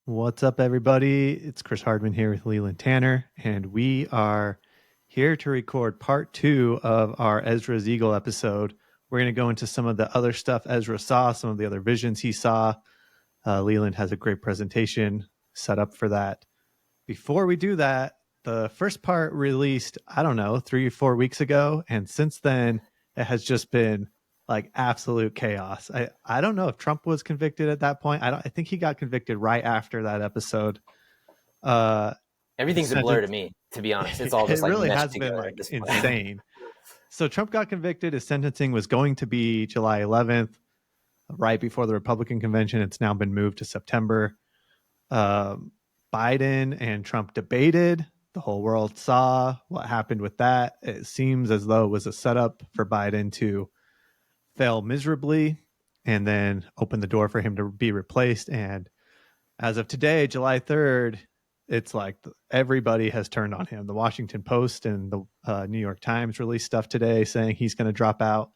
What's up, everybody? It's Chris Hardman here with Leiland Tanner, and we are here to record part 2 of our Ezra's Eagle episode. We're going to go into some of the other stuff Ezra saw, some of the other visions he saw. Leiland has a great presentation set up for that. Before we do that, the first part released, 3 or 4 weeks ago, and since then, it has just been like absolute chaos. I don't know if Trump was convicted at that point. I think he got convicted right after that episode. Everything's a blur to me, to be honest. It's all just like really meshed has been together like at this point. insane. So Trump got convicted. His sentencing was going to be July 11th, right before the Republican convention. It's now been moved to September. Biden and Trump debated. The whole world saw what happened with that. It seems as though it was a setup for Biden to fail miserably and then open the door for him to be replaced. And as of today, July 3rd, it's like everybody has turned on him. The Washington Post and the New York Times released stuff today saying he's going to drop out.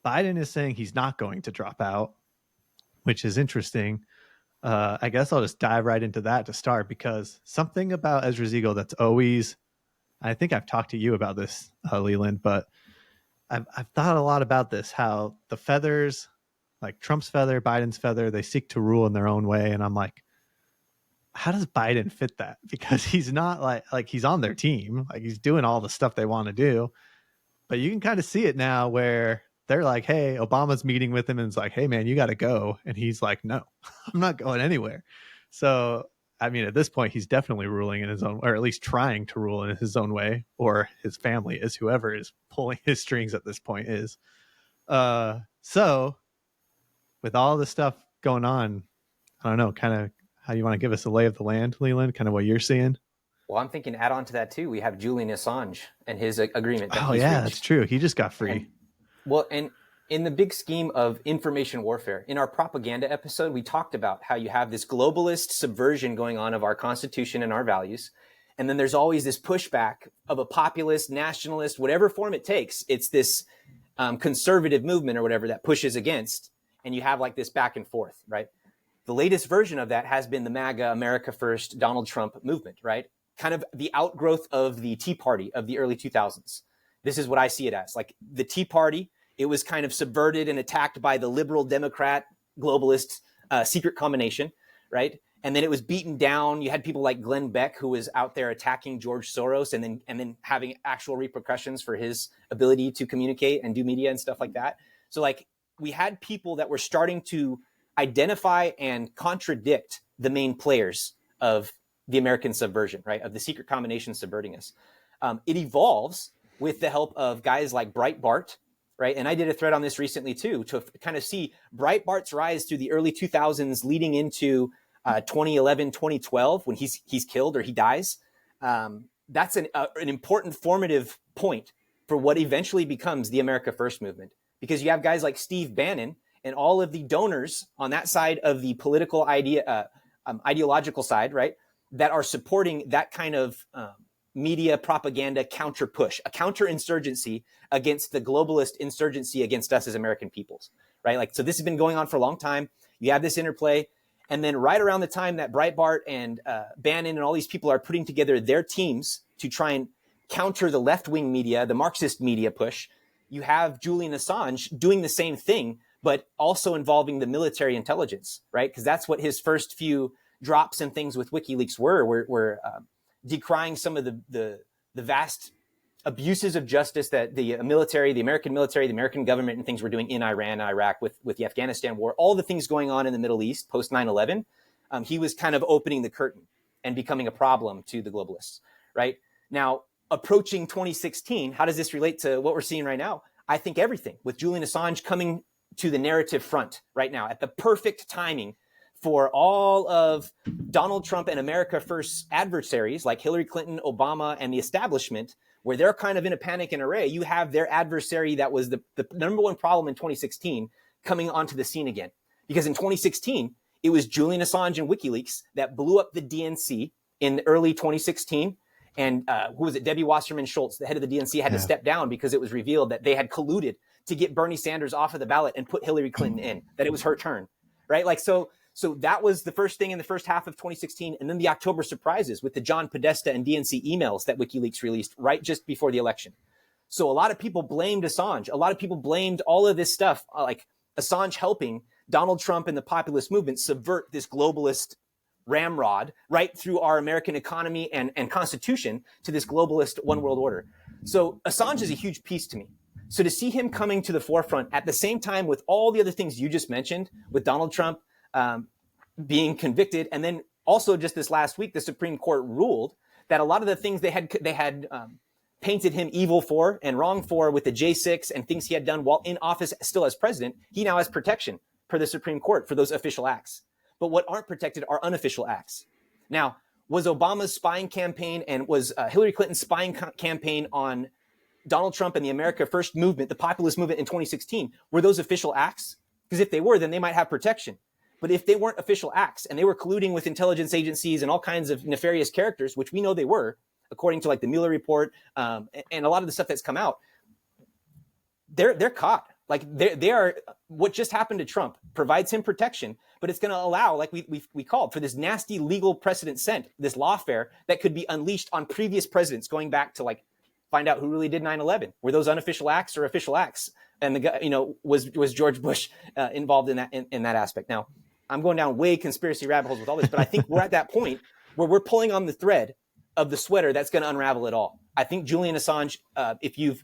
Biden is saying he's not going to drop out, which is interesting. I guess I'll just dive right into that to start, because something about Ezra's Eagle that's always, I think I've talked to you about this, Leland, but I've thought a lot about this, how the feathers, like Trump's feather, Biden's feather, they seek to rule in their own way. And I'm like, how does Biden fit that? Because he's not like he's on their team, like he's doing all the stuff they want to do. But you can kind of see it now where they're like, hey, Obama's meeting with him and it's like, hey, man, you got to go. And he's like, no, I'm not going anywhere. So, I mean, at this point, he's definitely ruling in his own, or at least trying to rule in his own way, or his family is, whoever is pulling his strings at this point is. So with all this stuff going on, I don't know, kind of how you want to give us a lay of the land, Leland, kind of what you're seeing. Well, I'm thinking add on to that too. We have Julian Assange and his agreement. That he's reached. That's true. He just got free. And in the big scheme of information warfare, in our propaganda episode, we talked about how you have this globalist subversion going on of our Constitution and our values. And then there's always this pushback of a populist, nationalist, whatever form it takes. It's this conservative movement or whatever that pushes against. And you have like this back and forth, right? The latest version of that has been the MAGA, America First, Donald Trump movement, right? Kind of the outgrowth of the Tea Party of the early 2000s. This is what I see it as. Like the Tea Party, it was kind of subverted and attacked by the liberal Democrat globalist secret combination, right? And then it was beaten down. You had people like Glenn Beck, who was out there attacking George Soros and then having actual repercussions for his ability to communicate and do media and stuff like that. So like we had people that were starting to identify and contradict the main players of the American subversion, right? Of the secret combination subverting us. It evolves with the help of guys like Breitbart, right? And I did a thread on this recently too, to kind of see Breitbart's rise through the early 2000s leading into 2011, 2012, when he's killed or he dies. That's an important formative point for what eventually becomes the America First movement, because you have guys like Steve Bannon and all of the donors on that side of the political ideological side, right, that are supporting that kind of media propaganda counter push, a counterinsurgency against the globalist insurgency against us as American peoples, right? Like, so this has been going on for a long time. You have this interplay. And then right around the time that Breitbart and Bannon and all these people are putting together their teams to try and counter the left-wing media, the Marxist media push, you have Julian Assange doing the same thing, but also involving the military intelligence, right? Because that's what his first few drops and things with WikiLeaks were decrying some of the vast abuses of justice that the military, the American military, the American government and things were doing in Iran, Iraq, with the Afghanistan war, all the things going on in the Middle East post 9/11. He was kind of opening the curtain and becoming a problem to the globalists, right? Now, approaching 2016, how does this relate to what we're seeing right now? I think everything, with Julian Assange coming to the narrative front right now at the perfect timing for all of Donald Trump and America First adversaries like Hillary Clinton, Obama, and the establishment, where they're kind of in a panic and array. You have their adversary that was the number one problem in 2016 coming onto the scene again. Because in 2016, it was Julian Assange and WikiLeaks that blew up the DNC in early 2016. And who was it? Debbie Wasserman Schultz, the head of the DNC, had to step down because it was revealed that they had colluded to get Bernie Sanders off of the ballot and put Hillary Clinton in, that it was her turn, right? Like, so So that was the first thing in the first half of 2016. And then the October surprises with the John Podesta and DNC emails that WikiLeaks released right just before the election. So a lot of people blamed Assange. A lot of people blamed all of this stuff, like Assange helping Donald Trump and the populist movement subvert this globalist ramrod right through our American economy and constitution to this globalist one world order. So Assange is a huge piece to me. So to see him coming to the forefront at the same time with all the other things you just mentioned, with Donald Trump being convicted, and then also just this last week, the Supreme Court ruled that a lot of the things they had painted him evil for and wrong for with the J6 and things he had done while in office still as president, he now has protection per the Supreme Court for those official acts. But what aren't protected are unofficial acts. Now, was Obama's spying campaign and was Hillary Clinton's spying campaign on Donald Trump and the America First movement, the populist movement in 2016, were those official acts? Because if they were, then they might have protection. But if they weren't official acts and they were colluding with intelligence agencies and all kinds of nefarious characters, which we know they were, according to like the Mueller report and a lot of the stuff that's come out, they're caught. Like they are. What just happened to Trump provides him protection, but it's going to allow, like we called for, this nasty legal precedent set, this lawfare that could be unleashed on previous presidents, going back to like find out who really did 9/11. Were those unofficial acts or official acts? And the guy, was George Bush involved in that aspect? Now, I'm going down way conspiracy rabbit holes with all this, but I think we're at that point where we're pulling on the thread of the sweater that's going to unravel it all. I think Julian Assange, if you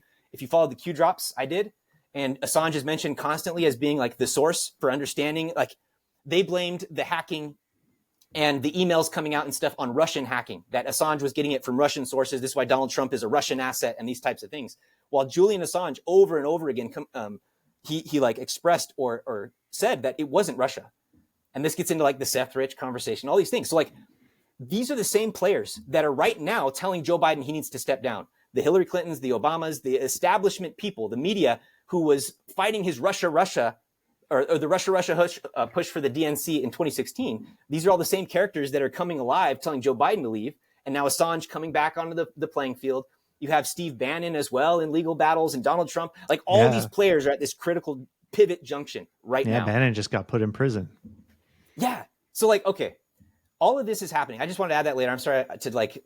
followed the Q drops, I did, and Assange is mentioned constantly as being like the source for understanding. Like they blamed the hacking and the emails coming out and stuff on Russian hacking, that Assange was getting it from Russian sources. This is why Donald Trump is a Russian asset and these types of things. While Julian Assange over and over again, he like expressed or said that it wasn't Russia. And this gets into like the Seth Rich conversation, all these things. So like, these are the same players that are right now telling Joe Biden he needs to step down. The Hillary Clintons, the Obamas, the establishment people, the media who was fighting his Russia or the Russia push for the DNC in 2016. These are all the same characters that are coming alive, telling Joe Biden to leave. And now Assange coming back onto the playing field. You have Steve Bannon as well in legal battles, and Donald Trump. Like all these players are at this critical pivot junction right now. Yeah, Bannon just got put in prison. Yeah. So like, okay, all of this is happening. I just wanted to add that later. I'm sorry to like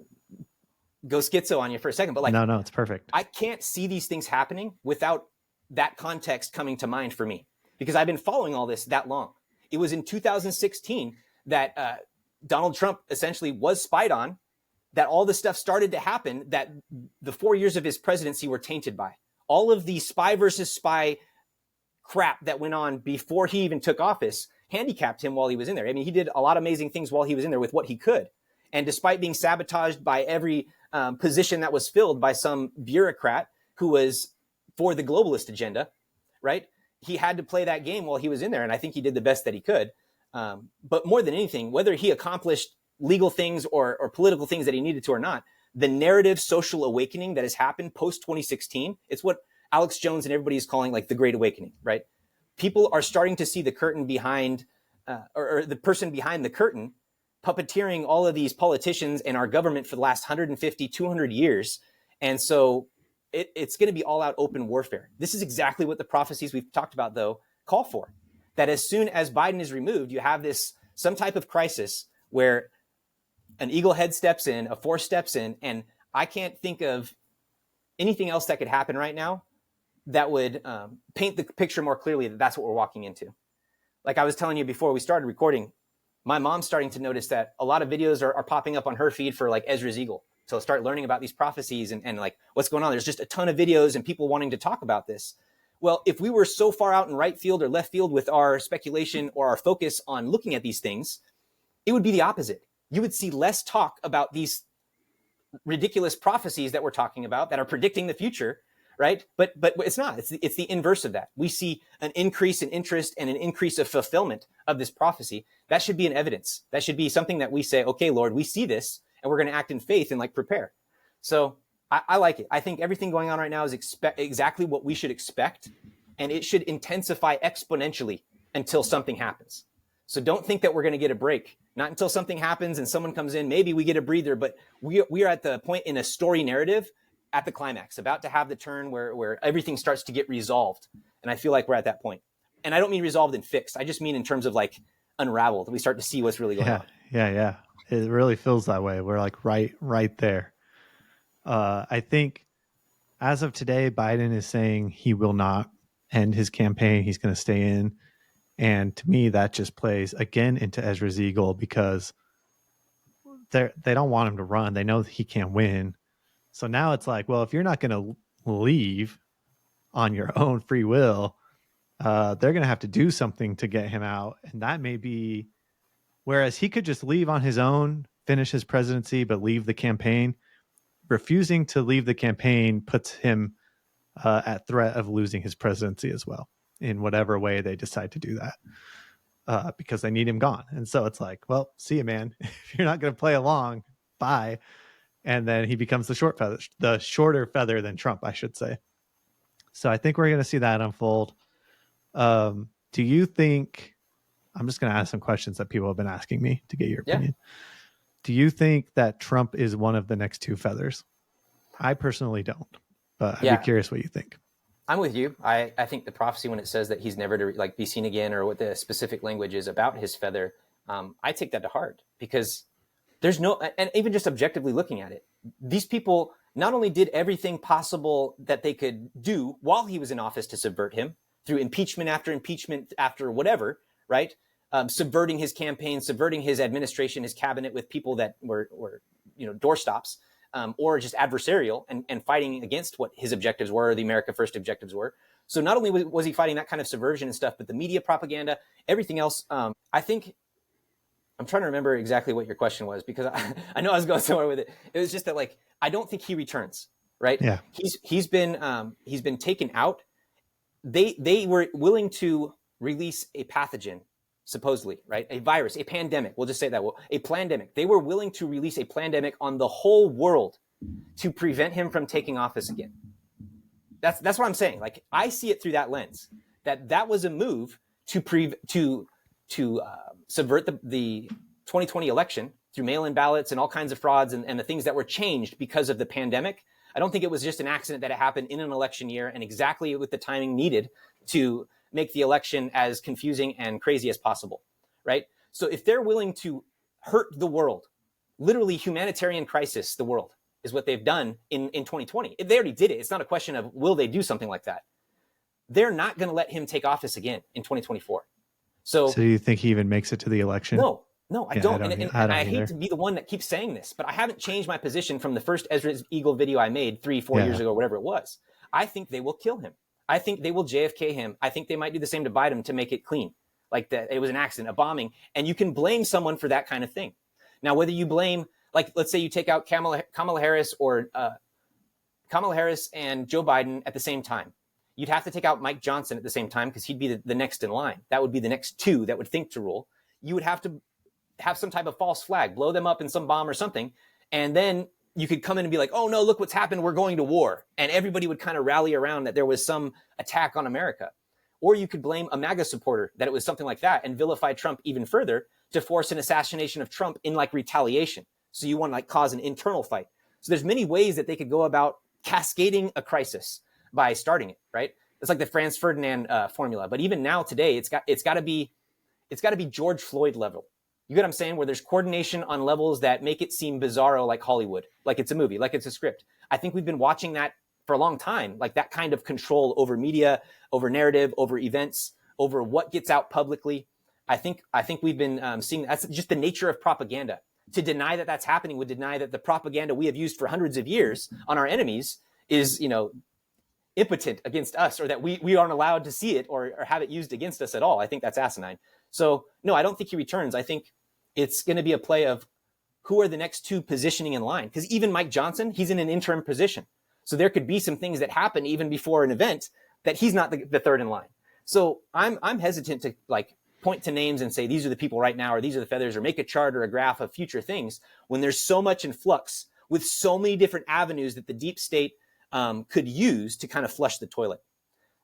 go schizo on you for a second, but like, no, it's perfect. I can't see these things happening without that context coming to mind for me, because I've been following all this that long. It was in 2016 that Donald Trump essentially was spied on, that all this stuff started to happen, that the 4 years of his presidency were tainted by. All of the spy versus spy crap that went on before he even took office handicapped him while he was in there. I mean, he did a lot of amazing things while he was in there with what he could. And despite being sabotaged by every position that was filled by some bureaucrat who was for the globalist agenda, right? He had to play that game while he was in there. And I think he did the best that he could. But more than anything, whether he accomplished legal things or political things that he needed to or not, the narrative social awakening that has happened post 2016, it's what Alex Jones and everybody is calling like the Great Awakening, right? People are starting to see the curtain behind, or the person behind the curtain, puppeteering all of these politicians and our government for the last 150, 200 years. And so it's going to be all out open warfare. This is exactly what the prophecies we've talked about, though, call for. That as soon as Biden is removed, you have some type of crisis where an eagle head steps in, a force steps in, and I can't think of anything else that could happen right now that would paint the picture more clearly that that's what we're walking into. Like I was telling you before we started recording, my mom's starting to notice that a lot of videos are popping up on her feed for like Ezra's eagle. So start learning about these prophecies and like what's going on. There's just a ton of videos and people wanting to talk about this. Well, if we were so far out in right field or left field with our speculation or our focus on looking at these things, it would be the opposite. You would see less talk about these ridiculous prophecies that we're talking about that are predicting the future, right? But it's not. It's the inverse of that. We see an increase in interest and an increase of fulfillment of this prophecy. That should be an evidence. That should be something that we say, okay, Lord, we see this and we're going to act in faith and like prepare. So I like it. I think everything going on right now is exactly what we should expect, and it should intensify exponentially until something happens. So don't think that we're going to get a break. Not until something happens and someone comes in, maybe we get a breather, but we are at the point in a story narrative at the climax, about to have the turn where everything starts to get resolved. And I feel like we're at that point. And I don't mean resolved and fixed. I just mean in terms of like unraveled. We start to see what's really going on. Yeah. It really feels that way. We're like right there. I think as of today, Biden is saying he will not end his campaign. He's going to stay in. And to me, that just plays again into Ezra's eagle, because they don't want him to run. They know that he can't win. So now it's like, well, if you're not going to leave on your own free will, they're going to have to do something to get him out. And that may be, whereas he could just leave on his own, finish his presidency, but leave the campaign. Refusing to leave the campaign puts him at threat of losing his presidency as well, in whatever way they decide to do that, because they need him gone. And so it's like, well, see you, man. If you're not going to play along, bye. And then he becomes the shorter feather than Trump, I should say. So I think we're going to see that unfold. Do you think, I'm just going to ask some questions that people have been asking me to get your opinion. Do you think that Trump is one of the next two feathers? I personally don't, but I'd be curious what you think. I'm with you. I think the prophecy, when it says that he's never to like be seen again, or what the specific language is about his feather, I take that to heart, because there's no, and even just objectively looking at it, these people not only did everything possible that they could do while he was in office to subvert him through impeachment after whatever, right? Subverting his campaign, subverting his administration, his cabinet with people that were doorstops, or just adversarial and fighting against what his objectives were, or the America First objectives were. So not only was he fighting that kind of subversion and stuff, but the media propaganda, everything else. I think, I'm trying to remember exactly what your question was, because I know I was going somewhere with it. It was just that, like, I don't think he returns, right? Yeah. He's been taken out. They were willing to release a pathogen, supposedly, right? A virus, a pandemic. We'll just say that. A pandemic. They were willing to release a pandemic on the whole world to prevent him from taking office again. That's what I'm saying. Like, I see it through that lens. That was a move to subvert the 2020 election through mail-in ballots and all kinds of frauds and the things that were changed because of the pandemic. I don't think it was just an accident that it happened in an election year and exactly with the timing needed to make the election as confusing and crazy as possible, right? So if they're willing to hurt the world, literally humanitarian crisis the world, is what they've done in 2020. They already did it. It's not a question of will they do something like that. They're not going to let him take office again in 2024. So do you think he even makes it to the election? No, I don't. I hate to be the one that keeps saying this, but I haven't changed my position from the first Ezra's Eagle video I made 3-4 years ago, whatever it was. I think they will kill him. I think they will JFK him. I think they might do the same to Biden to make it clean, like that it was an accident, a bombing, and you can blame someone for that kind of thing. Now, whether you blame, like, let's say you take out Kamala Harris or Kamala Harris and Joe Biden at the same time. You'd have to take out Mike Johnson at the same time, because he'd be the next in line. That would be the next two that would think to rule. You would have to have some type of false flag, blow them up in some bomb or something, and then you could come in and be like, oh no, look what's happened, we're going to war. And everybody would kind of rally around that there was some attack on America. Or you could blame a MAGA supporter that it was something like that and vilify Trump even further to force an assassination of Trump in like retaliation. So you want to like cause an internal fight. So there's many ways that they could go about cascading a crisis by starting it, right? It's like the Franz Ferdinand formula. But even now today, it's got to be George Floyd level. You get what I'm saying? Where there's coordination on levels that make it seem bizarro, like Hollywood, like it's a movie, like it's a script. I think we've been watching that for a long time, like that kind of control over media, over narrative, over events, over what gets out publicly. I think we've been seeing that's just the nature of propaganda. To deny that that's happening would deny that the propaganda we have used for hundreds of years on our enemies is, impotent against us, or that we aren't allowed to see it or have it used against us at all. I think that's asinine. So no, I don't think he returns. I think it's going to be a play of who are the next two positioning in line. Because even Mike Johnson, he's in an interim position. So there could be some things that happen even before an event that he's not the third in line. So I'm hesitant to like point to names and say, these are the people right now, or these are the feathers, or make a chart or a graph of future things when there's so much in flux with so many different avenues that the deep state could use to kind of flush the toilet.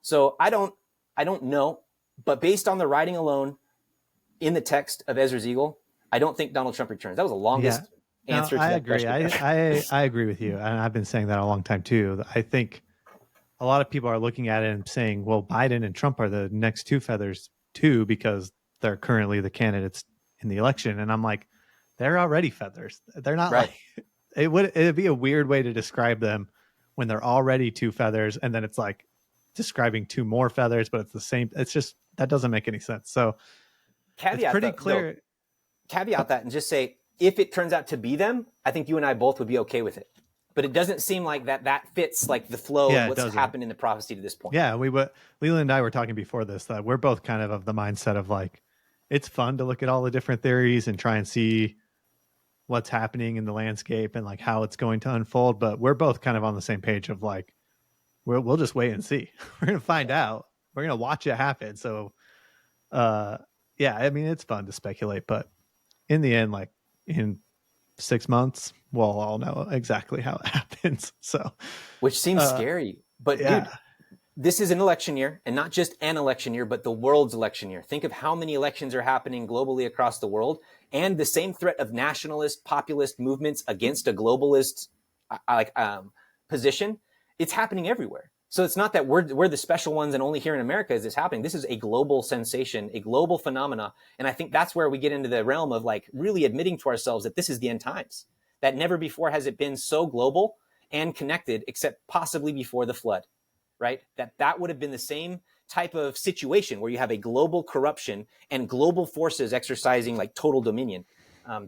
So I don't know, but based on the writing alone in the text of Ezra's Eagle, I don't think Donald Trump returns. That was the longest answer to I that agree. question. I agree with you. And I've been saying that a long time too. I think a lot of people are looking at it and saying, well, Biden and Trump are the next two feathers too, because they're currently the candidates in the election. And I'm like, they're already feathers. They're not Right. like, it'd be a weird way to describe them when they're already two feathers. And then it's like describing two more feathers, but it's the same. It's just, that doesn't make any sense. So it's pretty clear. Caveat that and just say, if it turns out to be them, I think you and I both would be okay with it. But it doesn't seem like that fits like the flow of what's happened in the prophecy to this point. Yeah, Leland and I were talking before this that we're both kind of the mindset of like, it's fun to look at all the different theories and try and see what's happening in the landscape and like how it's going to unfold. But we're both kind of on the same page of like, we'll just wait and see. We're going to find out. We're going to watch it happen. So, yeah, I mean, it's fun to speculate, but in the end, like in 6 months, we'll all know exactly how it happens. So, which seems scary, but yeah. Dude, this is an election year, and not just an election year, but the world's election year. Think of how many elections are happening globally across the world, and the same threat of nationalist, populist movements against a globalist position. It's happening everywhere. So it's not that we're the special ones and only here in America is this happening. This is a global sensation, a global phenomena. And I think that's where we get into the realm of like really admitting to ourselves that this is the end times, that never before has it been so global and connected, except possibly before the flood, right? That would have been the same type of situation where you have a global corruption and global forces exercising like total dominion.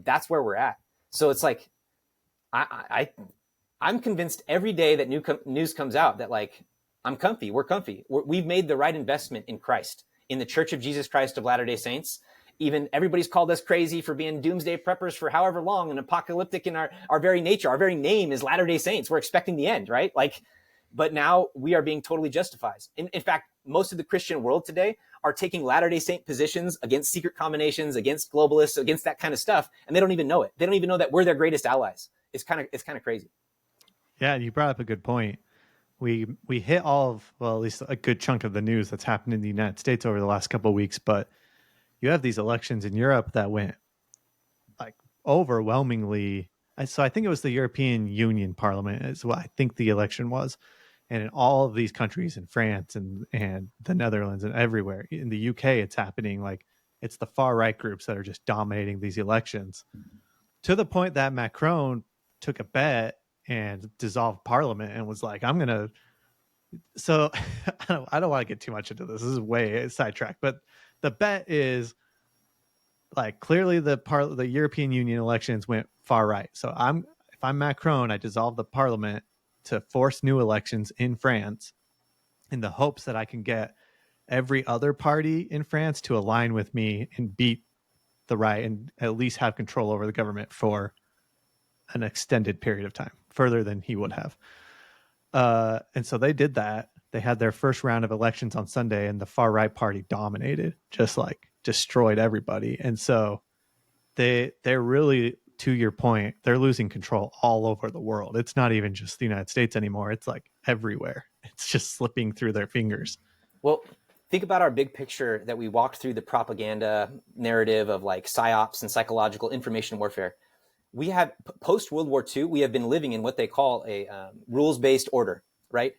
That's where we're at. So it's like, I'm convinced every day that news comes out that like, I'm comfy. We're comfy. We've made the right investment in Christ, in the Church of Jesus Christ of Latter-day Saints. Even everybody's called us crazy for being doomsday preppers for however long and apocalyptic in our very nature. Our very name is Latter-day Saints. We're expecting the end, right? Like, but now we are being totally justified. In fact, most of the Christian world today are taking Latter-day Saint positions against secret combinations, against globalists, against that kind of stuff, and they don't even know it. They don't even know that we're their greatest allies. It's kind of crazy. Yeah, you brought up a good point. We hit all of, well, at least a good chunk of the news that's happened in the United States over the last couple of weeks, but you have these elections in Europe that went like overwhelmingly. So I think it was the European Union Parliament is what I think the election was. And in all of these countries, in France and the Netherlands and everywhere, in the UK, it's happening. Like it's the far right groups that are just dominating these elections to the point that Macron took a bet and dissolved parliament and was like, I'm going to, so I don't want to get too much into this. This is way sidetracked, but the bet is like clearly the European Union elections went far right. So if I'm Macron, I dissolve the parliament to force new elections in France in the hopes that I can get every other party in France to align with me and beat the right and at least have control over the government for an extended period of time, further than he would have. And so they did that. They had their first round of elections on Sunday, and the far right party dominated, just like destroyed everybody. And so they're really, to your point, they're losing control all over the world. It's not even just the United States anymore. It's like everywhere. It's just slipping through their fingers. Well, think about our big picture that we walked through, the propaganda narrative of like psyops and psychological information warfare. We have post World War II, we have been living in what they call a rules-based order, right?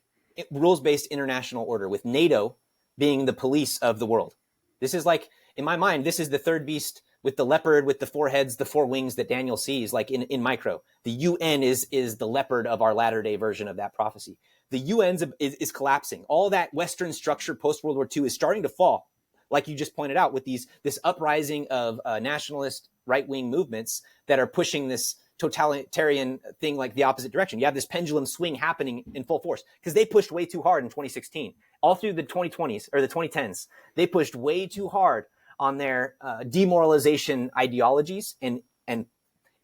Rules-based international order, with NATO being the police of the world. This is like, in my mind, this is the third beast with the leopard, with the four heads, the four wings that Daniel sees, like in micro. The UN is the leopard of our latter-day version of that prophecy. The UN is collapsing. All that Western structure post World War II is starting to fall, like you just pointed out, with this uprising of nationalist right-wing movements that are pushing this totalitarian thing like the opposite direction. You have this pendulum swing happening in full force because they pushed way too hard in 2016. All through the 2020s or the 2010s, they pushed way too hard on their demoralization ideologies and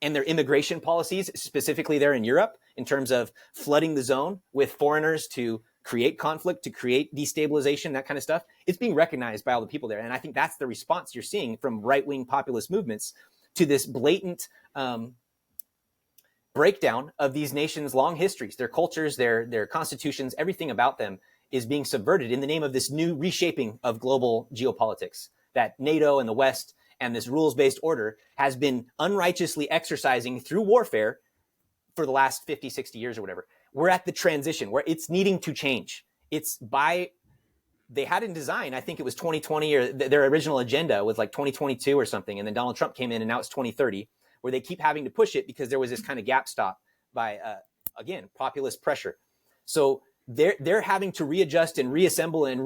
their immigration policies, specifically there in Europe, in terms of flooding the zone with foreigners to create conflict, to create destabilization, that kind of stuff. It's being recognized by all the people there. And I think that's the response you're seeing from right-wing populist movements to this blatant breakdown of these nations' long histories, their cultures, their constitutions, everything about them is being subverted in the name of this new reshaping of global geopolitics that NATO and the West and this rules-based order has been unrighteously exercising through warfare for the last 50, 60 years or whatever. We're at the transition where it's needing to change. It's by they had in design, I think it was 2020, or their original agenda was like 2022 or something. And then Donald Trump came in and now it's 2030, where they keep having to push it because there was this kind of gap stop by, again, populist pressure. So they're having to readjust and reassemble and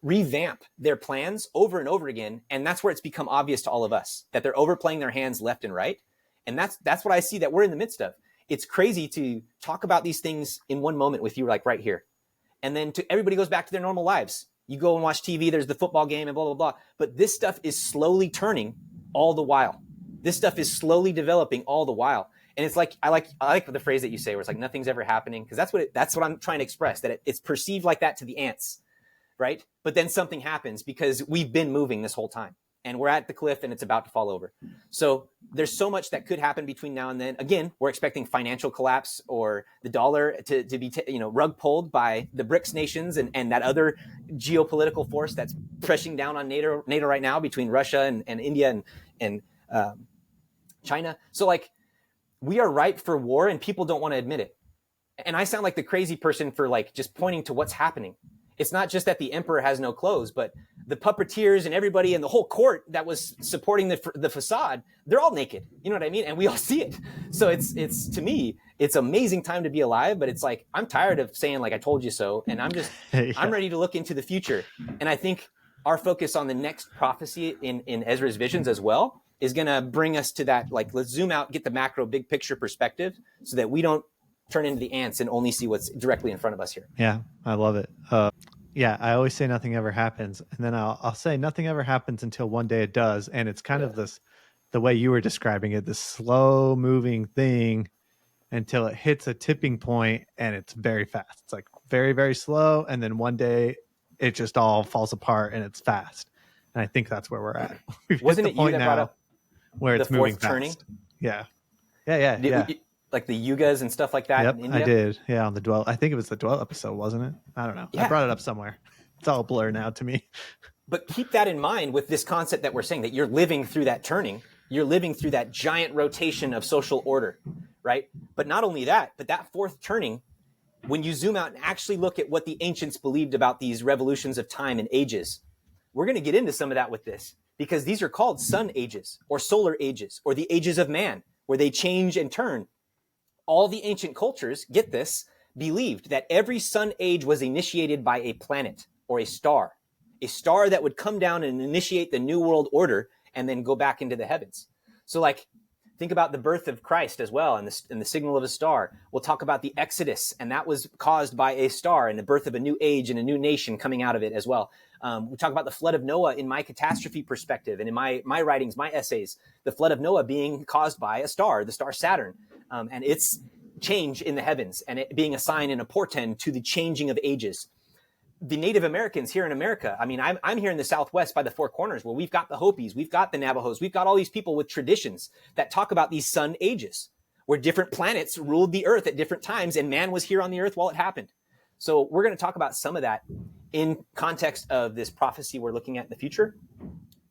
revamp their plans over and over again. And that's where it's become obvious to all of us that they're overplaying their hands left and right. And that's what I see that we're in the midst of. It's crazy to talk about these things in one moment with you, like right here. And then everybody goes back to their normal lives. You go and watch TV, there's the football game and blah, blah, blah. But this stuff is slowly turning all the while. This stuff is slowly developing all the while. And it's like, I like the phrase that you say where it's like, nothing's ever happening. Because that's what I'm trying to express, that it's perceived like that to the ants, right? But then something happens because we've been moving this whole time. And we're at the cliff and it's about to fall over. So there's so much that could happen between now and then. Again, we're expecting financial collapse or the dollar to be rug pulled by the BRICS nations and that other geopolitical force that's pressing down on NATO right now between Russia and India and China. So like, we are ripe for war and people don't want to admit it. And I sound like the crazy person for like just pointing to what's happening. It's not just that the emperor has no clothes, but the puppeteers and everybody and the whole court that was supporting the facade, they're all naked. You know what I mean? And we all see it. So it's to me, it's amazing time to be alive, but it's like, I'm tired of saying like, I told you so. And I'm ready to look into the future. And I think our focus on the next prophecy in Ezra's visions as well is going to bring us to that, like, let's zoom out, get the macro big picture perspective so that we don't turn into the ants and only see what's directly in front of us here. Yeah, I love it. Yeah, I always say nothing ever happens. And then I'll say nothing ever happens until one day it does. And it's kind of the way you were describing it, this slow moving thing until it hits a tipping point and it's very fast. It's like very, very slow. And then one day it just all falls apart and it's fast. And I think that's where we're at. Wasn't it you that brought up where it's moving fast? Turning? Yeah. Like the yugas and stuff like that. Yep, in India? I did. Yeah, on the Dwell. I think it was the Dwell episode, wasn't it? I don't know. Yeah. I brought it up somewhere. It's all a blur now to me. But keep that in mind with this concept that we're saying, that you're living through that turning. You're living through that giant rotation of social order, right? But not only that, but that fourth turning, when you zoom out and actually look at what the ancients believed about these revolutions of time and ages, we're going to get into some of that with this, because these are called sun ages or solar ages or the ages of man, where they change and turn. All the ancient cultures, get this, believed that every sun age was initiated by a planet or a star that would come down and initiate the new world order and then go back into the heavens. So like, think about the birth of Christ as well and the signal of a star. We'll talk about the Exodus, and that was caused by a star and the birth of a new age and a new nation coming out of it as well. We talk about the flood of Noah in my catastrophe perspective and in my writings, my essays, the flood of Noah being caused by a star, the star Saturn, and its change in the heavens and it being a sign and a portend to the changing of ages. The Native Americans here in America, I mean, I'm here in the Southwest by the Four Corners, where we've got the Hopis, we've got the Navajos, we've got all these people with traditions that talk about these sun ages, where different planets ruled the earth at different times and man was here on the earth while it happened. So we're going to talk about some of that in context of this prophecy we're looking at in the future.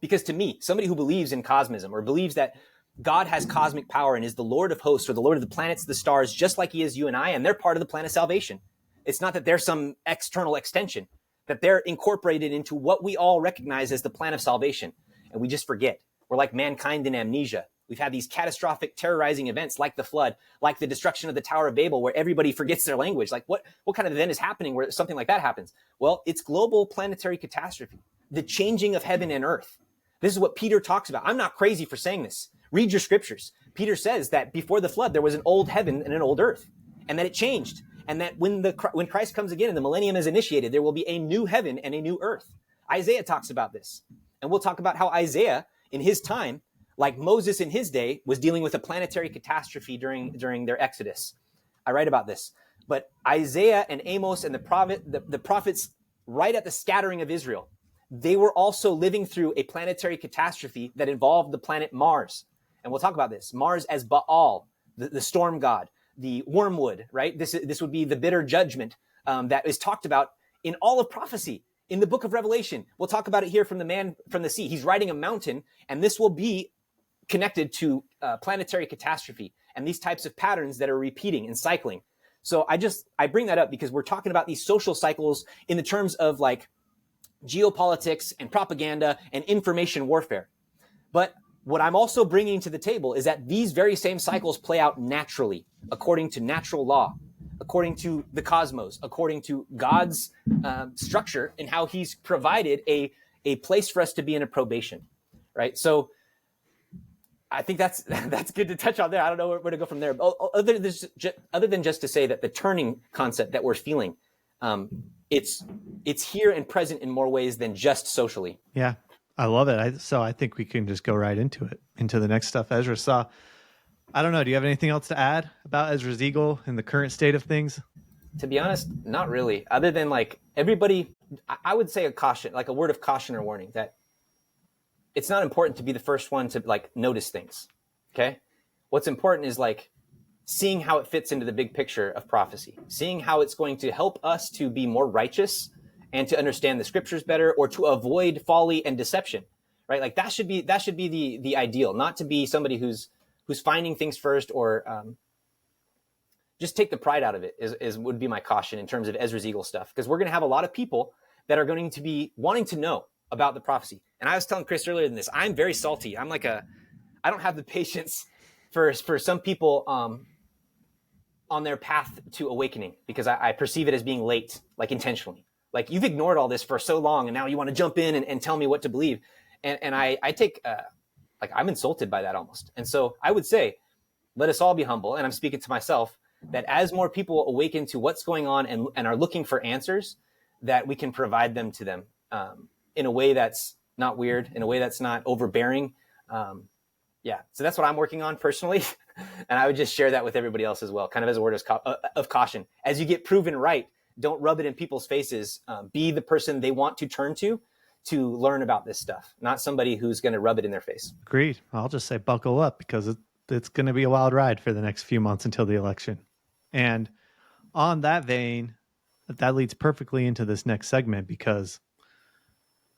Because to me, somebody who believes in cosmism or believes that God has cosmic power and is the Lord of hosts or the Lord of the planets, the stars, just like he is you and I, and they're part of the plan of salvation. It's not that they're some external extension, that they're incorporated into what we all recognize as the plan of salvation. And we just forget. We're like mankind in amnesia. We've had these catastrophic, terrorizing events like the flood, like the destruction of the Tower of Babel, where everybody forgets their language. Like what kind of event is happening where something like that happens? Well, it's global planetary catastrophe, the changing of heaven and earth. This is what Peter talks about. I'm not crazy for saying this. Read your scriptures. Peter says that before the flood, there was an old heaven and an old earth, and that it changed. And that when Christ comes again and the millennium is initiated, there will be a new heaven and a new earth. Isaiah talks about this. And we'll talk about how Isaiah, in his time, like Moses in his day, was dealing with a planetary catastrophe during their exodus. I write about this. But Isaiah and Amos and the prophets right at the scattering of Israel, they were also living through a planetary catastrophe that involved the planet Mars. And we'll talk about this. Mars as Baal, the storm god. The wormwood, right? This would be the bitter judgment that is talked about in all of prophecy. In the book of Revelation, we'll talk about it here from the man from the sea. He's riding a mountain, and this will be connected to planetary catastrophe and these types of patterns that are repeating and cycling. So I bring that up because we're talking about these social cycles in the terms of like geopolitics and propaganda and information warfare. But what I'm also bringing to the table is that these very same cycles play out naturally, according to natural law, according to the cosmos, according to God's structure and how he's provided a place for us to be in a probation, right? So I think that's good to touch on there. I don't know where to go from there. Other than just to say that the turning concept that we're feeling, it's here and present in more ways than just socially. Yeah, I love it. So I think we can just go right into it, into the next stuff Ezra saw. I don't know. Do you have anything else to add about Ezra's eagle and the current state of things? To be honest, not really. Other than like everybody, I would say a caution, like a word of caution or warning that it's not important to be the first one to like notice things. Okay. What's important is like seeing how it fits into the big picture of prophecy, seeing how it's going to help us to be more righteous and to understand the scriptures better, or to avoid folly and deception, right? Like that should be the ideal, not to be somebody who's finding things first, or just take the pride out of it would be my caution in terms of Ezra's eagle stuff. Because we're going to have a lot of people that are going to be wanting to know about the prophecy. And I was telling Chris earlier than this, I'm very salty. I don't have the patience for some people on their path to awakening, because I perceive it as being late, like intentionally. Like you've ignored all this for so long and now you want to jump in and tell me what to believe. And I take, like I'm insulted by that almost. And so I would say, let us all be humble. And I'm speaking to myself, that as more people awaken to what's going on and are looking for answers, that we can provide them to them in a way that's not weird, in a way that's not overbearing. So that's what I'm working on personally. And I would just share that with everybody else as well, kind of as a word of caution. As you get proven right, don't rub it in people's faces. Be the person they want to turn to learn about this stuff, not somebody who's going to rub it in their face. Agreed. I'll just say buckle up, because it's going to be a wild ride for the next few months until the election. And on that vein, that leads perfectly into this next segment, because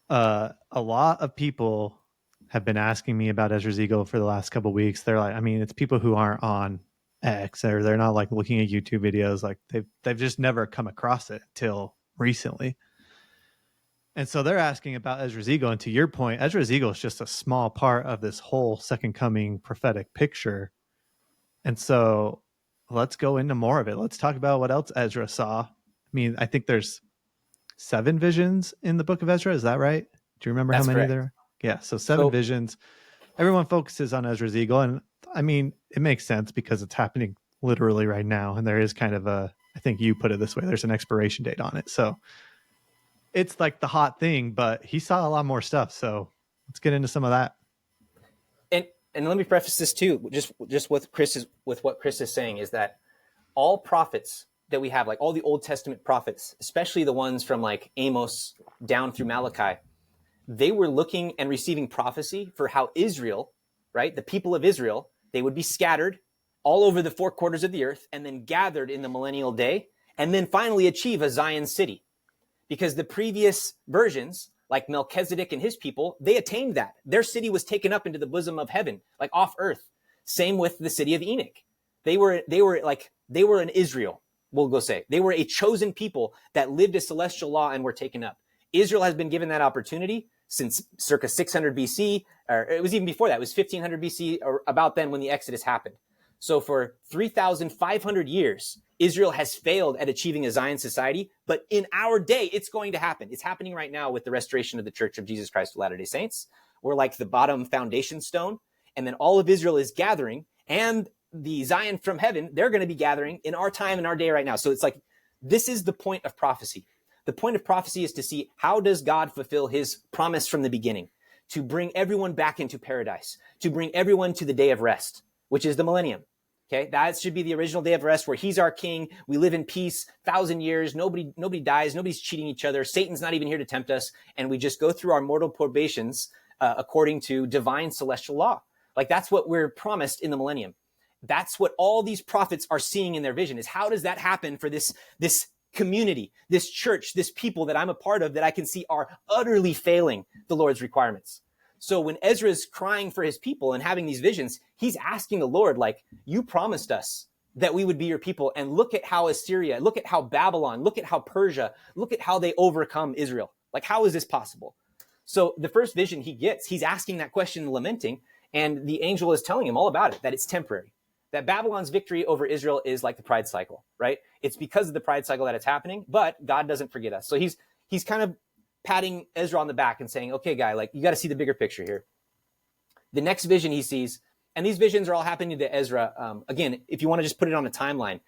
a lot of people have been asking me about Ezra's eagle for the last couple of weeks. They're like, I mean, it's people who aren't on X, or they're not like looking at YouTube videos. Like they've just never come across it till recently. And so they're asking about Ezra's eagle. And to your point, Ezra's eagle is just a small part of this whole second coming prophetic picture. And so let's go into more of it. Let's talk about what else Ezra saw. I mean, I think there's 7 visions in the book of Ezra. Is that right? Do you remember That's how many correct. there are? Yeah. So 7 visions. Everyone focuses on Ezra's eagle. And I mean, it makes sense because it's happening literally right now. And there is kind of I think you put it this way, there's an expiration date on it. So it's like the hot thing, but he saw a lot more stuff. So let's get into some of that. And let me preface this too, just with what Chris is saying, is that all prophets that we have, like all the Old Testament prophets, especially the ones from like Amos down through Malachi, they were looking and receiving prophecy for how Israel, right, the people of Israel, they would be scattered all over the 4 quarters of the earth and then gathered in the millennial day, and then finally achieve a Zion city. Because the previous versions, like Melchizedek and his people, they attained that. Their city was taken up into the bosom of heaven, like off earth. Same with the city of Enoch. They were an Israel, we'll go say. They were a chosen people that lived a celestial law and were taken up. Israel has been given that opportunity since circa 600 BC, or it was even before that. It was 1500 BC, or about then when the Exodus happened. So for 3,500 years, Israel has failed at achieving a Zion society, but in our day, it's going to happen. It's happening right now with the restoration of the Church of Jesus Christ of Latter-day Saints. We're like the bottom foundation stone, and then all of Israel is gathering, and the Zion from heaven, they're going to be gathering in our time, in our day right now. So it's like, this is the point of prophecy. The point of prophecy is to see, how does God fulfill his promise from the beginning to bring everyone back into paradise, to bring everyone to the day of rest, which is the millennium. Okay, that should be the original day of rest where he's our king. We live in peace, 1,000 years. Nobody dies. Nobody's cheating each other. Satan's not even here to tempt us. And we just go through our mortal probations according to divine celestial law. Like that's what we're promised in the millennium. That's what all these prophets are seeing in their vision, is how does that happen for this community, this church, this people that I'm a part of, that I can see are utterly failing the Lord's requirements. So when Ezra's crying for his people and having these visions, he's asking the Lord, like, you promised us that we would be your people. And look at how Assyria, look at how Babylon, look at how Persia, look at how they overcome Israel. Like, how is this possible? So the first vision he gets, he's asking that question, lamenting, and the angel is telling him all about it, that it's temporary, that Babylon's victory over Israel is like the pride cycle, right? It's because of the pride cycle that it's happening, but God doesn't forget us. So he's kind of patting Ezra on the back and saying, okay, guy, like, you got to see the bigger picture here. The next vision he sees, and these visions are all happening to Ezra. Again, if you want to just put it on a timeline,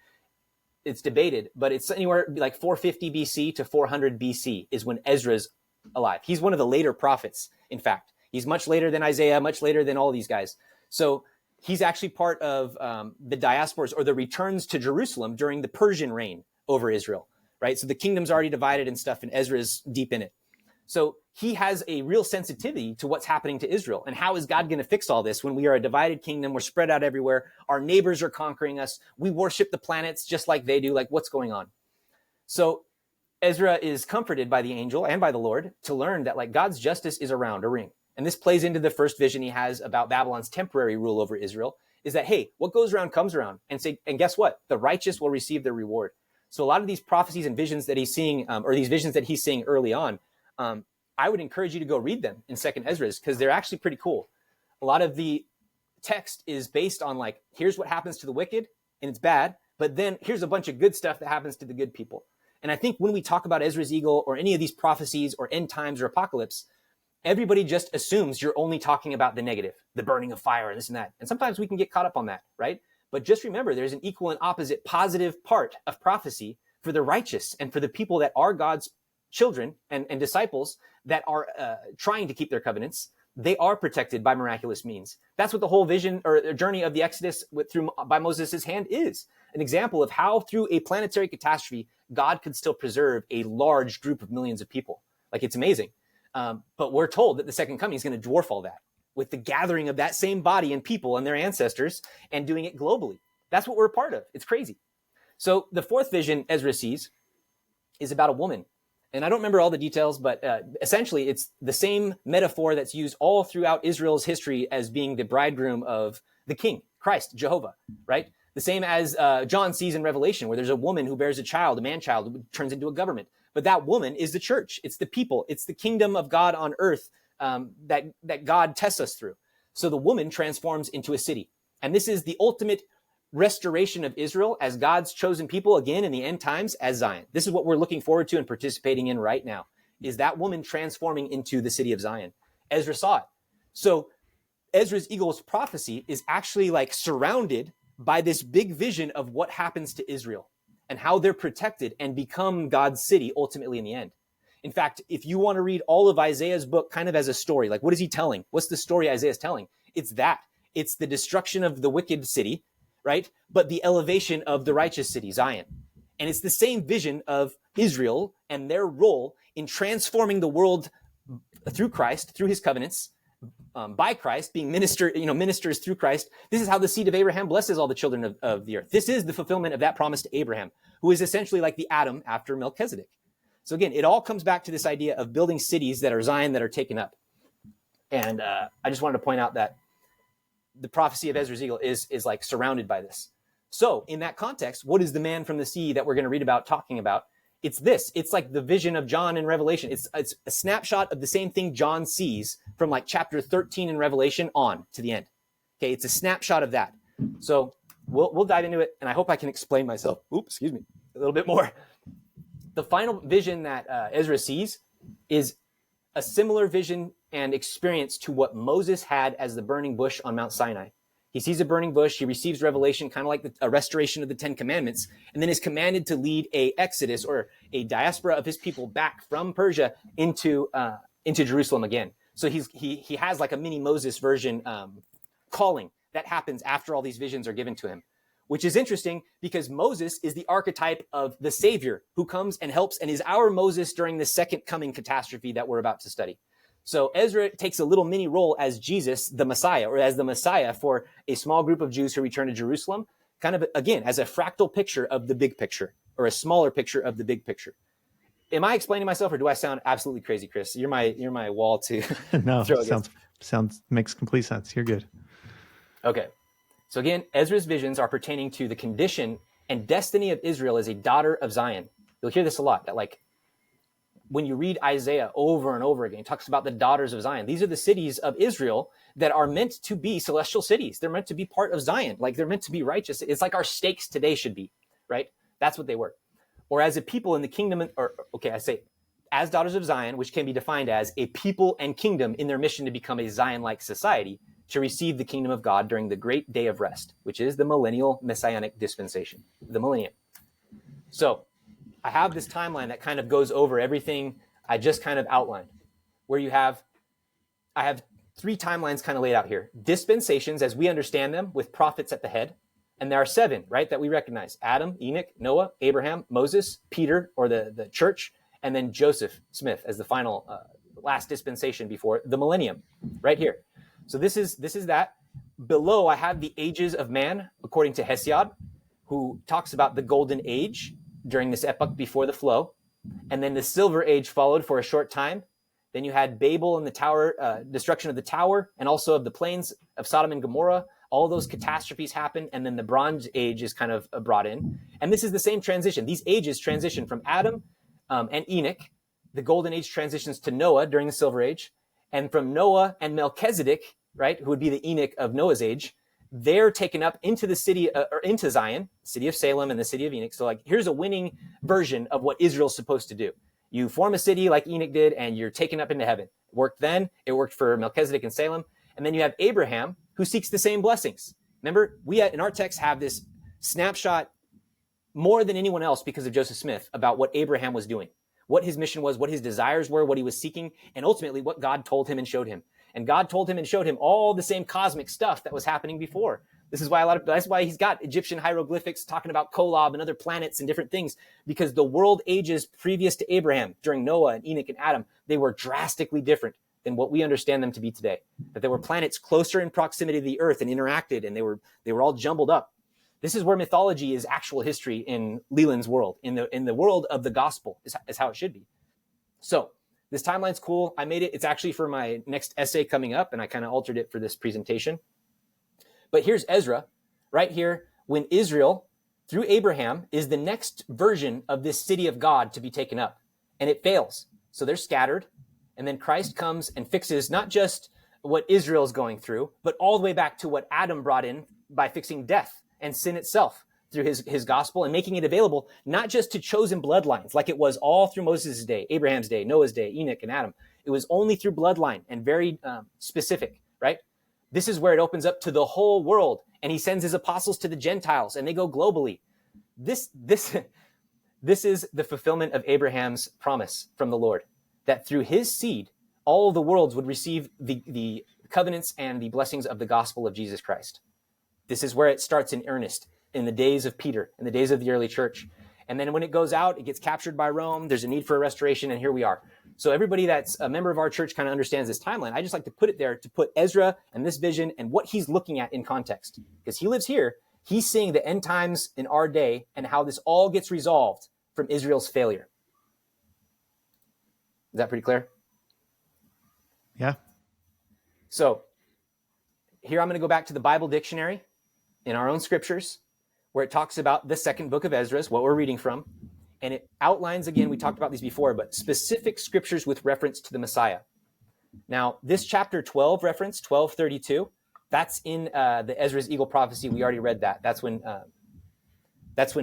it's debated, but it's anywhere like 450 BC to 400 BC is when Ezra's alive. He's one of the later prophets, in fact. He's much later than Isaiah, much later than all these guys. So he's actually part of the diasporas or the returns to Jerusalem during the Persian reign over Israel, right? So the kingdom's already divided and stuff, and Ezra's deep in it. So he has a real sensitivity to what's happening to Israel. And how is God going to fix all this when we are a divided kingdom? We're spread out everywhere. Our neighbors are conquering us. We worship the planets just like they do. Like, what's going on? So Ezra is comforted by the angel and by the Lord to learn that, like, God's justice is around a ring. And this plays into the first vision he has about Babylon's temporary rule over Israel, is that, hey, what goes around comes around. And guess what? The righteous will receive their reward. So a lot of these prophecies and visions that he's seeing, or these visions that he's seeing early on, I would encourage you to go read them in Second Ezra's, because they're actually pretty cool. A lot of the text is based on, like, here's what happens to the wicked, and it's bad, but then here's a bunch of good stuff that happens to the good people. And I think when we talk about Ezra's eagle or any of these prophecies or end times or apocalypse, everybody just assumes you're only talking about the negative, the burning of fire and this and that. And sometimes we can get caught up on that, right? But just remember, there's an equal and opposite positive part of prophecy for the righteous and for the people that are God's children and disciples that are trying to keep their covenants. They are protected by miraculous means. That's what the whole vision or journey of the Exodus by Moses' hand is. An example of how through a planetary catastrophe, God could still preserve a large group of millions of people. Like, it's amazing. But we're told that the second coming is going to dwarf all that with the gathering of that same body and people and their ancestors and doing it globally. That's what we're a part of. It's crazy. So the fourth vision Ezra sees is about a woman. And I don't remember all the details, but essentially it's the same metaphor that's used all throughout Israel's history as being the bridegroom of the king, Christ, Jehovah, right? The same as John sees in Revelation, where there's a woman who bears a child, a man-child, who turns into a government. But that woman is the church. It's the people. It's the kingdom of God on earth that God tests us through. So the woman transforms into a city. And this is the ultimate restoration of Israel as God's chosen people again in the end times as Zion. This is what we're looking forward to and participating in right now, is that woman transforming into the city of Zion. Ezra saw it. So Ezra's eagle's prophecy is actually like surrounded by this big vision of what happens to Israel and how they're protected and become God's city ultimately in the end. In fact, if you want to read all of Isaiah's book kind of as a story, like, what is he telling? What's the story Isaiah's telling? It's that. It's the destruction of the wicked city, right? But the elevation of the righteous city, Zion. And it's the same vision of Israel and their role in transforming the world through Christ, through his covenants, by Christ, being ministers through Christ. This is how the seed of Abraham blesses all the children of the earth. This is the fulfillment of that promise to Abraham, who is essentially like the Adam after Melchizedek. So again, it all comes back to this idea of building cities that are Zion, that are taken up. And I just wanted to point out that the prophecy of Ezra's eagle is like surrounded by this. So in that context, what is the man from the sea that we're going to read about talking about? It's this. It's like the vision of John in Revelation. It's a snapshot of the same thing John sees from like chapter 13 in Revelation on to the end. Okay, it's a snapshot of that. So we'll dive into it, and I hope I can explain myself. A little bit more. The final vision that Ezra sees is a similar vision and experience to what Moses had as the burning bush on Mount Sinai. He sees a burning bush. He receives revelation, kind of like a restoration of the Ten Commandments, and then is commanded to lead a exodus or a diaspora of his people back from Persia into Jerusalem again. So he has like a mini Moses version calling that happens after all these visions are given to him, which is interesting because Moses is the archetype of the Savior who comes and helps and is our Moses during the second coming catastrophe that we're about to study. So Ezra takes a little mini role as Jesus, the Messiah, or as the Messiah for a small group of Jews who return to Jerusalem, kind of, again, as a fractal picture of the big picture, or a smaller picture of the big picture. Am I explaining myself, or do I sound absolutely crazy, Chris? You're my wall to No, throw against. sounds makes complete sense. You're good. Okay. So again, Ezra's visions are pertaining to the condition and destiny of Israel as a daughter of Zion. You'll hear this a lot, that like when you read Isaiah over and over again, it talks about the daughters of Zion. These are the cities of Israel that are meant to be celestial cities. They're meant to be part of Zion. Like, they're meant to be righteous. It's like our stakes today should be, right? That's what they were. Or as a people in the kingdom, I say as daughters of Zion, which can be defined as a people and kingdom in their mission to become a Zion-like society, to receive the kingdom of God during the great day of rest, which is the millennial messianic dispensation, the millennium. So I have this timeline that kind of goes over everything I just kind of outlined, where I have 3 timelines kind of laid out here. Dispensations as we understand them, with prophets at the head. And there are 7, right, that we recognize: Adam, Enoch, Noah, Abraham, Moses, Peter, or the church, and then Joseph Smith as the final last dispensation before the millennium, right here. So this is that. Below, I have the ages of man, according to Hesiod, who talks about the golden age during this epoch before the flow. And then the silver age followed for a short time. Then you had Babel and the tower, destruction of the tower, and also of the plains of Sodom and Gomorrah. All those catastrophes happen, and then the Bronze Age is kind of brought in. And this is the same transition. These ages transition from Adam and Enoch. The Golden Age transitions to Noah during the Silver Age. And from Noah and Melchizedek, right, who would be the Enoch of Noah's age, they're taken up into the city, or into Zion, city of Salem and the city of Enoch. So, like, here's a winning version of what Israel's supposed to do. You form a city like Enoch did, and you're taken up into heaven. It worked then. It worked for Melchizedek and Salem. And then you have Abraham, who seeks the same blessings. Remember, we in our text have this snapshot more than anyone else because of Joseph Smith about what Abraham was doing, what his mission was, what his desires were, what he was seeking, and ultimately what God told him and showed him. And God told him and showed him all the same cosmic stuff that was happening before. This is why that's why he's got Egyptian hieroglyphics talking about Kolob and other planets and different things, because the world ages previous to Abraham, during Noah and Enoch and Adam, they were drastically different than what we understand them to be today. That there were planets closer in proximity to the earth and interacted, and they were all jumbled up. This is where mythology is actual history in Leiland's world, in the world of the gospel is how it should be. So this timeline's cool. I made it. It's actually for my next essay coming up, and I kind of altered it for this presentation. But here's Ezra right here, when Israel, through Abraham, is the next version of this city of God to be taken up. And it fails. So they're scattered. And then Christ comes and fixes not just what Israel's going through, but all the way back to what Adam brought in by fixing death and sin itself through his gospel, and making it available not just to chosen bloodlines like it was all through Moses' day, Abraham's day, Noah's day, Enoch and Adam. It was only through bloodline and very specific, right? This is where it opens up to the whole world, and he sends his apostles to the Gentiles, and they go globally. This is the fulfillment of Abraham's promise from the Lord, that through his seed, all the worlds would receive the covenants and the blessings of the gospel of Jesus Christ. This is where it starts in earnest, in the days of Peter, in the days of the early church. And then when it goes out, it gets captured by Rome. There's a need for a restoration, and here we are. So everybody that's a member of our church kind of understands this timeline. I just like to put it there to put Ezra and this vision and what he's looking at in context. Because he lives here, he's seeing the end times in our day and how this all gets resolved from Israel's failure. Is that pretty clear? Yeah. So here I'm going to go back to the Bible dictionary in our own scriptures, where it talks about the second book of Ezra, what we're reading from. And it outlines, again, we talked about these before, but specific scriptures with reference to the Messiah. Now, this chapter 12 reference, 12:32, that's in the Ezra's eagle prophecy. We already read that. That's when I think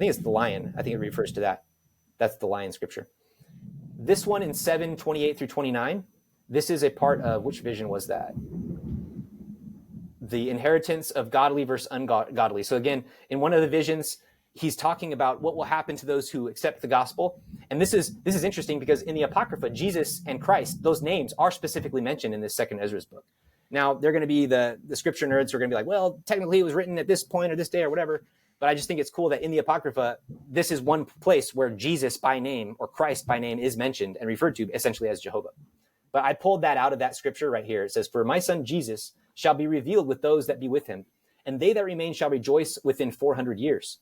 it's the lion. I think it refers to that. That's the lion scripture. This one in 7:28 through 29, this is a part of, which vision was that? The inheritance of godly versus ungodly. So again, in one of the visions, he's talking about what will happen to those who accept the gospel. And this is interesting because in the Apocrypha, Jesus and Christ, those names are specifically mentioned in this second Ezra's book. Now, they're going to be the scripture nerds who are going to be like, well, technically it was written at this point or this day or whatever. But I just think it's cool that in the Apocrypha, this is one place where Jesus by name or Christ by name is mentioned and referred to essentially as Jehovah. But I pulled that out of that scripture right here. It says, for my son Jesus shall be revealed with those that be with him, and they that remain shall rejoice within 400 years.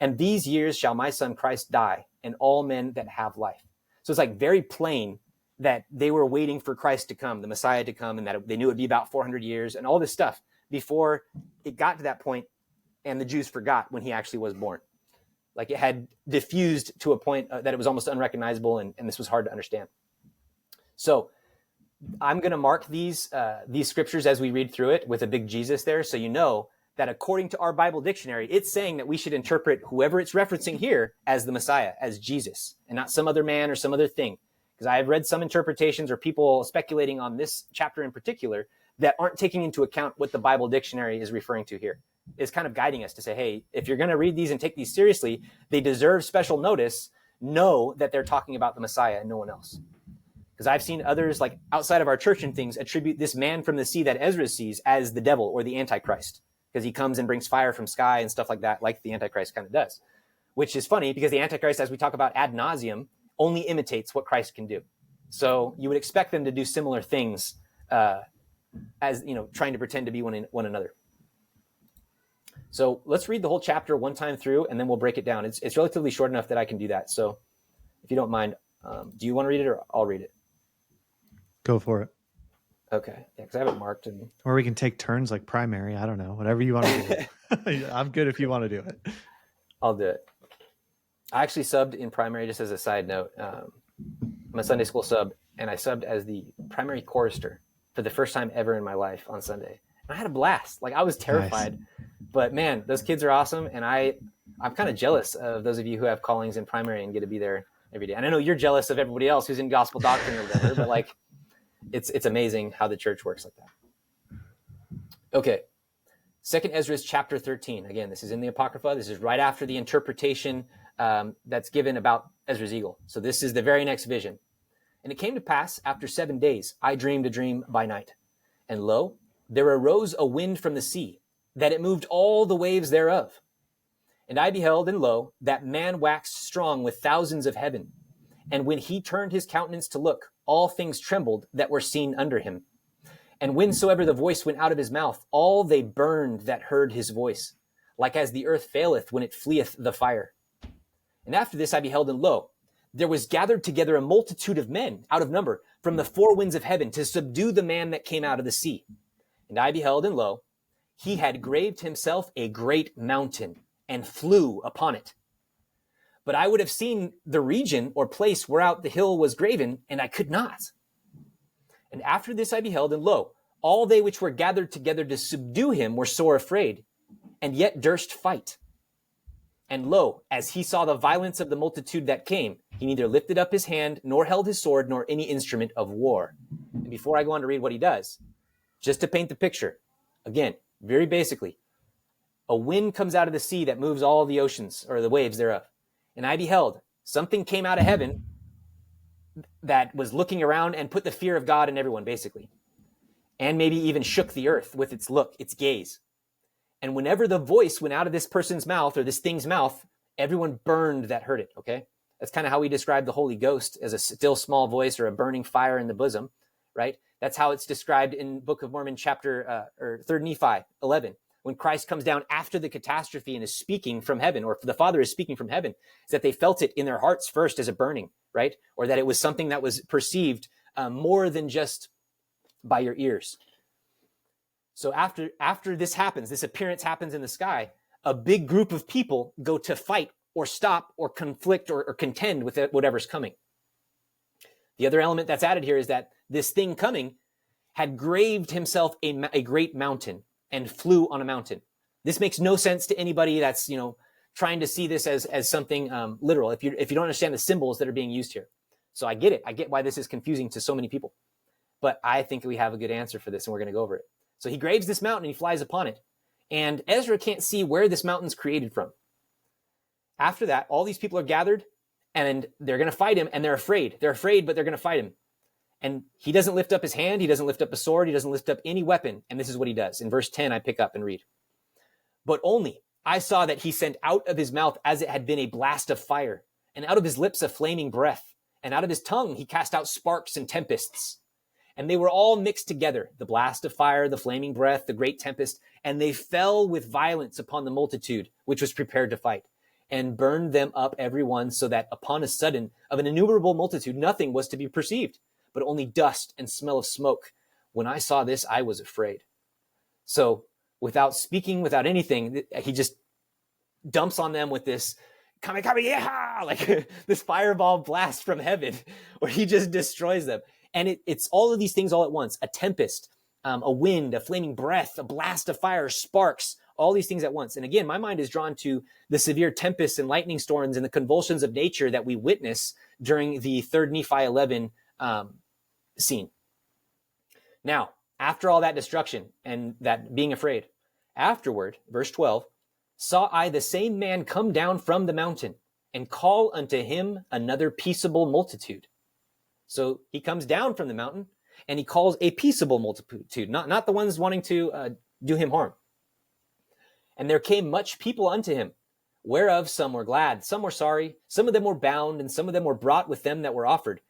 And these years shall my son Christ die, and all men that have life. So it's like very plain that they were waiting for Christ to come, the Messiah to come, and that they knew it would be about 400 years and all this stuff before it got to that point, and the Jews forgot when he actually was born. Like it had diffused to a point that it was almost unrecognizable, and this was hard to understand. So I'm going to mark these scriptures as we read through it with a big Jesus there, so you know that according to our Bible dictionary, it's saying that we should interpret whoever it's referencing here as the Messiah, as Jesus, and not some other man or some other thing. Because I have read some interpretations or people speculating on this chapter in particular that aren't taking into account what the Bible dictionary is referring to here. It's kind of guiding us to say, hey, if you're going to read these and take these seriously, they deserve special notice. Know that they're talking about the Messiah and no one else. Because I've seen others, like outside of our church and things, attribute this man from the sea that Ezra sees as the devil or the Antichrist, because he comes and brings fire from sky and stuff like that, like the Antichrist kind of does. Which is funny, because the Antichrist, as we talk about ad nauseum, only imitates what Christ can do. So you would expect them to do similar things, as trying to pretend to be one another. So let's read the whole chapter one time through, and then we'll break it down. It's relatively short enough that I can do that. So if you don't mind, do you want to read it, or I'll read it? Go for it. Okay, yeah, because I have it marked. Or we can take turns like primary. I don't know. Whatever you want to do. I'm good if you want to do it. I'll do it. I actually subbed in primary, just as a side note. I'm a Sunday school sub, and I subbed as the primary chorister for the first time ever in my life on Sunday. And I had a blast. Like, I was terrified. Nice. But man, those kids are awesome. And I'm kind of jealous of those of you who have callings in primary and get to be there every day. And I know you're jealous of everybody else who's in gospel doctrine or whatever, but like, it's amazing how the church works like that. Okay. 2nd Ezra chapter 13. Again, this is in the Apocrypha. This is right after the interpretation that's given about Ezra's eagle. So this is the very next vision. And it came to pass after 7 days, I dreamed a dream by night. And lo, there arose a wind from the sea, that it moved all the waves thereof. And I beheld, and lo, that man waxed strong with thousands of heaven. And when he turned his countenance to look, all things trembled that were seen under him. And whensoever the voice went out of his mouth, all they burned that heard his voice, like as the earth faileth when it fleeth the fire. And after this I beheld, and lo, there was gathered together a multitude of men out of number from the four winds of heaven to subdue the man that came out of the sea. And I beheld, and lo, he had graved himself a great mountain and flew upon it. But I would have seen the region or place whereout the hill was graven, and I could not. And after this I beheld, and lo, all they which were gathered together to subdue him were sore afraid, and yet durst fight. And lo, as he saw the violence of the multitude that came, he neither lifted up his hand, nor held his sword, nor any instrument of war. And before I go on to read what he does, just to paint the picture, again, very basically, a wind comes out of the sea that moves all the oceans, or the waves thereof. And I beheld, something came out of heaven that was looking around and put the fear of God in everyone, basically. And maybe even shook the earth with its look, its gaze. And whenever the voice went out of this person's mouth or this thing's mouth, everyone burned that heard it, okay? That's kind of how we describe the Holy Ghost, as a still small voice or a burning fire in the bosom, right? That's how it's described in Book of Mormon chapter, or 3rd Nephi 11, when Christ comes down after the catastrophe and is speaking from heaven, or the Father is speaking from heaven, is that they felt it in their hearts first as a burning, right? Or that it was something that was perceived more than just by your ears. So after this happens, this appearance happens in the sky, a big group of people go to fight or stop or conflict or contend with whatever's coming. The other element that's added here is that this thing coming had graved himself a great mountain and flew on a mountain. This makes no sense to anybody that's, trying to see this as something literal, if you don't understand the symbols that are being used here. So I get it. I get why this is confusing to so many people. But I think we have a good answer for this, and we're going to go over it. So he graves this mountain and he flies upon it. And Ezra can't see where this mountain's created from. After that, all these people are gathered and they're going to fight him, and they're afraid. They're afraid, but they're going to fight him. And he doesn't lift up his hand. He doesn't lift up a sword. He doesn't lift up any weapon. And this is what he does. In verse 10, I pick up and read. But only I saw that he sent out of his mouth as it had been a blast of fire, and out of his lips a flaming breath, and out of his tongue he cast out sparks and tempests. And they were all mixed together, the blast of fire, the flaming breath, the great tempest, and they fell with violence upon the multitude, which was prepared to fight, and burned them up every one, so that upon a sudden of an innumerable multitude nothing was to be perceived, but only dust and smell of smoke. When I saw this, I was afraid. So without speaking, without anything, he just dumps on them with this kame kame yeah, like this fireball blast from heaven, where he just destroys them. And it's all of these things all at once: a tempest, a wind, a flaming breath, a blast of fire, sparks, all these things at once. And again, my mind is drawn to the severe tempests and lightning storms and the convulsions of nature that we witness during the 3rd Nephi 11 scene. Now, after all that destruction and that being afraid, afterward, verse 12, saw I the same man come down from the mountain and call unto him another peaceable multitude. So he comes down from the mountain and he calls a peaceable multitude, not the ones wanting to do him harm. And there came much people unto him, whereof some were glad, some were sorry, some of them were bound, and some of them were brought with them that were offered.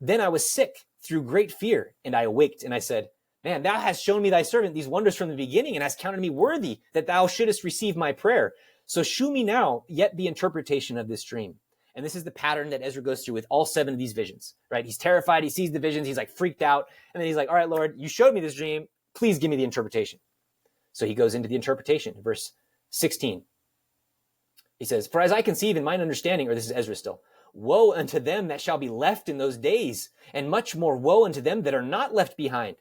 Then I was sick through great fear, and I awaked, and I said, Man, thou hast shown me thy servant these wonders from the beginning, and hast counted me worthy that thou shouldest receive my prayer. So shew me now yet the interpretation of this dream. And this is the pattern that Ezra goes through with all 7 of these visions, right? He's terrified. He sees the visions. He's like freaked out. And then he's like, all right, Lord, you showed me this dream. Please give me the interpretation. So he goes into the interpretation. Verse 16. He says, For as I conceive in mine understanding, or this is Ezra still, woe unto them that shall be left in those days, and much more woe unto them that are not left behind.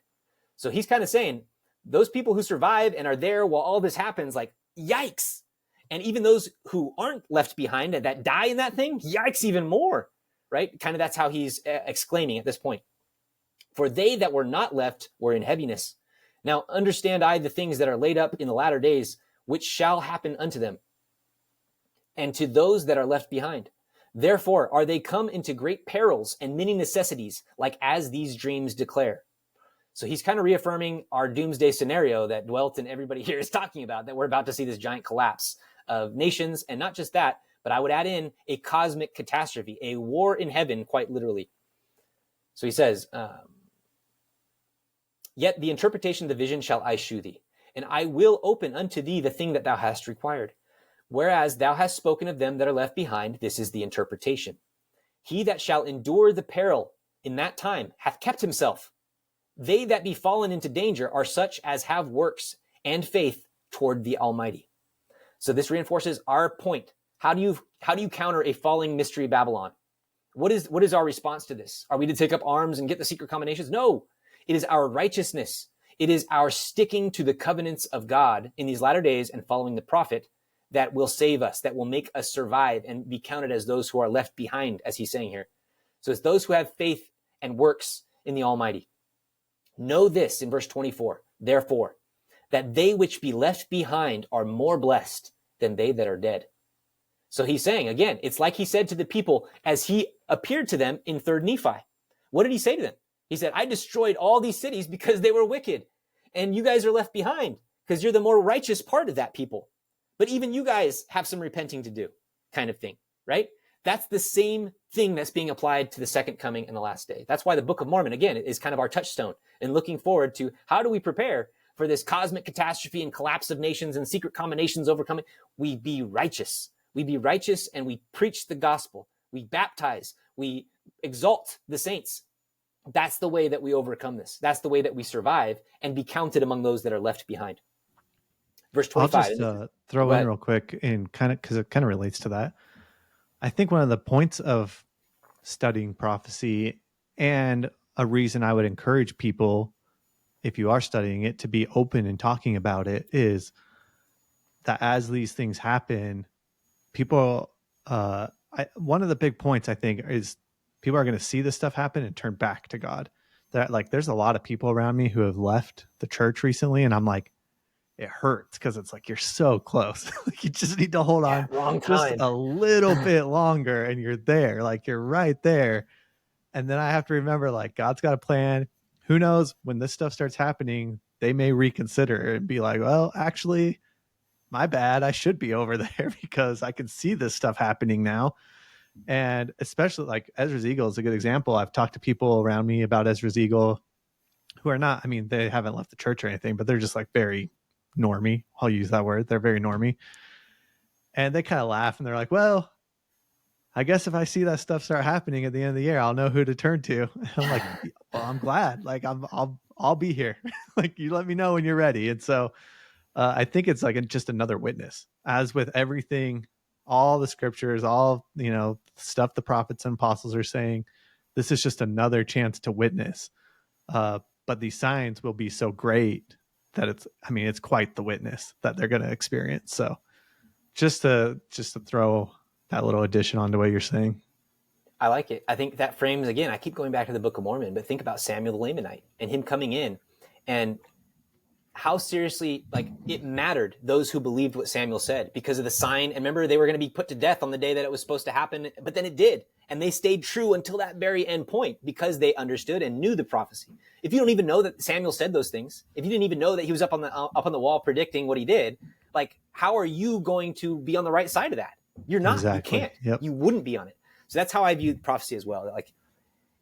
So he's kind of saying, those people who survive and are there while all this happens, like, yikes. And even those who aren't left behind and that die in that thing, yikes even more, right? Kind of that's how he's exclaiming at this point. For they that were not left were in heaviness. Now understand I the things that are laid up in the latter days, which shall happen unto them, and to those that are left behind. Therefore are they come into great perils and many necessities, like as these dreams declare. So he's kind of reaffirming our doomsday scenario that Dwelt and everybody here is talking about, that we're about to see this giant collapse of nations. And not just that, but I would add in a cosmic catastrophe, a war in heaven, quite literally. So he says, Yet the interpretation of the vision shall I shew thee, and I will open unto thee the thing that thou hast required. Whereas thou hast spoken of them that are left behind, this is the interpretation. He that shall endure the peril in that time hath kept himself. They that be fallen into danger are such as have works and faith toward the Almighty. So this reinforces our point. How do you counter a falling mystery Babylon? What is our response to this? Are we to take up arms and get the secret combinations? No, it is our righteousness. It is our sticking to the covenants of God in these latter days and following the prophet that will save us, that will make us survive and be counted as those who are left behind, as he's saying here. So it's those who have faith and works in the Almighty. Know this in verse 24, therefore, that they which be left behind are more blessed than they that are dead. So he's saying, again, it's like he said to the people as he appeared to them in 3rd Nephi. What did he say to them? He said, I destroyed all these cities because they were wicked, and you guys are left behind because you're the more righteous part of that people. But even you guys have some repenting to do, kind of thing, right? That's the same thing that's being applied to the second coming and the last day. That's why the Book of Mormon, again, is kind of our touchstone and looking forward to how do we prepare for this cosmic catastrophe and collapse of nations and secret combinations overcoming. We be righteous. We be righteous and we preach the gospel. We baptize. We exalt the saints. That's the way that we overcome this. That's the way that we survive and be counted among those that are left behind. Verse 25. I'll just throw in real quick, and kind of because it kind of relates to that. I think one of the points of studying prophecy, and a reason I would encourage people, if you are studying it, to be open and talking about it, is that as these things happen, people, one of the big points I think is people are going to see this stuff happen and turn back to God. That, like, there's a lot of people around me who have left the church recently, and I'm like, it hurts because it's like you're so close. You just need to hold on just a little bit longer, and you're there. Like, you're right there. And then I have to remember, like, God's got a plan. Who knows, when this stuff starts happening, they may reconsider and be like, well, actually, my bad. I should be over there because I can see this stuff happening now. And especially like Ezra's Eagle is a good example. I've talked to people around me about Ezra's Eagle who are not, I mean, they haven't left the church or anything, but they're just like very normie. I'll use that word. They're very normie. And they kind of laugh and they're like, well, I guess if I see that stuff start happening at the end of the year, I'll know who to turn to. And I'm like, well, I'm glad. Like, I'll be here. Like, you let me know when you're ready. And so I think it's like just another witness, as with everything all the scriptures, all, stuff the prophets and apostles are saying. This is just another chance to witness. But these signs will be so great that it's quite the witness that they're going to experience. So just to throw that little addition onto what you're saying. I like it. I think that frames, again, I keep going back to the Book of Mormon, but think about Samuel the Lamanite and him coming in, and how seriously, like, it mattered those who believed what Samuel said because of the sign. And remember, they were going to be put to death on the day that it was supposed to happen, but then it did. And they stayed true until that very end point because they understood and knew the prophecy. If you don't even know that Samuel said those things, if you didn't even know that he was up on the wall predicting what he did, like, how are you going to be on the right side of that? You're not. Exactly. You can't. Yep. You wouldn't be on it. So that's how I view prophecy as well. Like,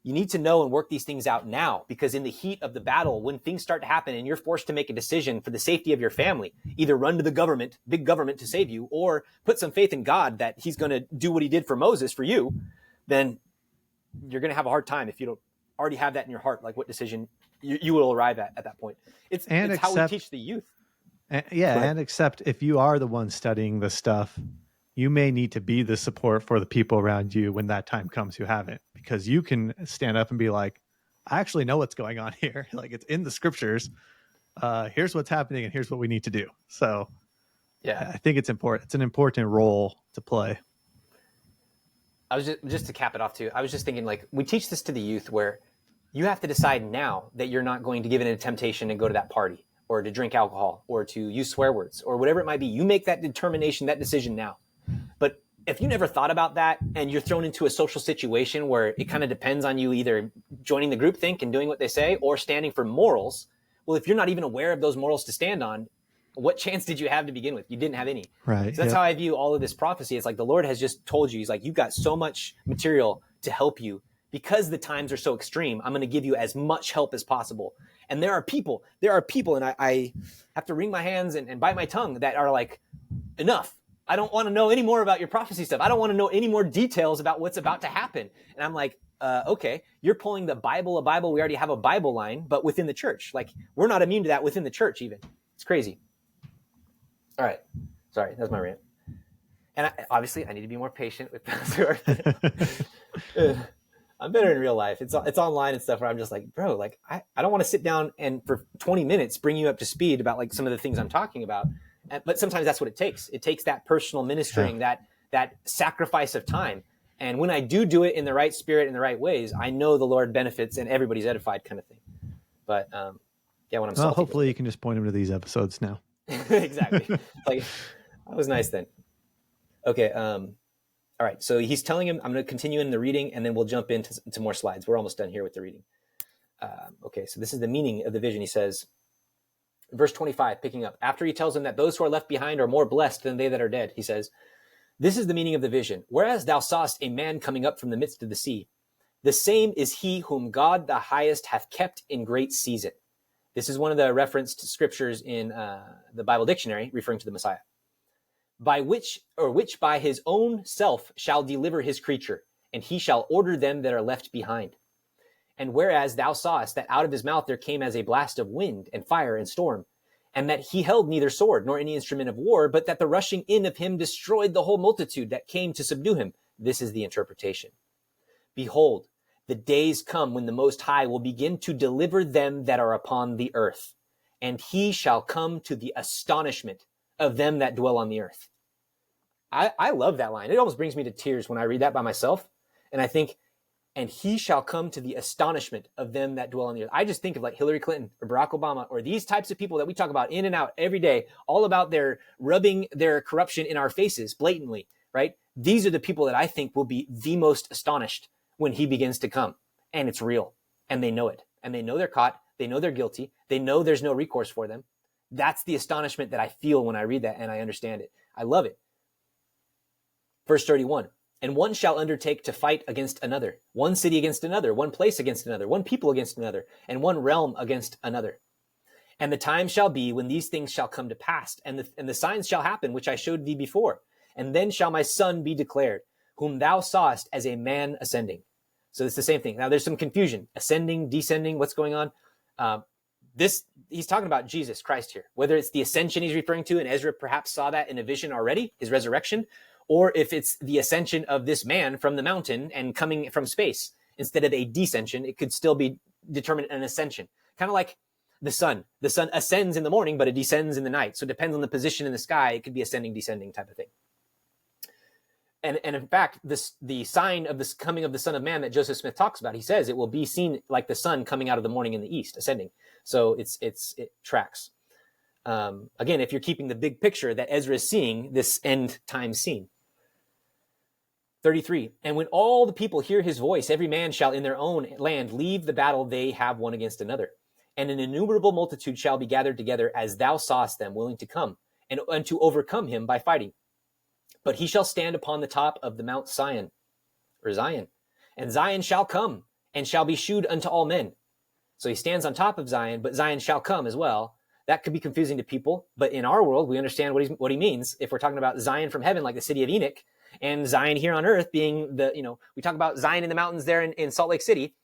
you need to know and work these things out now, because in the heat of the battle, when things start to happen and you're forced to make a decision for the safety of your family, either run to the government, big government, to save you, or put some faith in God that he's going to do what he did for Moses for you, then you're going to have a hard time if you don't already have that in your heart, like what decision you will arrive at that point. It's how we teach the youth. And except if you are the one studying the stuff, you may need to be the support for the people around you when that time comes who haven't, because you can stand up and be like, I actually know what's going on here. Like, it's in the scriptures. Here's what's happening and here's what we need to do. So yeah, I think it's important. It's an important role to play. I was just to cap it off too. I was just thinking, like, we teach this to the youth where you have to decide now that you're not going to give in to temptation and go to that party or to drink alcohol or to use swear words or whatever it might be. You make that determination, that decision now. But if you never thought about that and you're thrown into a social situation where it kind of depends on you either joining the groupthink and doing what they say or standing for morals, well, if you're not even aware of those morals to stand on, what chance did you have to begin with? You didn't have any. Right. So that's how I view all of this prophecy. It's like the Lord has just told you, he's like, you've got so much material to help you because the times are so extreme. I'm going to give you as much help as possible. And there are people, and I have to wring my hands and bite my tongue that are like, enough. I don't want to know any more about your prophecy stuff. I don't want to know any more details about what's about to happen. And I'm like, okay, you're pulling the Bible, we already have a Bible line, but within the church. Like, we're not immune to that within the church even. It's crazy. All right. Sorry, that's my rant. And obviously, I need to be more patient with Pastor. I'm better in real life. It's online and stuff where I'm just like, bro, like, I don't want to sit down and for 20 minutes bring you up to speed about like some of the things I'm talking about. But sometimes that's what it takes. It takes that personal ministering, that sacrifice of time. And when I do it in the right spirit, in the right ways, I know the Lord benefits and everybody's edified, kind of thing. But when I'm salty, hopefully you can just point him to these episodes now. Exactly. Like, that was nice then. Okay. All right. So he's telling him, I'm going to continue in the reading and then we'll jump into more slides. We're almost done here with the reading. Okay. So this is the meaning of the vision. He says, verse 25, picking up, after he tells him that those who are left behind are more blessed than they that are dead, he says, this is the meaning of the vision. Whereas thou sawest a man coming up from the midst of the sea, the same is he whom God the highest hath kept in great season. This is one of the referenced scriptures in the Bible dictionary referring to the Messiah. Which by his own self shall deliver his creature, and he shall order them that are left behind. And whereas thou sawest that out of his mouth there came as a blast of wind and fire and storm, and that he held neither sword nor any instrument of war, but that the rushing in of him destroyed the whole multitude that came to subdue him. This is the interpretation. Behold, the days come when the Most High will begin to deliver them that are upon the earth, and he shall come to the astonishment of them that dwell on the earth. I love that line. It almost brings me to tears when I read that by myself. And I think, and he shall come to the astonishment of them that dwell on the earth. I just think of like Hillary Clinton or Barack Obama or these types of people that we talk about in and out every day, all about their rubbing their corruption in our faces blatantly, right? These are the people that I think will be the most astonished when he begins to come. And it's real. And they know it. And they know they're caught. They know they're guilty. They know there's no recourse for them. That's the astonishment that I feel when I read that and I understand it. I love it. Verse 31. And one shall undertake to fight against another, one city against another, one place against another, one people against another, and one realm against another. And the time shall be when these things shall come to pass, and the signs shall happen, which I showed thee before. And then shall my son be declared, whom thou sawest as a man ascending. So it's the same thing. Now there's some confusion. Ascending, descending, what's going on? He's talking about Jesus Christ here. Whether it's the ascension he's referring to, and Ezra perhaps saw that in a vision already, his resurrection, or if it's the ascension of this man from the mountain and coming from space instead of a descension, it could still be determined an ascension. Kind of like the sun. The sun ascends in the morning, but it descends in the night. So it depends on the position in the sky. It could be ascending, descending type of thing. And in fact, the sign of this coming of the Son of Man that Joseph Smith talks about, he says it will be seen like the sun coming out of the morning in the east, ascending. So it tracks. Again, if you're keeping the big picture that Ezra is seeing, this end time scene. 33, and when all the people hear his voice, every man shall in their own land leave the battle they have one against another. And an innumerable multitude shall be gathered together as thou sawest them, willing to come, and to overcome him by fighting. But he shall stand upon the top of the Mount Zion, and Zion shall come, and shall be shewed unto all men. So he stands on top of Zion, but Zion shall come as well. That could be confusing to people, but in our world, we understand what he means. If we're talking about Zion from heaven, like the city of Enoch, and Zion here on earth being we talk about Zion in the mountains there in Salt Lake City,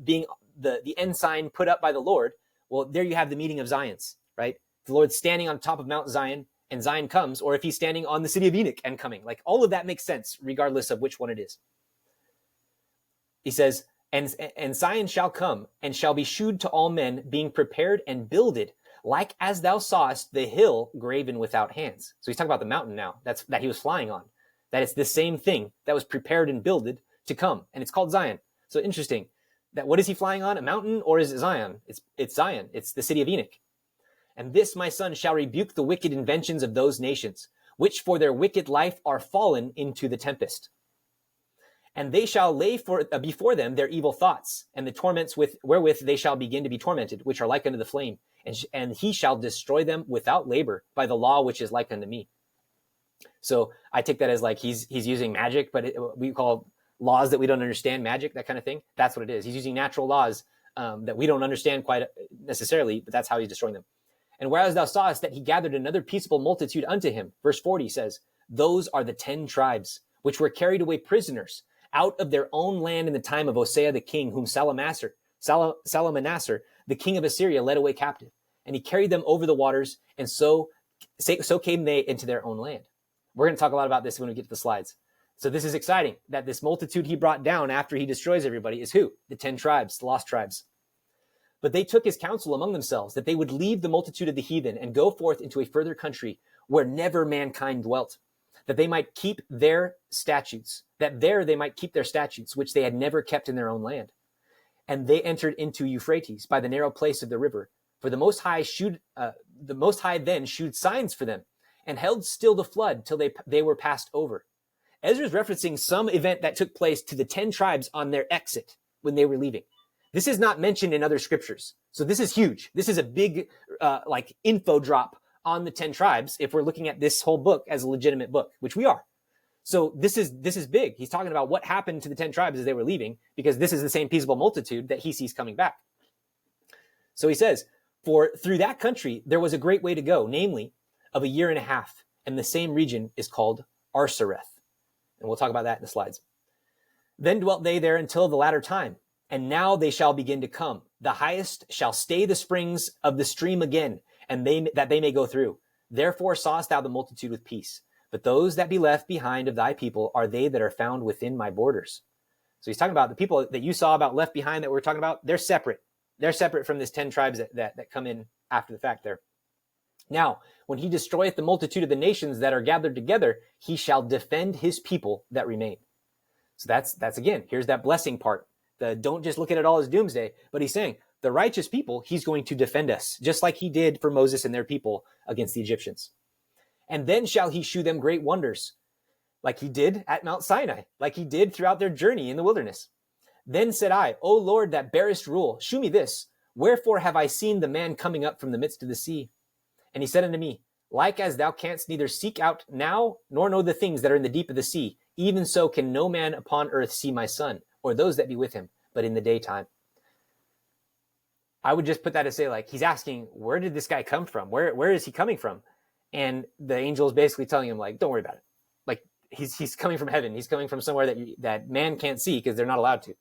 being the ensign put up by the Lord. Well, there you have the meeting of Zions, right? The Lord's standing on top of Mount Zion, and Zion comes, or if he's standing on the city of Enoch and coming. Like, all of that makes sense, regardless of which one it is. He says, and Zion shall come, and shall be shewed to all men, being prepared and builded, like as thou sawest the hill graven without hands. So he's talking about the mountain now, that he was flying on. That it's the same thing that was prepared and builded to come, and it's called Zion. So interesting. That what is he flying on? A mountain, or is it Zion? It's Zion. It's the city of Enoch. And this my son shall rebuke the wicked inventions of those nations, which for their wicked life are fallen into the tempest. And they shall lay before them their evil thoughts, and the torments wherewith they shall begin to be tormented, which are like unto the flame. And he shall destroy them without labor by the law which is like unto me. So I take that as like he's using magic, but we call laws that we don't understand magic, that kind of thing. That's what it is. He's using natural laws that we don't understand quite necessarily, but that's how he's destroying them. And whereas thou sawest that he gathered another peaceable multitude unto him, verse 40 says, those are the 10 tribes, which were carried away prisoners out of their own land in the time of Hosea the king, whom Salmanassar, the king of Assyria, led away captive. And he carried them over the waters, and so came they into their own land. We're going to talk a lot about this when we get to the slides. So this is exciting, that this multitude he brought down after he destroys everybody is who? The 10 tribes, the lost tribes. But they took his counsel among themselves, that they would leave the multitude of the heathen and go forth into a further country where never mankind dwelt, that they might keep their statutes, that there they might keep their statutes, which they had never kept in their own land. And they entered into Euphrates by the narrow place of the river. For the Most High then shewed signs for them, and held still the flood till they were passed over. Ezra's referencing some event that took place to the 10 tribes on their exit when they were leaving. This is not mentioned in other scriptures. So this is huge. This is a big info drop on the 10 tribes if we're looking at this whole book as a legitimate book, which we are. So this is big. He's talking about what happened to the 10 tribes as they were leaving, because this is the same peaceable multitude that he sees coming back. So he says, for through that country there was a great way to go, namely of a year and a half, and the same region is called Arsareth. And we'll talk about that in the slides. Then dwelt they there until the latter time, and now they shall begin to come. The highest shall stay the springs of the stream again, and that they may go through. Therefore sawest thou the multitude with peace. But those that be left behind of thy people are they that are found within my borders. So he's talking about the people that you saw about left behind that we're talking about. They're separate. They're separate from this 10 tribes that come in after the fact there. Now, when he destroyeth the multitude of the nations that are gathered together, he shall defend his people that remain. So that's again, here's that blessing part. Don't just look at it all as doomsday, but he's saying the righteous people, he's going to defend us, just like he did for Moses and their people against the Egyptians. And then shall he shew them great wonders, like he did at Mount Sinai, like he did throughout their journey in the wilderness. Then said I, O Lord, that bearest rule, shew me this. Wherefore have I seen the man coming up from the midst of the sea? And he said unto me, like as thou canst neither seek out now, nor know the things that are in the deep of the sea, even so can no man upon earth see my son, or those that be with him, but in the daytime. I would just put that to say, like, he's asking, where did this guy come from? Where is he coming from? And the angel is basically telling him, like, don't worry about it. Like, he's coming from heaven. He's coming from somewhere that man can't see because they're not allowed to.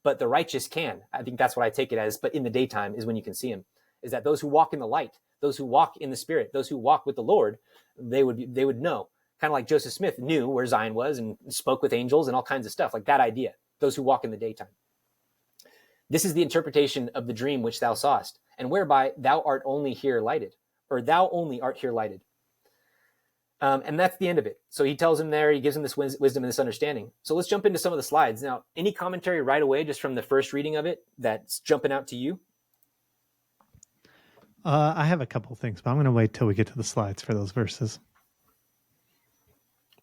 But the righteous can. I think that's what I take it as. But in the daytime is when you can see him. Is that those who walk in the light, those who walk in the Spirit, those who walk with the Lord, they would know Kind of like Joseph Smith knew where Zion was and spoke with angels and all kinds of stuff, like that idea, those who walk in the daytime. This is the interpretation of the dream which thou sawest, and whereby thou art only here lighted, or thou only art here lighted. And that's the end of it. So he tells him there, he gives him this wisdom and this understanding. So let's jump into some of the slides. Now, any commentary right away, just from the first reading of it, that's jumping out to you? I have a couple things, but I'm going to wait till we get to the slides for those verses.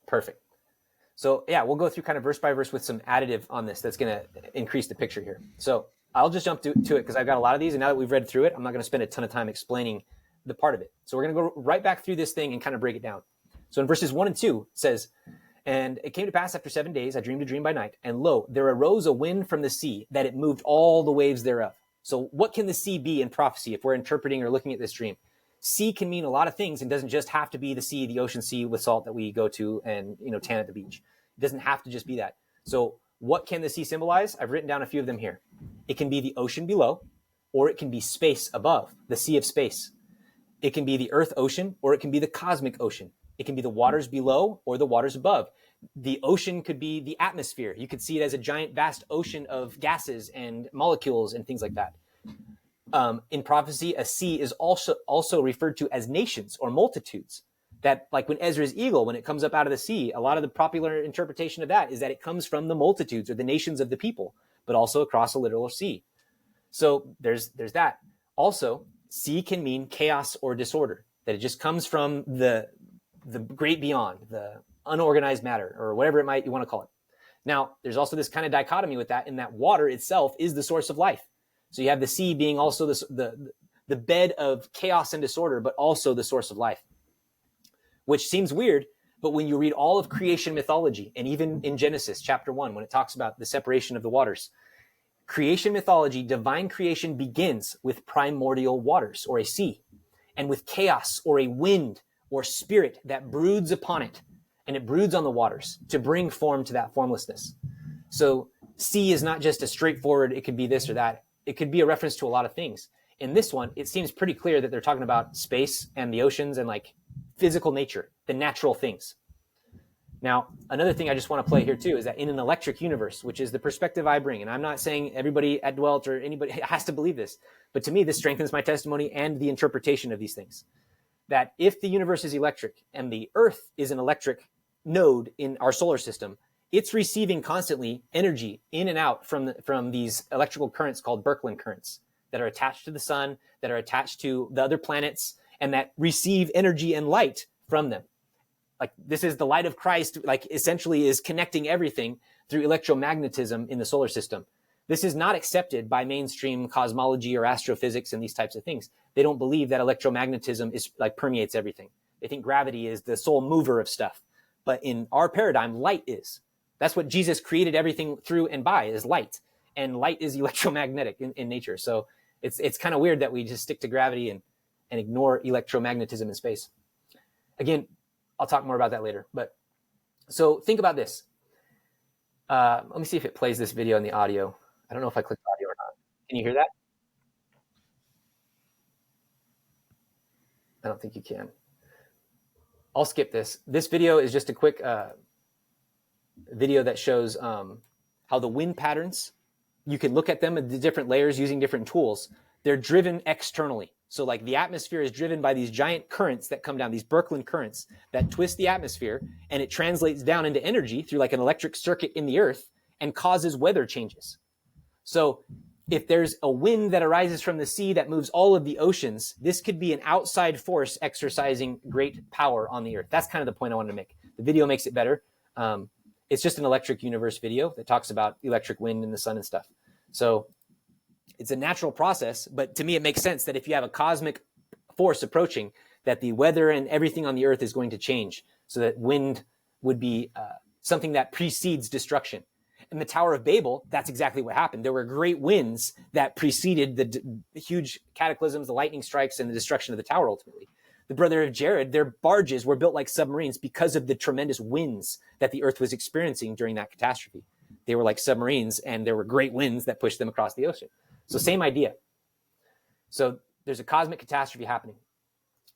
Perfect. So yeah, we'll go through kind of verse by verse with some additive on this that's going to increase the picture here. So I'll just jump to it because I've got a lot of these, and now that we've read through it, I'm not going to spend a ton of time explaining the part of it. So we're going to go right back through this thing and kind of break it down. So in verses 1 and 2, it says, "And it came to pass after 7 days, I dreamed a dream by night, and lo, there arose a wind from the sea, that it moved all the waves thereof." So what can the sea be in prophecy if we're interpreting or looking at this dream? Sea can mean a lot of things and doesn't just have to be the sea, the ocean sea with salt that we go to and tan at the beach. It doesn't have to just be that. So what can the sea symbolize? I've written down a few of them here. It can be the ocean below, or it can be space above, the sea of space. It can be the earth ocean, or it can be the cosmic ocean. It can be the waters below or the waters above. The ocean could be the atmosphere. You could see it as a giant, vast ocean of gases and molecules and things like that. In prophecy, a sea is also referred to as nations or multitudes. That, like when Ezra's eagle, when it comes up out of the sea, a lot of the popular interpretation of that is that it comes from the multitudes or the nations of the people, but also across a literal sea. So there's that. Also, sea can mean chaos or disorder, that it just comes from the great beyond, the unorganized matter, or whatever you want to call it. Now, there's also this kind of dichotomy with that, in that water itself is the source of life. So you have the sea being also the bed of chaos and disorder, but also the source of life, which seems weird. But when you read all of creation mythology, and even in Genesis chapter 1, when it talks about the separation of the waters, creation mythology, divine creation begins with primordial waters or a sea, and with chaos or a wind or spirit that broods upon it, and it broods on the waters to bring form to that formlessness. So sea is not just a straightforward, it could be this or that. It could be a reference to a lot of things. In this one, it seems pretty clear that they're talking about space and the oceans and like physical nature, the natural things. Now, another thing I just want to play here too is that in an electric universe, which is the perspective I bring, and I'm not saying everybody at Dwelt or anybody has to believe this, but to me, this strengthens my testimony and the interpretation of these things. That if the universe is electric and the Earth is an electric node in our solar system, it's receiving constantly energy in and out from these electrical currents called Birkeland currents that are attached to the sun, that are attached to the other planets, and that receive energy and light from them. Like this is the light of Christ, like essentially is connecting everything through electromagnetism in the solar system. This is not accepted by mainstream cosmology or astrophysics and these types of things. They don't believe that electromagnetism is like permeates everything. They think gravity is the sole mover of stuff. But in our paradigm, light is. That's what Jesus created everything through and by, is light. And light is electromagnetic in nature. So it's kind of weird that we just stick to gravity and ignore electromagnetism in space. Again, I'll talk more about that later. But so think about this. Let me see if it plays this video in the audio. I don't know if I clicked audio or not. Can you hear that? I don't think you can. I'll skip this. This video is just a quick video that shows how the wind patterns, you can look at them at the different layers using different tools. They're driven externally. So like the atmosphere is driven by these giant currents that come down, these Birkeland currents that twist the atmosphere, and it translates down into energy through like an electric circuit in the earth and causes weather changes. So if there's a wind that arises from the sea that moves all of the oceans, this could be an outside force exercising great power on the earth. That's kind of the point I wanted to make. The video makes it better. It's just an electric universe video that talks about electric wind and the sun and stuff. So it's a natural process, but to me, it makes sense that if you have a cosmic force approaching, that the weather and everything on the earth is going to change, so that wind would be something that precedes destruction. In the Tower of Babel, that's exactly what happened. There were great winds that preceded the huge cataclysms, the lightning strikes, and the destruction of the tower ultimately. The brother of Jared, their barges were built like submarines because of the tremendous winds that the earth was experiencing during that catastrophe. They were like submarines, and there were great winds that pushed them across the ocean. So same idea. So there's a cosmic catastrophe happening.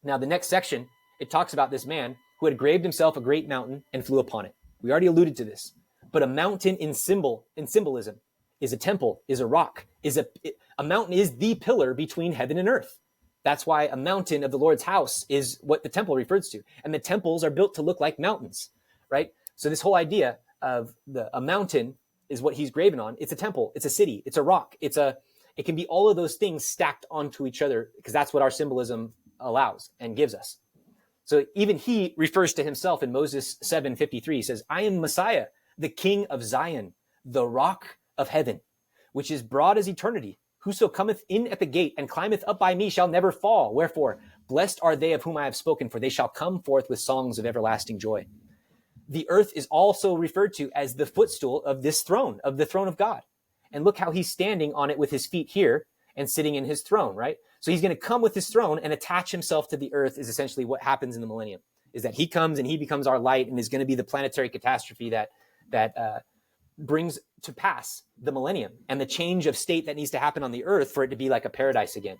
Now, the next section, it talks about this man who had graved himself a great mountain and flew upon it. We already alluded to this. But a mountain in symbolism is a temple, is a rock, a mountain is the pillar between heaven and earth. That's why a mountain of the Lord's house is what the temple refers to. And the temples are built to look like mountains, right? So this whole idea of a mountain is what he's graven on. It's a temple, it's a city, it's a rock, it can be all of those things stacked onto each other, because that's what our symbolism allows and gives us. So even he refers to himself in Moses 7:53. He says, I am Messiah, the King of Zion, the rock of heaven, which is broad as eternity. Whoso cometh in at the gate and climbeth up by me shall never fall. Wherefore, blessed are they of whom I have spoken, for they shall come forth with songs of everlasting joy. The earth is also referred to as the footstool of this throne, of the throne of God. And look how he's standing on it with his feet here and sitting in his throne, right? So he's going to come with his throne and attach himself to the earth, is essentially what happens in the millennium, is that he comes and he becomes our light and is going to be the planetary catastrophe that brings to pass the millennium and the change of state that needs to happen on the earth for it to be like a paradise again.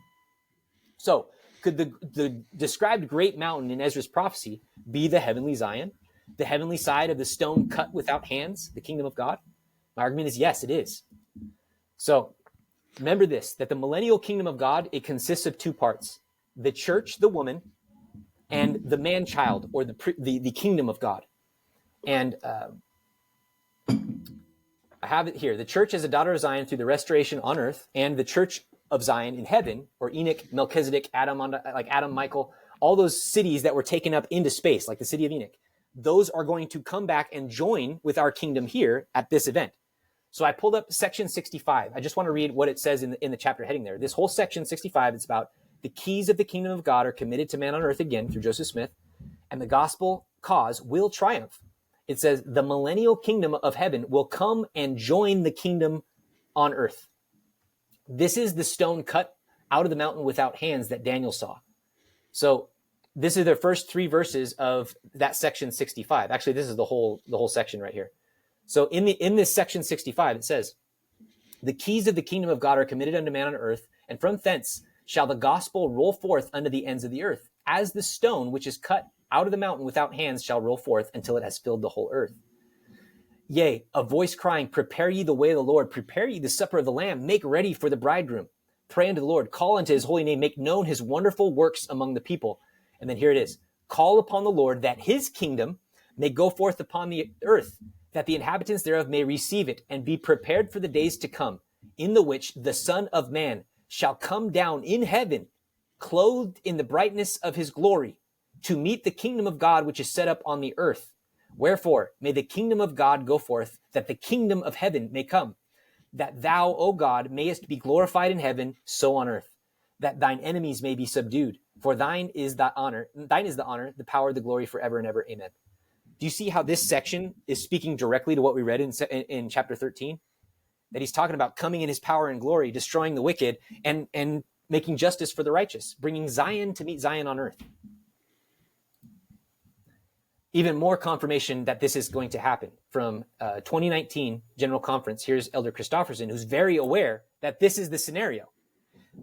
So could the described great mountain in Ezra's prophecy be the heavenly Zion, the heavenly side of the stone cut without hands, the kingdom of God? My argument is yes, it is. So remember this, that the millennial kingdom of God, it consists of two parts: the church, the woman, and the man-child, or the kingdom of God. And I have it here. The church as a daughter of Zion through the restoration on earth, and the church of Zion in heaven, or Enoch, Melchizedek, Adam, like Adam, Michael, all those cities that were taken up into space, like the city of Enoch, those are going to come back and join with our kingdom here at this event. So I pulled up section 65. I just want to read what it says in the chapter heading there. This whole section 65, it's about the keys of the kingdom of God are committed to man on earth again through Joseph Smith, and the gospel cause will triumph. It says the millennial kingdom of heaven will come and join the kingdom on earth. This is the stone cut out of the mountain without hands that Daniel saw. So this is the first three verses of that section 65. Actually, this is the whole section right here. So in this section 65, it says, the keys of the kingdom of God are committed unto man on earth, and from thence shall the gospel roll forth unto the ends of the earth, as the stone which is cut out of the mountain without hands shall roll forth until it has filled the whole earth. Yea, a voice crying, prepare ye the way of the Lord, prepare ye the supper of the Lamb, make ready for the bridegroom. Pray unto the Lord, call unto his holy name, make known his wonderful works among the people. And then here it is, call upon the Lord that his kingdom may go forth upon the earth, that the inhabitants thereof may receive it, and be prepared for the days to come, in the which the Son of Man shall come down in heaven, clothed in the brightness of his glory, to meet the kingdom of God which is set up on the earth. Wherefore may the kingdom of God go forth, that the kingdom of heaven may come, that thou, O God, mayest be glorified in heaven, so on earth, that thine enemies may be subdued. For thine is the honor, the power, the glory forever and ever. Amen. Do you see how this section is speaking directly to what we read in chapter 13? That he's talking about coming in his power and glory, destroying the wicked, and making justice for the righteous, bringing Zion to meet Zion on earth. Even more confirmation that this is going to happen from 2019 General Conference. Here's Elder Christofferson, who's very aware that this is the scenario.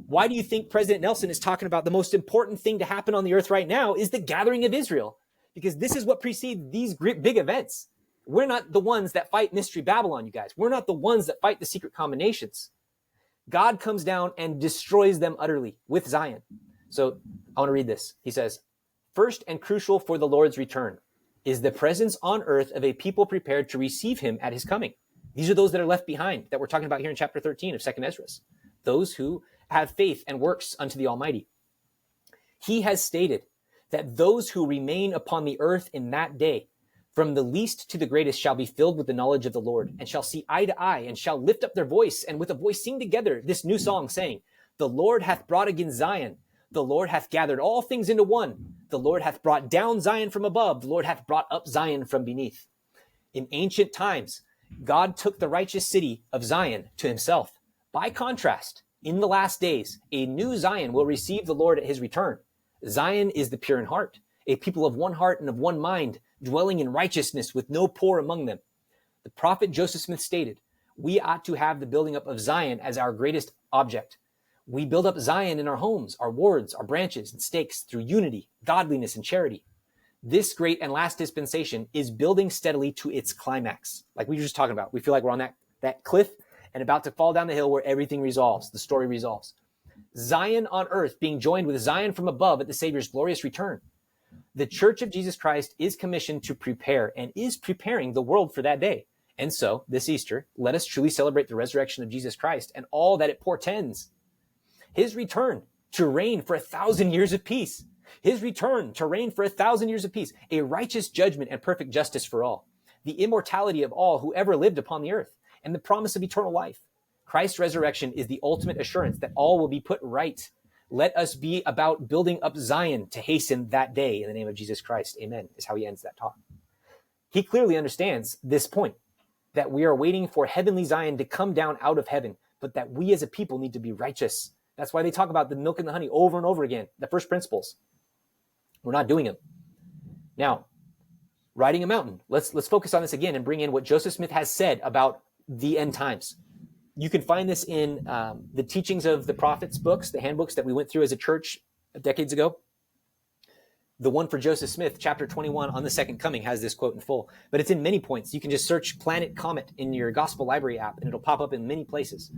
Why do you think President Nelson is talking about the most important thing to happen on the earth right now is the gathering of Israel? Because this is what precedes these big events. We're not the ones that fight Mystery Babylon, you guys. We're not the ones that fight the secret combinations. God comes down and destroys them utterly with Zion. So I want to read this. He says, first and crucial for the Lord's return is the presence on earth of a people prepared to receive him at his coming. These are those that are left behind that we're talking about here in chapter 13 of 2nd Ezra. Those who have faith and works unto the Almighty. He has stated that those who remain upon the earth in that day, from the least to the greatest, shall be filled with the knowledge of the Lord, and shall see eye to eye, and shall lift up their voice, and with a voice sing together this new song, saying, the Lord hath brought again Zion, the Lord hath gathered all things into one, the Lord hath brought down Zion from above, the Lord hath brought up Zion from beneath. In ancient times, God took the righteous city of Zion to himself. By contrast, in the last days, a new Zion will receive the Lord at his return. Zion is the pure in heart, a people of one heart and of one mind, dwelling in righteousness with no poor among them. The prophet Joseph Smith stated, we ought to have the building up of Zion as our greatest object. We build up Zion in our homes, our wards, our branches and stakes through unity, godliness, and charity. This great and last dispensation is building steadily to its climax. Like we were just talking about, we feel like we're on that cliff and about to fall down the hill where everything resolves, the story resolves. Zion on earth being joined with Zion from above at the Savior's glorious return. The Church of Jesus Christ is commissioned to prepare and is preparing the world for that day. And so, this Easter, let us truly celebrate the resurrection of Jesus Christ and all that it portends. His return to reign for 1,000 years of peace. His return to reign for 1,000 years of peace. A righteous judgment and perfect justice for all. The immortality of all who ever lived upon the earth. And the promise of eternal life. Christ's resurrection is the ultimate assurance that all will be put right. Let us be about building up Zion to hasten that day in the name of Jesus Christ. Amen, is how he ends that talk. He clearly understands this point, that we are waiting for heavenly Zion to come down out of heaven, but that we as a people need to be righteous. That's why they talk about the milk and the honey over and over again, the first principles. We're not doing them. Now, riding a mountain. Let's focus on this again and bring in what Joseph Smith has said about the end times. You can find this in the Teachings of the Prophets books, the handbooks that we went through as a church decades ago. The one for Joseph Smith, chapter 21 on the second coming, has this quote in full, but it's in many points. You can just search Planet Comet in your Gospel Library app and it'll pop up in many places.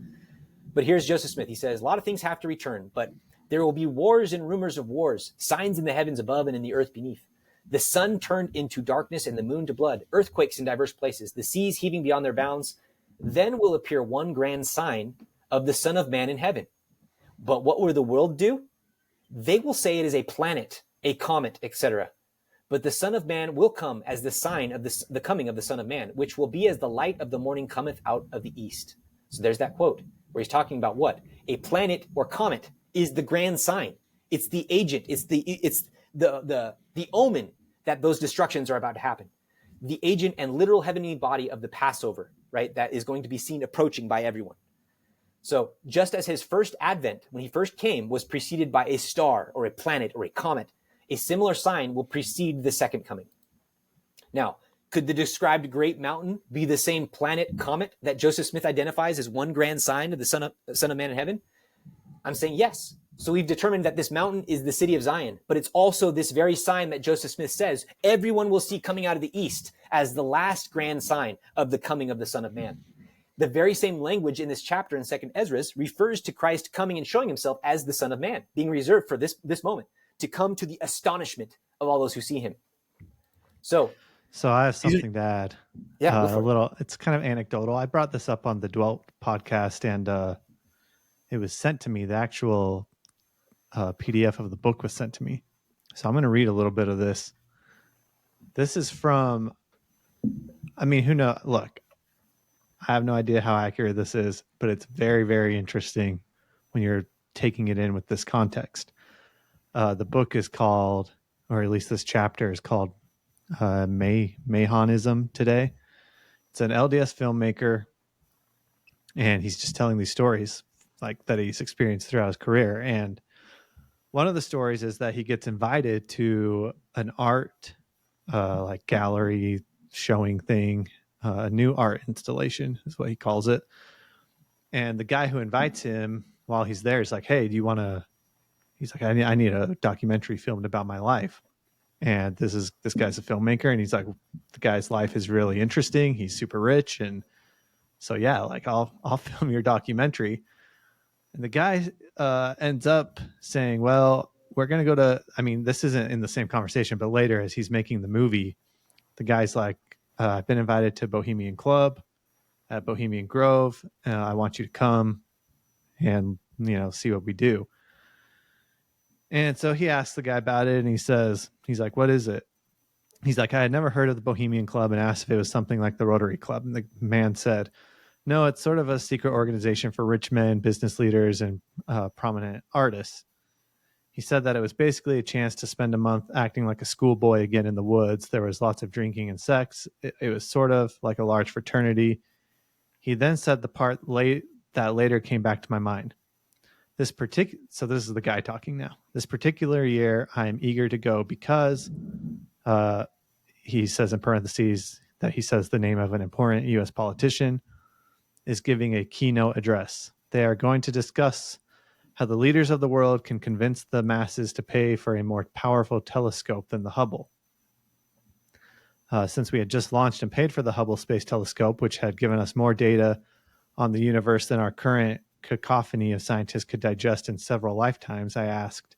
But here's Joseph Smith. He says, a lot of things have to return, but there will be wars and rumors of wars, signs in the heavens above and in the earth beneath. The sun turned into darkness and the moon to blood, earthquakes in diverse places, the seas heaving beyond their bounds. Then will appear one grand sign of the Son of Man in heaven. But what will the world do? They will say it is a planet, a comet, etc. But the Son of Man will come as the sign of the coming of the Son of Man, which will be as the light of the morning cometh out of the east. So there's that quote where he's talking about what? A planet or comet is the grand sign. It's the agent. It's the omen that those destructions are about to happen. The agent and literal heavenly body of the Passover, right? That is going to be seen approaching by everyone. So just as his first advent, when he first came, was preceded by a star or a planet or a comet, a similar sign will precede the second coming. Now, could the described great mountain be the same planet comet that Joseph Smith identifies as one grand sign of the Son of Man in heaven? I'm saying yes. So we've determined that this mountain is the city of Zion, but it's also this very sign that Joseph Smith says everyone will see coming out of the east as the last grand sign of the coming of the Son of Man. The very same language in this chapter in 2nd Ezra refers to Christ coming and showing himself as the Son of Man, being reserved for this moment, to come to the astonishment of all those who see him. So I have something to add. Yeah, a little. It's kind of anecdotal. I brought this up on the Dwelt podcast, and it was sent to me. The actual PDF of the book was sent to me. So I'm going to read a little bit of this. This is from, I mean, who knows? Look, I have no idea how accurate this is, but it's very, very interesting when you're taking it in with this context. The book is called, or at least this chapter is called Mayhanism Today. It's an LDS filmmaker, and he's just telling these stories like that he's experienced throughout his career. And one of the stories is that he gets invited to an art like gallery showing thing, a new art installation is what he calls it. And the guy who invites him while he's there is like, hey, do you want to, he's like, I need a documentary filmed about my life. And this guy's a filmmaker, and he's like, the guy's life is really interesting. He's super rich. And so, yeah, like I'll film your documentary. And the guy ends up saying, well, we're going to go to, I mean, this isn't in the same conversation, but later as he's making the movie, the guy's like, I've been invited to Bohemian Club at Bohemian Grove. I want you to come and, see what we do. And so he asks the guy about it, and he's like, what is it? He's like, I had never heard of the Bohemian Club, and asked if it was something like the Rotary Club. And the man said, no, it's sort of a secret organization for rich men, business leaders, and prominent artists. He said that it was basically a chance to spend a month acting like a schoolboy again in the woods. There was lots of drinking and sex. It was sort of like a large fraternity. He then said the part that later came back to my mind. So this is the guy talking now. This particular year, I am eager to go because he says in parentheses that he says the name of an important U.S. politician is giving a keynote address. They are going to discuss how the leaders of the world can convince the masses to pay for a more powerful telescope than the Hubble. since we had just launched and paid for the Hubble Space Telescope, which had given us more data on the universe than our current cacophony of scientists could digest in several lifetimes, I asked,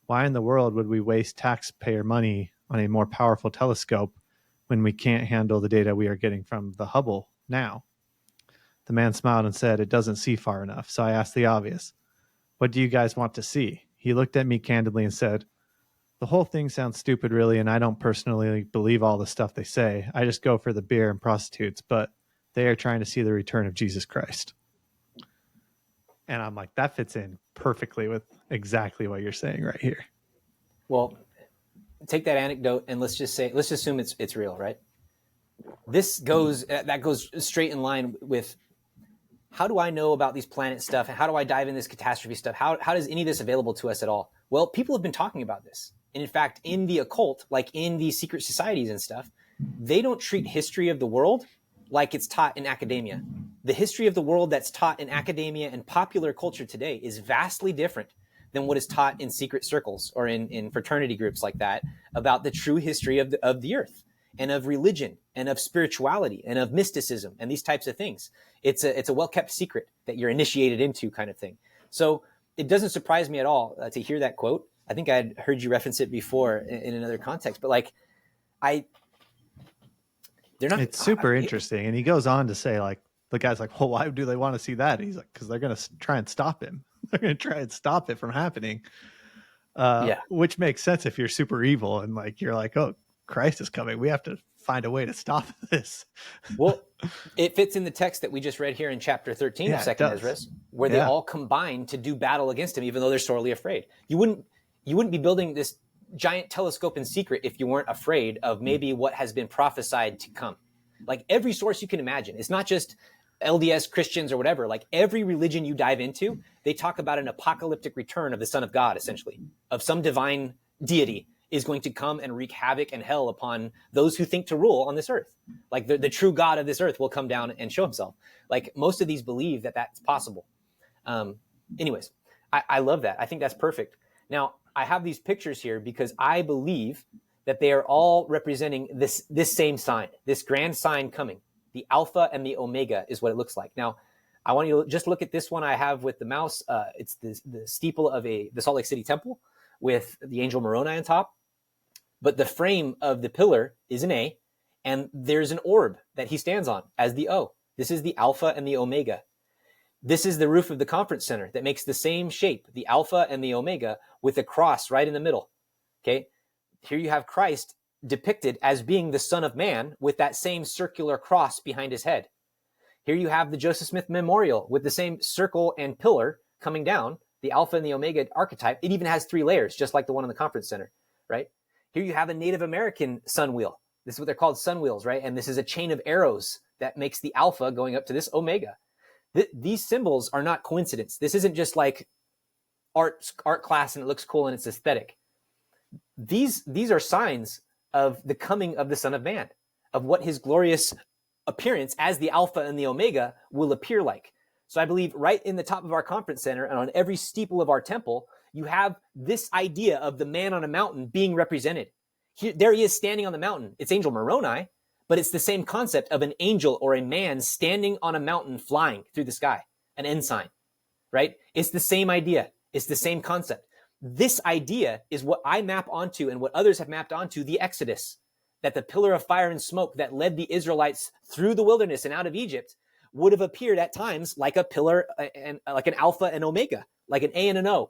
why in the world would we waste taxpayer money on a more powerful telescope when we can't handle the data we are getting from the Hubble now? The man smiled and said, it doesn't see far enough. So I asked the obvious, what do you guys want to see? He looked at me candidly and said, the whole thing sounds stupid, really, and I don't personally believe all the stuff they say. I just go for the beer and prostitutes, but they are trying to see the return of Jesus Christ. And I'm like, that fits in perfectly with exactly what you're saying right here. Well, take that anecdote and let's assume it's real, right? That goes straight in line with, how do I know about these planet stuff? How do I dive in this catastrophe stuff? How does any of this available to us at all? Well, people have been talking about this. And in fact, in the occult, like in these secret societies and stuff, they don't treat history of the world like it's taught in academia. The history of the world that's taught in academia and popular culture today is vastly different than what is taught in secret circles or in fraternity groups like that about the true history of the earth and of religion and of spirituality and of mysticism and these types of things. It's a well-kept secret that you're initiated into, kind of thing. So it doesn't surprise me at all to hear that quote. I think I had heard you reference it before in another context, but like they're not. It's super interesting. And he goes on to say, like, the guy's like, well, why do they want to see that? And he's like, because they're going to try and stop him. They're going to try and stop it from happening. Which makes sense if you're super evil and like, you're like, oh, Christ is coming. We have to find a way to stop this. Well, it fits in the text that we just read here in chapter 13 of 2nd Ezra, where they all combine to do battle against him, even though they're sorely afraid. You wouldn't be building this giant telescope in secret if you weren't afraid of maybe what has been prophesied to come. Like every source you can imagine. It's not just LDS Christians or whatever. Like every religion you dive into, they talk about an apocalyptic return of the Son of God, essentially, of some divine deity is going to come and wreak havoc and hell upon those who think to rule on this earth. Like the true God of this earth will come down and show himself. Like most of these believe that that's possible. Anyways, I love that. I think that's perfect. Now, I have these pictures here because I believe that they are all representing this same sign, this grand sign coming. The Alpha and the Omega is what it looks like. Now, I want you to just look at this one I have with the mouse. It's the steeple of the Salt Lake City Temple with the angel Moroni on top. But the frame of the pillar is an A, and there's an orb that he stands on as the O. This is the Alpha and the Omega. This is the roof of the conference center that makes the same shape, the Alpha and the Omega, with a cross right in the middle. Okay, here you have Christ depicted as being the Son of Man with that same circular cross behind his head. Here you have the Joseph Smith Memorial with the same circle and pillar coming down, the Alpha and the Omega archetype. It even has 3 layers, just like the one in the conference center, right? Here you have a Native American sun wheel. This is what they're called, sun wheels, right? And this is a chain of arrows that makes the Alpha going up to this Omega. These symbols are not coincidence. This isn't just like art class and it looks cool and it's aesthetic. These are signs of the coming of the Son of Man, of what his glorious appearance as the Alpha and the Omega will appear like. So I believe right in the top of our conference center and on every steeple of our temple, you have this idea of the man on a mountain being represented. There he is standing on the mountain. It's Angel Moroni, but it's the same concept of an angel or a man standing on a mountain flying through the sky, an ensign, right? It's the same idea. It's the same concept. This idea is what I map onto and what others have mapped onto the Exodus, that the pillar of fire and smoke that led the Israelites through the wilderness and out of Egypt would have appeared at times like a pillar and like an Alpha and Omega, like an A and an O,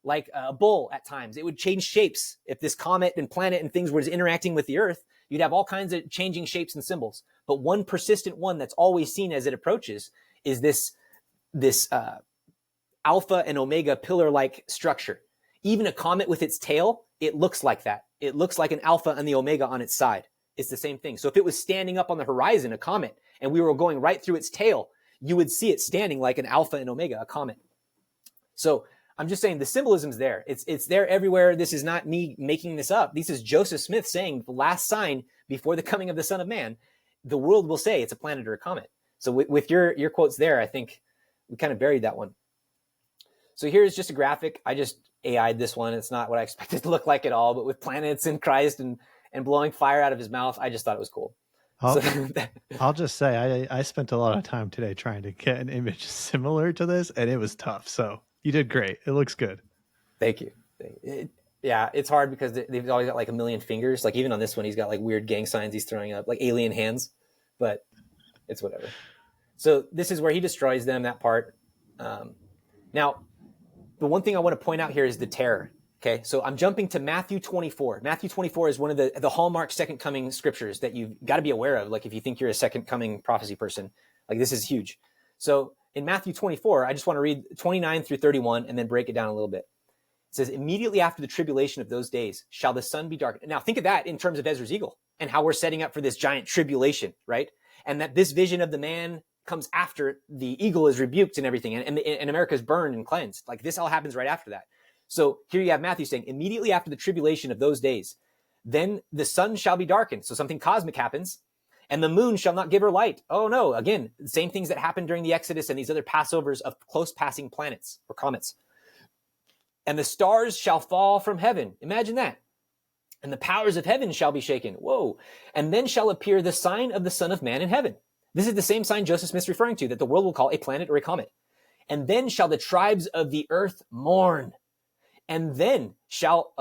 like a bull at times. It would change shapes. If this comet and planet and things was interacting with the earth, you'd have all kinds of changing shapes and symbols. But one persistent one that's always seen as it approaches is this Alpha and Omega pillar-like structure. Even a comet with its tail, it looks like that. It looks like an Alpha and the Omega on its side. It's the same thing. So if it was standing up on the horizon, a comet, and we were going right through its tail, you would see it standing like an Alpha and Omega, a comet. So I'm just saying the symbolism's there. It's there everywhere. This is not me making this up. This is Joseph Smith saying the last sign before the coming of the Son of Man. The world will say it's a planet or a comet. So with your quotes there, I think we kind of buried that one. So here's just a graphic. I just AI'd this one. It's not what I expected it to look like at all, but with planets and Christ and and blowing fire out of his mouth. I just thought it was cool. I'll just say I spent a lot of time today trying to get an image similar to this, and it was tough. So you did great. It looks good. Thank you. Yeah, it's hard because they've always got like a million fingers. Like even on this one, he's got like weird gang signs he's throwing up, like alien hands, but it's whatever. So this is where he destroys them, that part. Now, the one thing I want to point out here is the terror. Okay, so I'm jumping to Matthew 24. Matthew 24 is one of the hallmark second coming scriptures that you've got to be aware of. Like if you think you're a second coming prophecy person, like this is huge. So in Matthew 24, I just want to read 29 through 31 and then break it down a little bit. It says, immediately after the tribulation of those days, shall the sun be darkened. Now think of that in terms of Ezra's eagle and how we're setting up for this giant tribulation, right? And that this vision of the man comes after the eagle is rebuked and everything. And America is burned and cleansed. Like this all happens right after that. So here you have Matthew saying, immediately after the tribulation of those days, then the sun shall be darkened. So something cosmic happens, and the moon shall not give her light. Oh no, again, the same things that happened during the Exodus and these other Passovers of close passing planets or comets. And the stars shall fall from heaven. Imagine that. And the powers of heaven shall be shaken. Whoa. And then shall appear the sign of the Son of Man in heaven. This is the same sign Joseph Smith's referring to, that the world will call a planet or a comet. And then shall the tribes of the earth mourn. And then shall,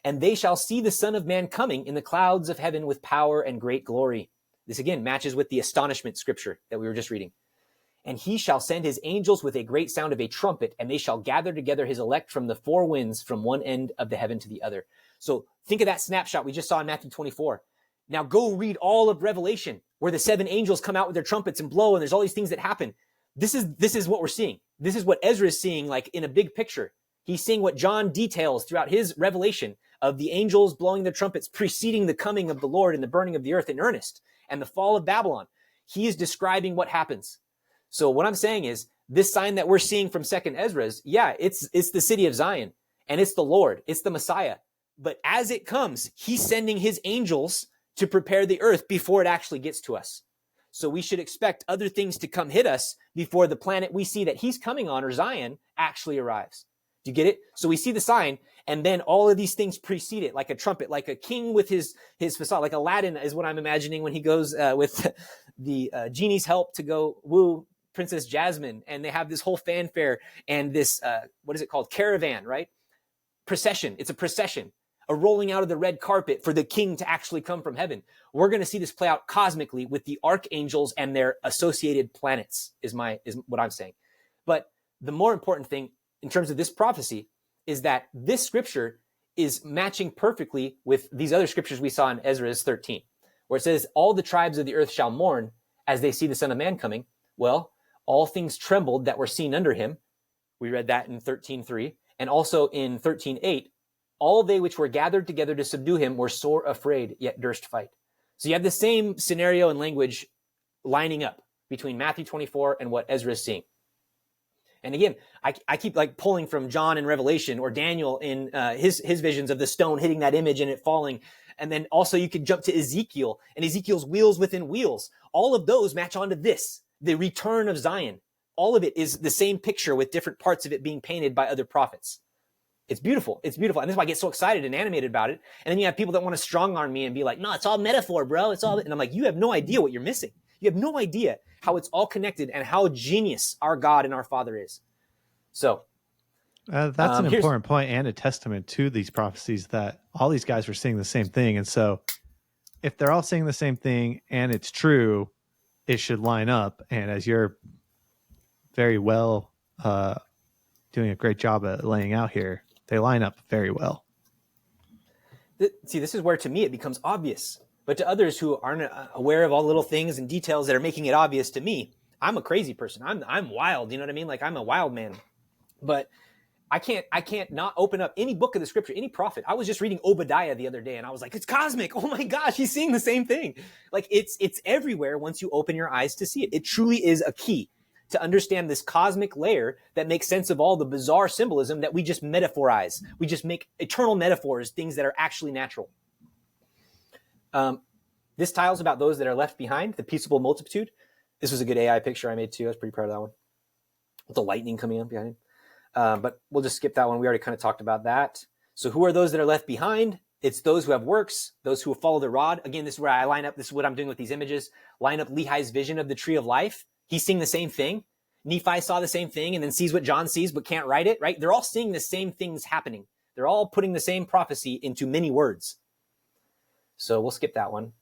and they shall see the Son of Man coming in the clouds of heaven with power and great glory. This again matches with the Astonishment scripture that we were just reading. And he shall send his angels with a great sound of a trumpet, and they shall gather together his elect from the four winds, from one end of the heaven to the other. So think of that snapshot we just saw in Matthew 24. Now go read all of Revelation, where the seven angels come out with their trumpets and blow, and there's all these things that happen. This is what we're seeing. This is what Ezra is seeing, like in a big picture. He's seeing what John details throughout his revelation of the angels blowing their trumpets, preceding the coming of the Lord and the burning of the earth in earnest and the fall of Babylon. He is describing what happens. So what I'm saying is this sign that we're seeing from Second Ezra's, yeah, it's the city of Zion and it's the Lord, it's the Messiah. But as it comes, he's sending his angels to prepare the earth before it actually gets to us. So we should expect other things to come hit us before the planet we see that he's coming on, or Zion, actually arrives. Do you get it? So we see the sign, and then all of these things precede it, like a trumpet, like a king with his facade, like Aladdin is what I'm imagining when he goes with the genie's help to go woo Princess Jasmine, and they have this whole fanfare and this, what is it called? Caravan, right? Procession. It's a procession, a rolling out of the red carpet for the king to actually come from heaven. We're going to see this play out cosmically with the archangels and their associated planets is what I'm saying. But the more important thing in terms of this prophecy is that this scripture is matching perfectly with these other scriptures we saw in Ezra's 13, where it says, all the tribes of the earth shall mourn as they see the Son of Man coming. Well, all things trembled that were seen under him. We read that in 13:3. And also in 13:8, all they which were gathered together to subdue him were sore afraid, yet durst fight. So you have the same scenario and language lining up between Matthew 24 and what Ezra is seeing. And again, I keep like pulling from John in Revelation or Daniel in his visions of the stone hitting that image and it falling. And then also you could jump to Ezekiel and Ezekiel's wheels within wheels. All of those match onto this, the return of Zion. All of it is the same picture with different parts of it being painted by other prophets. It's beautiful. It's beautiful. And this is why I get so excited and animated about it. And then you have people that want to strong arm me and be like, no, it's all metaphor, bro. It's all, and I'm like, you have no idea what you're missing. You have no idea how it's all connected and how genius our God and our Father is. So that's an important point and a testament to these prophecies that all these guys were seeing the same thing. And so if they're all saying the same thing and it's true, it should line up. And as you're very well doing a great job at laying out here, they line up very well. See, this is where to me it becomes obvious. But to others who aren't aware of all the little things and details that are making it obvious to me, I'm a crazy person. I'm wild. You know what I mean? Like I'm a wild man. But I can't not open up any book of the scripture, any prophet. I was just reading Obadiah the other day and I was like, it's cosmic. Oh my gosh, he's seeing the same thing. Like it's everywhere once you open your eyes to see it. It truly is a key to understand this cosmic layer that makes sense of all the bizarre symbolism that we just metaphorize. We just make eternal metaphors, things that are actually natural. This tile's about those that are left behind, the peaceable multitude. This was a good AI picture I made too. I was pretty proud of that one. With the lightning coming up behind him. But we'll just skip that one. We already kind of talked about that. So who are those that are left behind? It's those who have works, those who follow the rod. Again, this is where I line up. This is what I'm doing with these images. Line up Lehi's vision of the tree of life. He's seeing the same thing. Nephi saw the same thing and then sees what John sees but can't write it, right? They're all seeing the same things happening. They're all putting the same prophecy into many words. So we'll skip that one.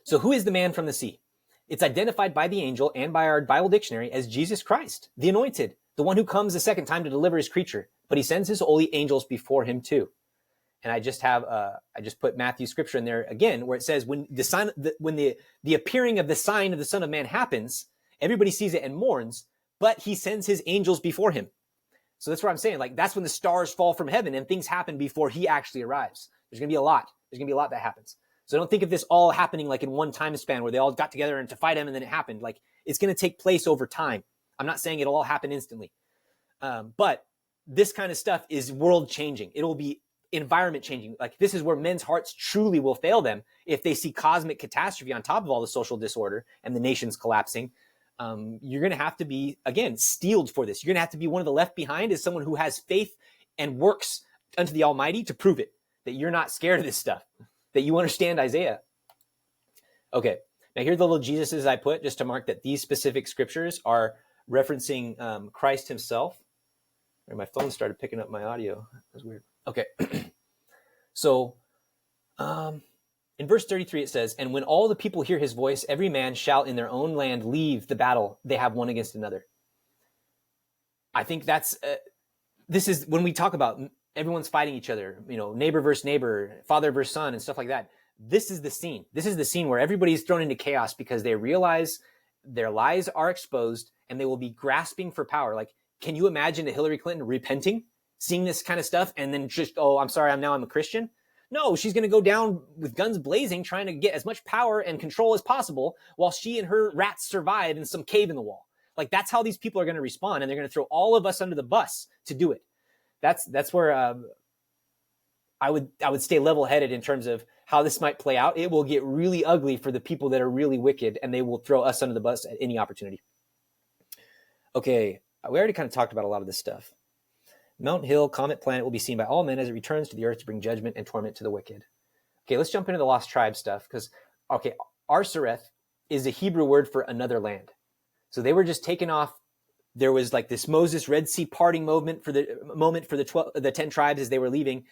So who is the man from the sea? It's identified by the angel and by our Bible dictionary as Jesus Christ, the anointed, the one who comes the second time to deliver his creature, but he sends his holy angels before him too. And I just put Matthew's scripture in there again, where it says when the appearing of the sign of the Son of Man happens, everybody sees it and mourns, but he sends his angels before him. So that's what I'm saying. Like, that's when the stars fall from heaven and things happen before he actually arrives. There's going to be a lot. There's going to be a lot that happens. So don't think of this all happening like in one time span where they all got together and to fight him and then it happened. Like, it's going to take place over time. I'm not saying it'll all happen instantly. But this kind of stuff is world changing. It'll be environment changing. Like, this is where men's hearts truly will fail them if they see cosmic catastrophe on top of all the social disorder and the nations collapsing. You're going to have to be, again, steeled for this. You're going to have to be one of the left behind as someone who has faith and works unto the Almighty to prove it, that you're not scared of this stuff, that you understand Isaiah. Okay, now here's the little Jesuses I put just to mark that these specific scriptures are referencing Christ himself. And my phone started picking up my audio. That was weird. Okay, so in verse 33 it says, and when all the people hear his voice, every man shall in their own land leave the battle they have one against another. I think that's, this is when we talk about everyone's fighting each other, you know, neighbor versus neighbor, father versus son and stuff like that. This is the scene. This is the scene where everybody's thrown into chaos because they realize their lies are exposed and they will be grasping for power. Like, can you imagine a Hillary Clinton repenting, seeing this kind of stuff and then just, oh, I'm sorry, I'm a Christian? No, she's going to go down with guns blazing, trying to get as much power and control as possible while she and her rats survive in some cave in the wall. Like, that's how these people are going to respond, and they're going to throw all of us under the bus to do it. That's where I would stay level-headed in terms of how this might play out. It will get really ugly for the people that are really wicked, and they will throw us under the bus at any opportunity. Okay, we already kind of talked about a lot of this stuff. Mount Hill, Comet Planet will be seen by all men as it returns to the earth to bring judgment and torment to the wicked. Okay, let's jump into the Lost Tribe stuff because, okay, Arsareth is a Hebrew word for another land. So they were just taken off. There was like this Moses Red Sea parting moment for the 10 tribes as they were leaving.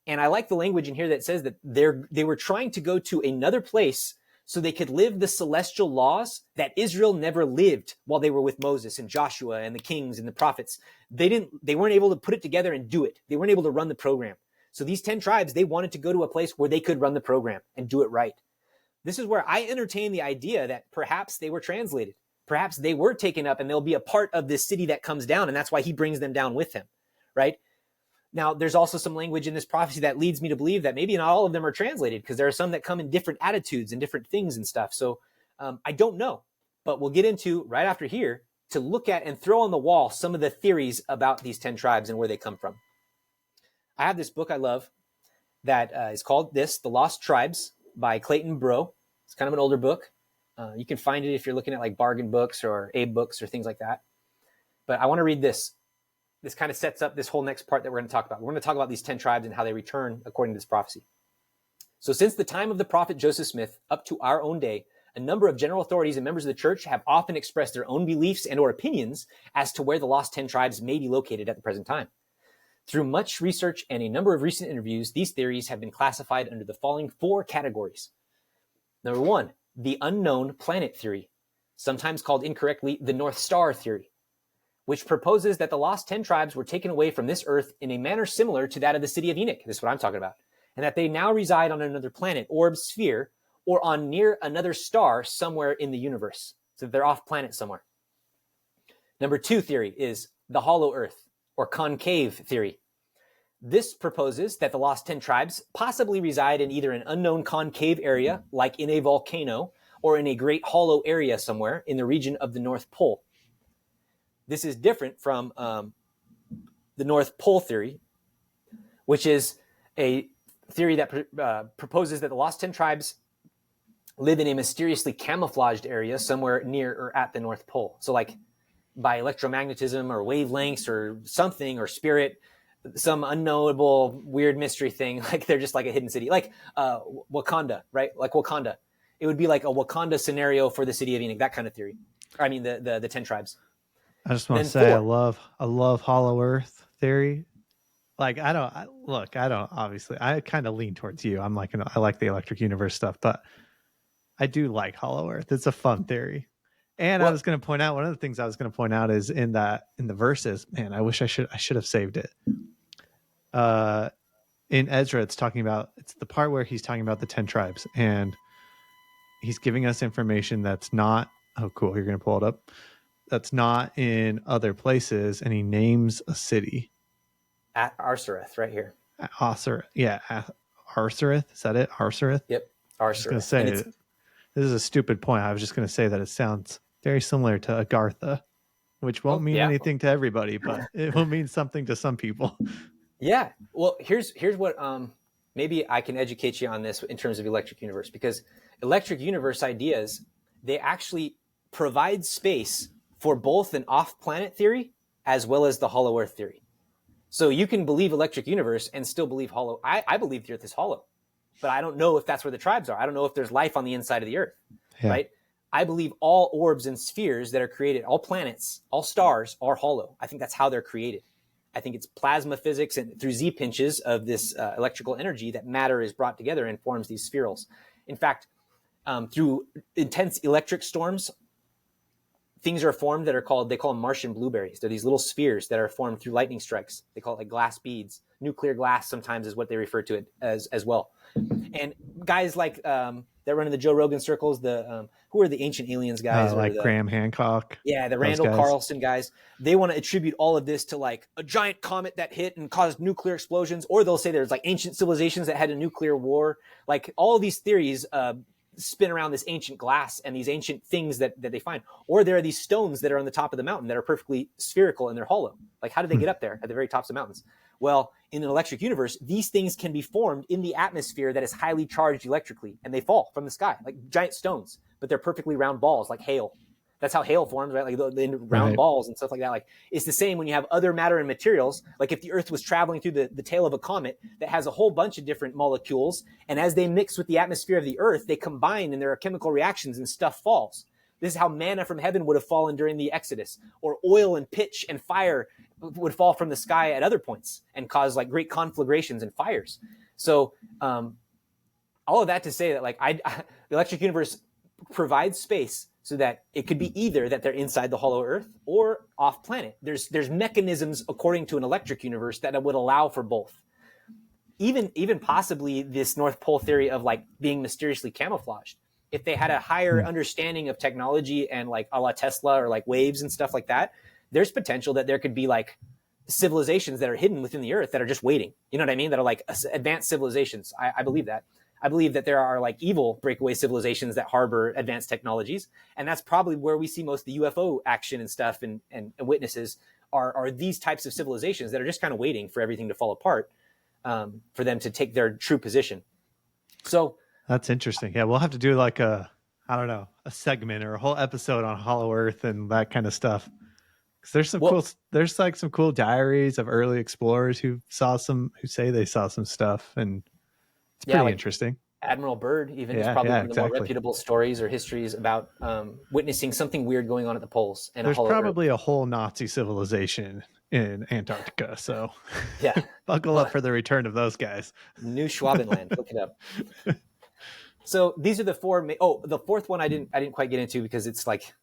And I like the language in here that says that they were trying to go to another place so they could live the celestial laws that Israel never lived while they were with Moses and Joshua and the kings and the prophets. They weren't able to put it together and do it. They weren't able to run the program. So these 10 tribes, they wanted to go to a place where they could run the program and do it right. This is where I entertain the idea that perhaps they were translated. Perhaps they were taken up and they'll be a part of this city that comes down. And that's why he brings them down with him, right? Now, there's also some language in this prophecy that leads me to believe that maybe not all of them are translated because there are some that come in different attitudes and different things and stuff. So I don't know, but we'll get into right after here to look at and throw on the wall some of the theories about these 10 tribes and where they come from. I have this book I love that is called The Lost Tribes by Clayton Bro. It's kind of an older book. You can find it if you're looking at like bargain books or Abe books or things like that. But I want to read this. This kind of sets up this whole next part that we're going to talk about. We're going to talk about these 10 tribes and how they return according to this prophecy. So since the time of the prophet Joseph Smith up to our own day, a number of general authorities and members of the church have often expressed their own beliefs and or opinions as to where the lost 10 tribes may be located at the present time. Through much research and a number of recent interviews, these theories have been classified under the following 4 categories. Number 1, the unknown planet theory, sometimes called incorrectly the North Star theory, which proposes that the lost 10 tribes were taken away from this earth in a manner similar to that of the city of Enoch. This is what I'm talking about. And that they now reside on another planet, orb, sphere, or on near another star somewhere in the universe. So they're off planet somewhere. Number 2 theory is the hollow earth, or concave theory. This proposes that the lost 10 tribes possibly reside in either an unknown concave area, like in a volcano, or in a great hollow area somewhere in the region of the North Pole. This is different from the North Pole theory, which is a theory that proposes that the lost 10 tribes live in a mysteriously camouflaged area somewhere near or at the North Pole. So like by electromagnetism or wavelengths or something or spirit, some unknowable weird mystery thing. Like they're just like a hidden city, like Wakanda, right? Like Wakanda. It would be like a Wakanda scenario for the city of Enoch, that kind of theory. I mean, the 10 tribes. I just want to say I love Hollow Earth theory. Like I don't obviously I kind of lean towards you. I'm like I like the electric universe stuff, but I do like Hollow Earth. It's a fun theory. And I was going to point out, one of the things I was going to point out is in the verses, man, I wish I should have saved it. In Ezra, it's the part where he's talking about the 10 tribes, and he's giving us information that's not, oh cool, you're going to pull it up. That's not in other places. And he names a city. At Arsareth, right here. Arsareth. Is that it? Arsareth? Yep. Arsareth. I was going to say, this is a stupid point. I was just going to say that it sounds very similar to Agartha, which won't mean anything to everybody, but it will mean something to some people. Yeah. Well, here's what maybe I can educate you on this in terms of electric universe, because electric universe ideas, they actually provide space for both an off-planet theory as well as the hollow earth theory. So you can believe electric universe and still believe hollow. I believe the earth is hollow, but I don't know if that's where the tribes are. I don't know if there's life on the inside of the earth, right? I believe all orbs and spheres that are created, all planets, all stars are hollow. I think that's how they're created. I think it's plasma physics and through Z pinches of this electrical energy that matter is brought together and forms these spherals. In fact, through intense electric storms, things are formed that they call them Martian blueberries. They're these little spheres that are formed through lightning strikes. They call it like glass beads. Nuclear glass sometimes is what they refer to it as well. And guys like that run in the Joe Rogan circles, who are the ancient aliens guys? Like Graham Hancock. Yeah, the Randall Carlson guys. They want to attribute all of this to like a giant comet that hit and caused nuclear explosions, or they'll say there's like ancient civilizations that had a nuclear war. Like all of these theories spin around this ancient glass and these ancient things that they find. Or there are these stones that are on the top of the mountain that are perfectly spherical and they're hollow. Like how did they get up there at the very tops of mountains? Well, in an electric universe, these things can be formed in the atmosphere that is highly charged electrically, and they fall from the sky like giant stones, but they're perfectly round balls like hail. That's how hail forms, right? Like the round balls and stuff like that. Like it's the same when you have other matter and materials. Like if the Earth was traveling through the tail of a comet that has a whole bunch of different molecules, and as they mix with the atmosphere of the Earth, they combine and there are chemical reactions and stuff falls. This is how manna from heaven would have fallen during the Exodus, or oil and pitch and fire would fall from the sky at other points and cause like great conflagrations and fires. So all of that to say that like the electric universe provides space so that it could be either that they're inside the hollow earth or off planet. There's mechanisms according to an electric universe that would allow for both. Even possibly this North Pole theory of like being mysteriously camouflaged. If they had a higher understanding of technology and like a la Tesla or like waves and stuff like that, there's potential that there could be like civilizations that are hidden within the earth that are just waiting. You know what I mean? That are like advanced civilizations. I believe that. I believe that there are like evil breakaway civilizations that harbor advanced technologies. And that's probably where we see most of the UFO action and stuff and witnesses are these types of civilizations that are just kind of waiting for everything to fall apart for them to take their true position. So that's interesting. Yeah, we'll have to do like a segment or a whole episode on Hollow Earth and that kind of stuff. Because there's some cool diaries of early explorers who say they saw some stuff, and it's pretty interesting. Admiral Byrd even is probably one of the more reputable stories or histories about witnessing something weird going on at the poles. And there's probably a whole Nazi civilization in Antarctica, so buckle up for the return of those guys. New Schwabenland, look it up. So these are the four. The fourth one I didn't quite get into because it's like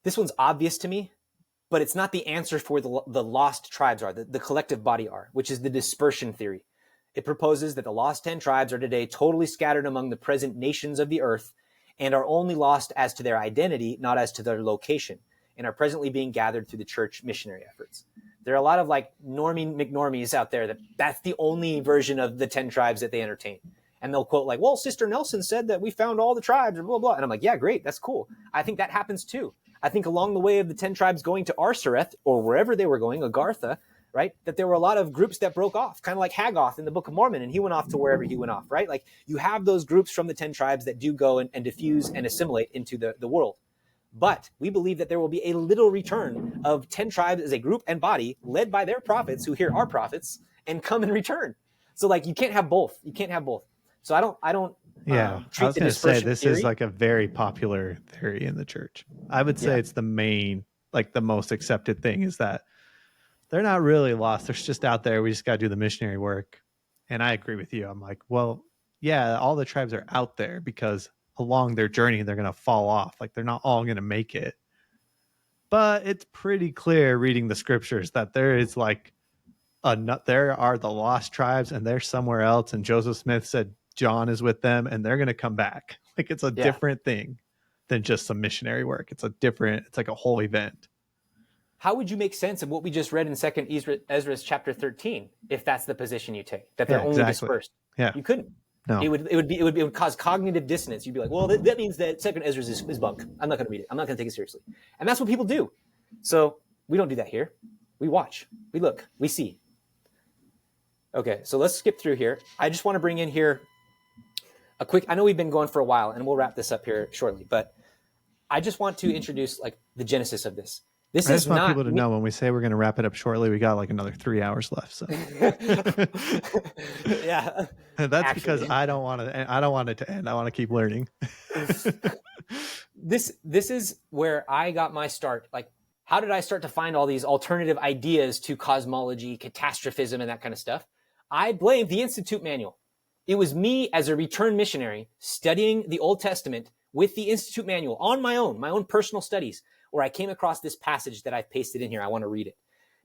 this one's obvious to me, but it's not the answer for the lost tribes are the collective body are, which is the dispersion theory. It proposes that the lost 10 tribes are today totally scattered among the present nations of the earth and are only lost as to their identity, not as to their location, and are presently being gathered through the church missionary efforts. There are a lot of like normie McNormies out there that's the only version of the 10 tribes that they entertain. And they'll quote like, well, Sister Nelson said that we found all the tribes, or blah, blah. And I'm like, yeah, great. That's cool. I think that happens too. I think along the way of the 10 tribes going to Arsareth or wherever they were going, Agartha, right, that there were a lot of groups that broke off, kind of like Haggoth in the Book of Mormon, and he went off to wherever he went off, right? Like you have those groups from the 10 tribes that do go and diffuse and assimilate into the world. But we believe that there will be a literal return of 10 tribes as a group and body led by their prophets who hear our prophets and come and return. So like you can't have both. You can't have both. So I don't Yeah, I treat was the going to say dispersion this theory. is like a very popular theory in the church. I would say it's the main, like the most accepted thing is that they're not really lost. They're just out there. We just got to do the missionary work. And I agree with you. I'm like, well, yeah, all the tribes are out there because along their journey, they're going to fall off. Like they're not all going to make it. But it's pretty clear reading the scriptures that there is like there are the lost tribes and they're somewhere else. And Joseph Smith said John is with them and they're going to come back. Like it's a different thing than just some missionary work. It's like a whole event. How would you make sense of what we just read in Second Ezra's chapter 13 if that's the position you take, that they're only dispersed? Yeah, you couldn't. No, it would cause cognitive dissonance. You'd be like, well, that means that Second Ezra's is bunk. I'm not going to read it. I'm not going to take it seriously. And that's what people do. So we don't do that here. We watch, we look, we see. Okay, so let's skip through here. I just want to bring in here a quick. I know we've been going for a while, and we'll wrap this up here shortly, but I just want to introduce like the genesis of this. I just want people to know when we say we're going to wrap it up shortly, we got like another 3 hours left. So yeah, that's because I don't want it to end. I want to keep learning. This is where I got my start. Like, how did I start to find all these alternative ideas to cosmology, catastrophism, and that kind of stuff? I blame the Institute Manual. It was me as a returned missionary studying the Old Testament with the Institute Manual on my own personal studies, where I came across this passage that I've pasted in here. I want to read it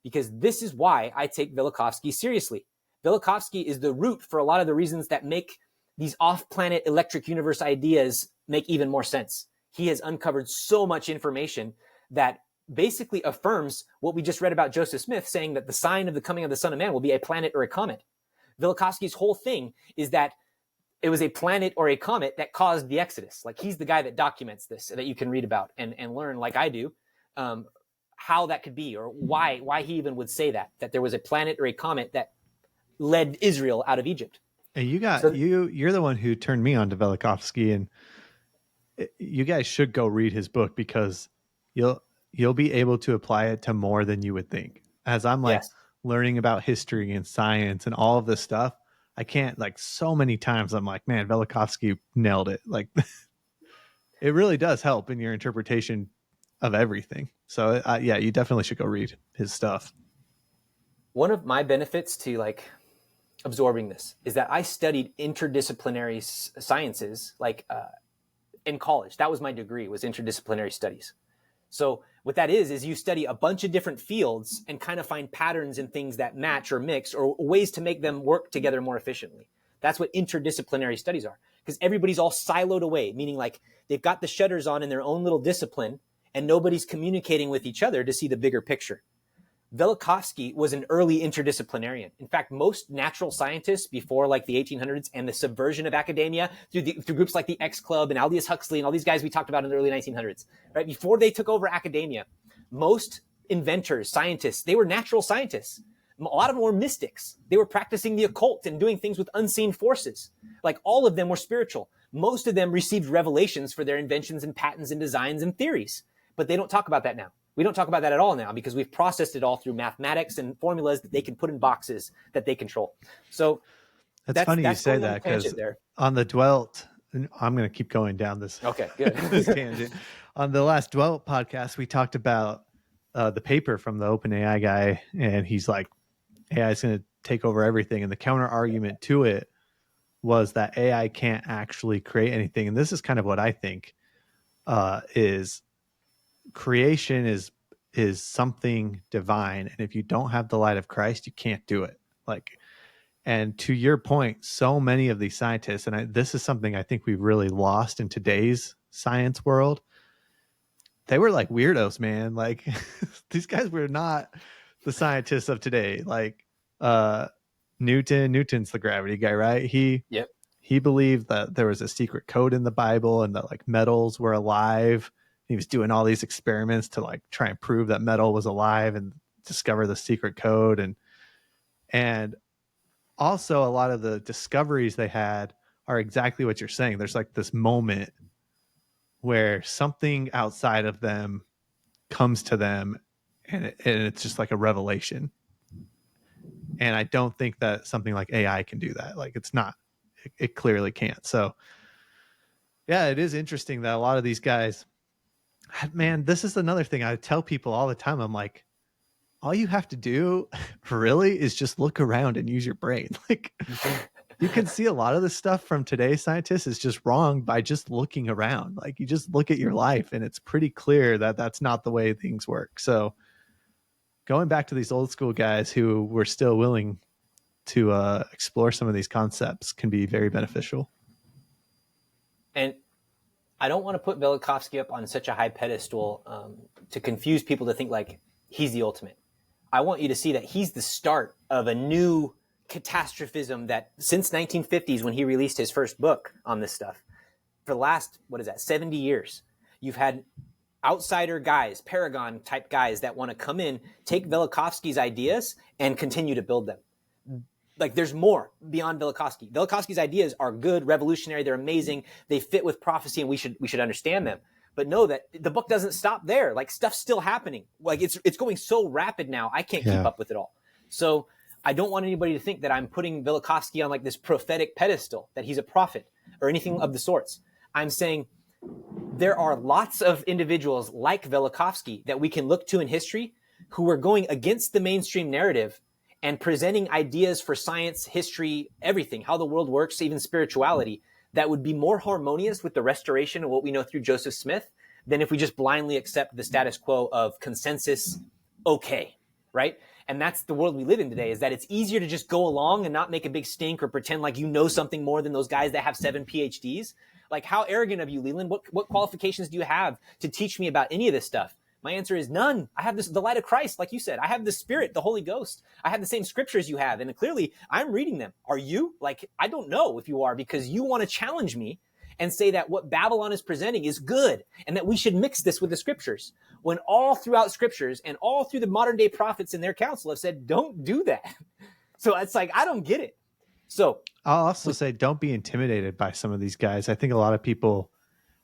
because this is why I take Velikovsky seriously. Velikovsky is the root for a lot of the reasons that make these off-planet electric universe ideas make even more sense. He has uncovered so much information that basically affirms what we just read about Joseph Smith, saying that the sign of the coming of the Son of Man will be a planet or a comet. Velikovsky's whole thing is that it was a planet or a comet that caused the Exodus. Like he's the guy that documents this that you can read about and learn, like I do, how that could be or why he even would say that there was a planet or a comet that led Israel out of Egypt. And you're the one who turned me on to Velikovsky, and you guys should go read his book because you'll be able to apply it to more than you would think. As I'm like learning about history and science and all of this stuff, I can't like so many times I'm like, man, Velikovsky nailed it. Like it really does help in your interpretation of everything. So yeah, you definitely should go read his stuff. One of my benefits to like absorbing this is that I studied interdisciplinary sciences like in college. That was my degree, was interdisciplinary studies. So what that is you study a bunch of different fields and kind of find patterns in things that match or mix or ways to make them work together more efficiently. That's what interdisciplinary studies are, because everybody's all siloed away, meaning like they've got the shutters on in their own little discipline and nobody's communicating with each other to see the bigger picture. Velikovsky was an early interdisciplinarian. In fact, most natural scientists before like the 1800s and the subversion of academia through groups like the X Club and Aldous Huxley and all these guys we talked about in the early 1900s, right? Before they took over academia, most inventors, scientists, they were natural scientists. A lot of them were mystics. They were practicing the occult and doing things with unseen forces. Like all of them were spiritual. Most of them received revelations for their inventions and patents and designs and theories, but they don't talk about that now. We don't talk about that at all now because we've processed it all through mathematics and formulas that they can put in boxes that they control. So that's funny you say that, because on the Dwelt, I'm going to keep going down this. Okay, good. This tangent. On the last Dwelt podcast, we talked about the paper from the OpenAI guy, and he's like, AI is going to take over everything. And the counter argument to it was that AI can't actually create anything. And this is kind of what I think is creation is something divine, and if you don't have the light of Christ, you can't do it. Like, and to your point, so many of these scientists, and this is something I think we've really lost in today's science world, they were like weirdos, man. Like these guys were not the scientists of today. Like Newton's the gravity guy, right? He believed that there was a secret code in the Bible and that like metals were alive. He was doing all these experiments to like try and prove that metal was alive and discover the secret code. And also a lot of the discoveries they had are exactly what you're saying. There's like this moment where something outside of them comes to them, and it's just like a revelation. And I don't think that something like AI can do that. Like, it's not, it clearly can't. So yeah, it is interesting that a lot of these guys, man, this is another thing I tell people all the time. I'm like, all you have to do really is just look around and use your brain. Like, you can see a lot of the stuff from today's scientists is just wrong by just looking around. Like, you just look at your life and it's pretty clear that that's not the way things work. So going back to these old school guys who were still willing to explore some of these concepts can be very beneficial. And I don't want to put Velikovsky up on such a high pedestal to confuse people to think like he's the ultimate. I want you to see that he's the start of a new catastrophism that since 1950s, when he released his first book on this stuff, for the last, 70 years, you've had outsider guys, Paragon type guys that want to come in, take Velikovsky's ideas and continue to build them. Like, there's more beyond Velikovsky. Velikovsky's ideas are good, revolutionary, they're amazing, they fit with prophecy, and we should understand them. But know that the book doesn't stop there. Like, stuff's still happening. Like, it's going so rapid now, I can't keep up with it all. So I don't want anybody to think that I'm putting Velikovsky on like this prophetic pedestal, that he's a prophet or anything of the sorts. I'm saying there are lots of individuals like Velikovsky that we can look to in history who are going against the mainstream narrative and presenting ideas for science, history, everything, how the world works, even spirituality, that would be more harmonious with the restoration of what we know through Joseph Smith than if we just blindly accept the status quo of consensus, okay, right? And that's the world we live in today, is that it's easier to just go along and not make a big stink or pretend like you know something more than those guys that have 7 PhDs. Like, how arrogant of you, Leland. What qualifications do you have to teach me about any of this stuff? My answer is none. I have the light of Christ, like you said. I have the Spirit, the Holy Ghost. I have the same scriptures you have, and clearly I'm reading them. Are you? Like, I don't know if you are, because you want to challenge me and say that what Babylon is presenting is good and that we should mix this with the scriptures, when all throughout scriptures and all through the modern day prophets and their counsel have said, don't do that. So it's like, I don't get it. So I'll also say, don't be intimidated by some of these guys. I think a lot of people,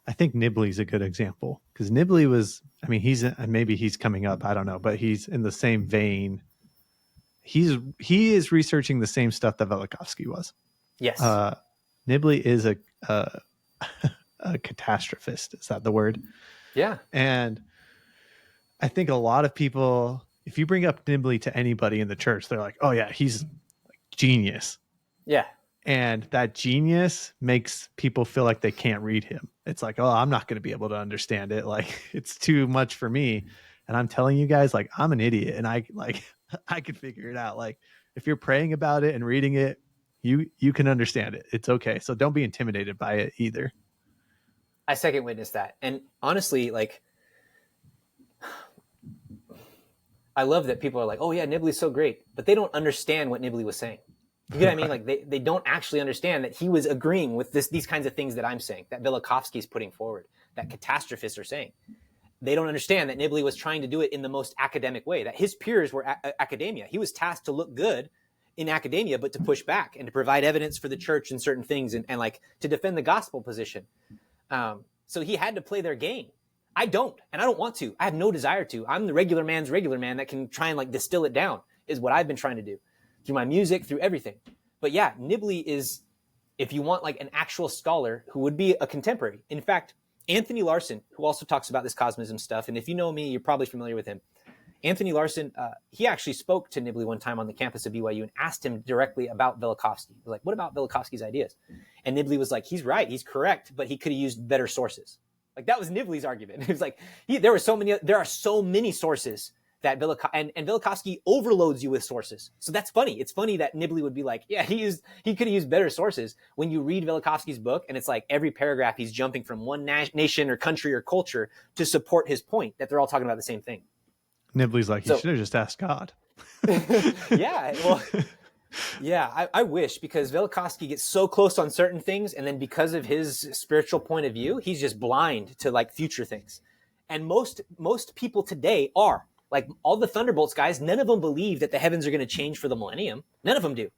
I think Nibley's a good example, because Nibley was, I mean, maybe he's coming up, I don't know, but he's in the same vein. He is researching the same stuff that Velikovsky was. Yes. Nibley is a catastrophist. Is that the word? Yeah. And I think a lot of people, if you bring up Nibley to anybody in the church, they're like, oh yeah, he's like genius. Yeah. And that genius makes people feel like they can't read him. It's like, oh, I'm not going to be able to understand it. Like, it's too much for me. And I'm telling you guys, like, I'm an idiot, and I could figure it out. Like, if you're praying about it and reading it, you can understand it. It's okay. So don't be intimidated by it either. I second witness that. And honestly, like, I love that people are like, oh yeah, Nibley's so great, but they don't understand what Nibley was saying. You know what I mean? Like, they don't actually understand that he was agreeing with these kinds of things that I'm saying, that Velikovsky is putting forward, that catastrophists are saying. They don't understand that Nibley was trying to do it in the most academic way, that his peers were academia. He was tasked to look good in academia, but to push back and to provide evidence for the church in certain things, and like to defend the gospel position. So he had to play their game. I don't, and I don't want to. I have no desire to. I'm the regular man's regular man that can try and like distill it down, is what I've been trying to do through my music, through everything. But yeah, Nibley is, if you want like an actual scholar who would be a contemporary. In fact, Anthony Larson, who also talks about this cosmism stuff, and if you know me, you're probably familiar with him. Anthony Larson, he actually spoke to Nibley one time on the campus of BYU and asked him directly about Velikovsky. He was like, what about Velikovsky's ideas? And Nibley was like, he's right, he's correct, but he could have used better sources. Like, that was Nibley's argument. He was like, there are so many sources that Velikovsky overloads you with sources. So that's funny. It's funny that Nibley would be like, yeah, he could have used better sources. When you read Velikovsky's book, and it's like every paragraph he's jumping from one nation or country or culture to support his point that they're all talking about the same thing. Nibley's like, you should have just asked God. Yeah, well, yeah, I wish, because Velikovsky gets so close on certain things, and then because of his spiritual point of view, he's just blind to like future things. And most people today are. Like, all the Thunderbolts guys, none of them believe that the heavens are going to change for the millennium. None of them do.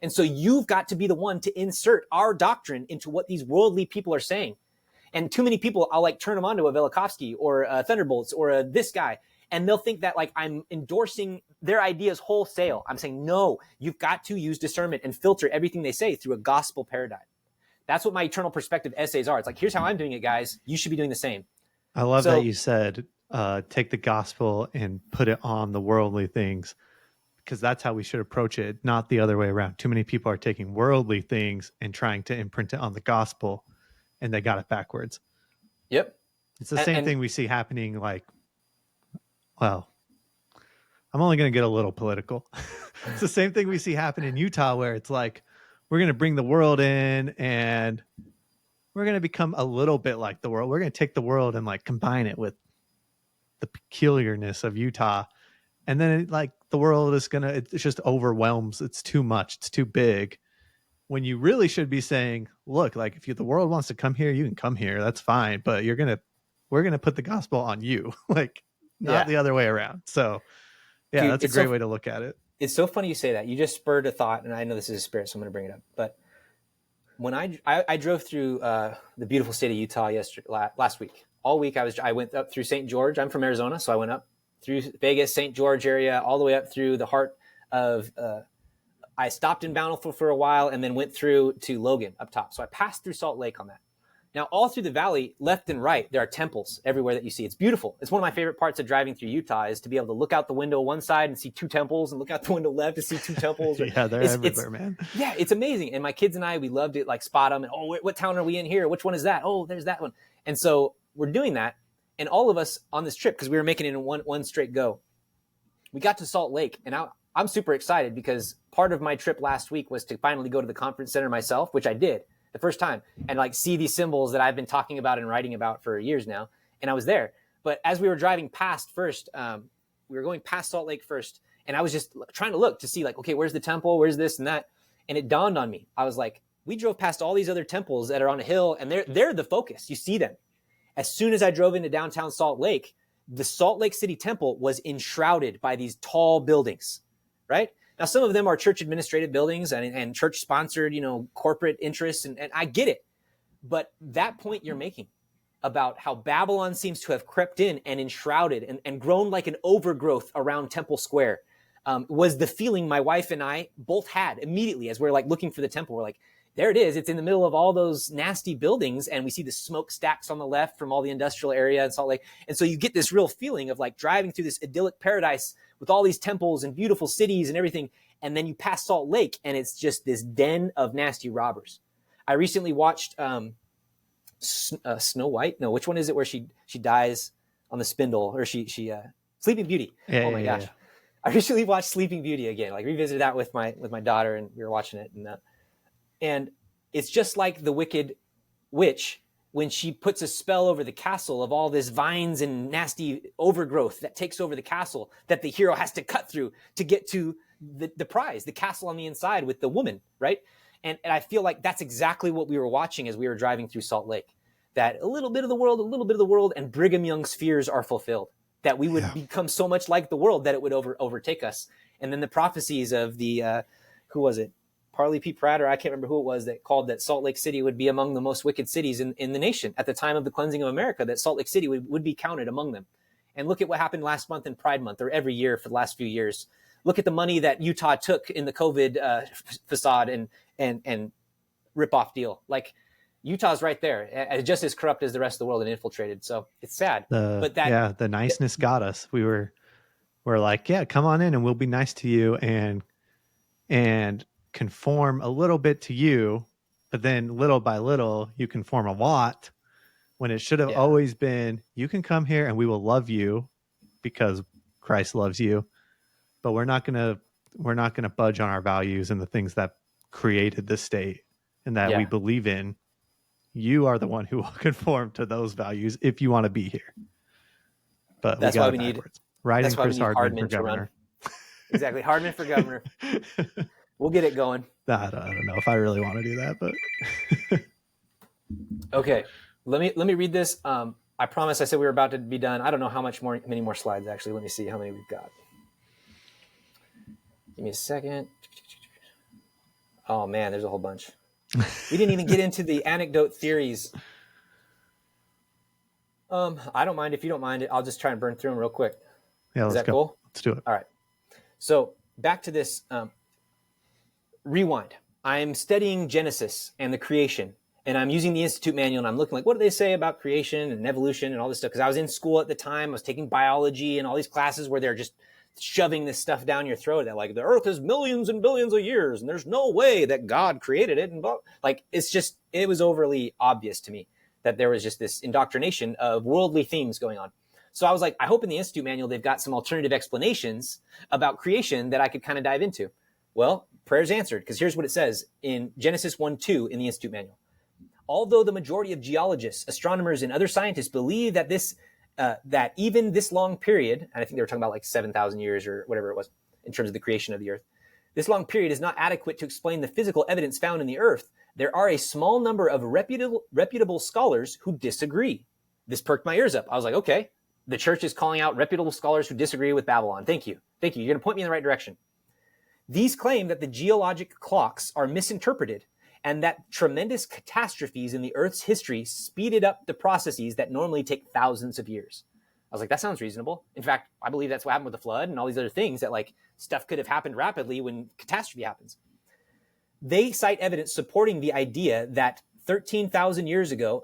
And so you've got to be the one to insert our doctrine into what these worldly people are saying. And too many people, I'll like turn them on to a Velikovsky or a Thunderbolts or this guy, and they'll think that like I'm endorsing their ideas wholesale. I'm saying, no, you've got to use discernment and filter everything they say through a gospel paradigm. That's what my eternal perspective essays are. It's like, here's how I'm doing it, guys. You should be doing the same. I love that you said, take the gospel and put it on the worldly things, because that's how we should approach it, not the other way around. Too many people are taking worldly things and trying to imprint it on the gospel, and they got it backwards. Yep. It's the same thing we see happening, like, well, I'm only going to get a little political. It's the same thing we see happen in Utah, where it's like, we're going to bring the world in and we're going to become a little bit like the world. We're going to take the world and like combine it with the peculiarness of Utah. And then like the world is going to, it just overwhelms. It's too much. It's too big. When you really should be saying, look, like if the world wants to come here, you can come here. That's fine. But we're going to put the gospel on you, like not the other way around. So yeah, dude, that's a great way to look at it. It's so funny you say that. You just spurred a thought, and I know this is a spirit, so I'm going to bring it up. But when I drove through the beautiful state of Utah last week, all week I went up through St. George. I'm from Arizona, so I went up through Vegas, St. George area, all the way up through the heart of. I stopped in Bountiful for a while, and then went through to Logan up top. So I passed through Salt Lake on that. Now, all through the valley, left and right, there are temples everywhere that you see. It's beautiful. It's one of my favorite parts of driving through Utah is to be able to look out the window one side and see two temples, and look out the window left to see two temples. Yeah, they're everywhere, man. Yeah, it's amazing. And my kids and I, we loved it, like spot them. And, oh, what town are we in here? Which one is that? Oh, there's that one. And so we're doing that. And all of us on this trip, because we were making it in one straight go, we got to Salt Lake. And I'm super excited because part of my trip last week was to finally go to the conference center myself, which I did. The first time, and like see these symbols that I've been talking about and writing about for years now. And I was there. But as we were driving past first, we were going past Salt Lake first. And I was just trying to look to see like, okay, where's the temple? Where's this and that? And it dawned on me. I was like, we drove past all these other temples that are on a hill, and they're the focus. You see them. As soon as I drove into downtown Salt Lake, the Salt Lake City temple was enshrouded by these tall buildings, right? Now, some of them are church administrative buildings and church sponsored, corporate interests. And I get it. But that point you're making about how Babylon seems to have crept in and enshrouded and grown like an overgrowth around Temple Square was the feeling my wife and I both had immediately as we're like looking for the temple. We're like, there it is. It's in the middle of all those nasty buildings. And we see the smokestacks on the left from all the industrial area in Salt Lake. And so you get this real feeling of like driving through this idyllic paradise with all these temples and beautiful cities and everything. And then you pass Salt Lake and it's just this den of nasty robbers. I recently watched Snow White. No, which one is it where she dies on the spindle, or she Sleeping Beauty. Oh my gosh. Yeah. I recently watched Sleeping Beauty again, like revisited that with my daughter, and we were watching it. And it's just like the wicked witch when she puts a spell over the castle of all this vines and nasty overgrowth that takes over the castle that the hero has to cut through to get to the prize, the castle on the inside with the woman, right? And I feel like that's exactly what we were watching as we were driving through Salt Lake, that a little bit of the world, and Brigham Young's fears are fulfilled, that we would become so much like the world that it would overtake us. And then the prophecies of the, who was it? Parley P. Pratt, or I can't remember who it was, that called that Salt Lake City would be among the most wicked cities in the nation at the time of the cleansing of America, that Salt Lake City would be counted among them. And look at what happened last month in Pride Month, or every year for the last few years. Look at the money that Utah took in the COVID facade and rip-off deal. Like, Utah's right there, just as corrupt as the rest of the world and infiltrated. So it's sad. The niceness got us. We're like, yeah, come on in and we'll be nice to you and conform a little bit to you, but then little by little you conform a lot, when it should have always been, you can come here and we will love you because Christ loves you, but we're not gonna budge on our values and the things that created this state and that we believe in. You are the one who will conform to those values if you want to be here. But that's why we need writing Chris Hardman for governor. Exactly, Hardman for governor. We'll get it going. I don't know if I really want to do that, but okay. Let me read this. I promise I said we were about to be done. I don't know how many more slides actually. Let me see how many we've got. Give me a second. Oh man, there's a whole bunch. We didn't even get into the anecdote theories. I don't mind. If you don't mind it, I'll just try and burn through them real quick. Yeah, Is let's that go. cool? Let's do it. All right. So back to this rewind. I'm studying Genesis and the creation, and I'm using the Institute manual, and I'm looking like, what do they say about creation and evolution and all this stuff? Because I was in school at the time. I was taking biology and all these classes where they're just shoving this stuff down your throat that like the earth is millions and billions of years and there's no way that God created it. And like, it was overly obvious to me that there was just this indoctrination of worldly themes going on. So I was like, I hope in the Institute manual, they've got some alternative explanations about creation that I could kind of dive into. Well, prayer's answered, because here's what it says in Genesis 1:2 in the Institute manual. Although the majority of geologists, astronomers, and other scientists believe that that even this long period, and I think they were talking about like 7,000 years or whatever it was in terms of the creation of the earth, this long period is not adequate to explain the physical evidence found in the earth. There are a small number of reputable scholars who disagree. This perked my ears up. I was like, okay, the church is calling out reputable scholars who disagree with Babylon. Thank you. Thank you. You're going to point me in the right direction. These claim that the geologic clocks are misinterpreted and that tremendous catastrophes in the Earth's history speeded up the processes that normally take thousands of years. I was like, that sounds reasonable. In fact, I believe that's what happened with the flood and all these other things, that like stuff could have happened rapidly when catastrophe happens. They cite evidence supporting the idea that 13,000 years ago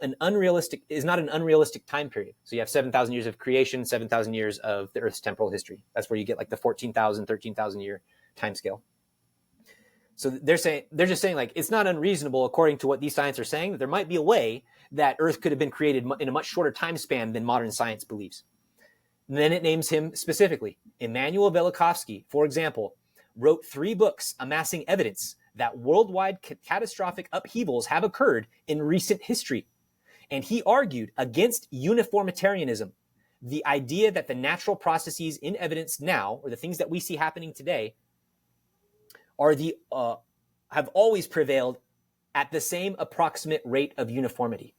is not an unrealistic time period. So you have 7,000 years of creation, 7,000 years of the Earth's temporal history. That's where you get like the 14,000, 13,000 year time scale. So they're just saying like, it's not unreasonable according to what these scientists are saying, that there might be a way that Earth could have been created in a much shorter time span than modern science believes. And then it names him specifically. Immanuel Velikovsky, for example, wrote 3 books amassing evidence that worldwide catastrophic upheavals have occurred in recent history. And he argued against uniformitarianism, the idea that the natural processes in evidence now, or the things that we see happening today, have always prevailed at the same approximate rate of uniformity.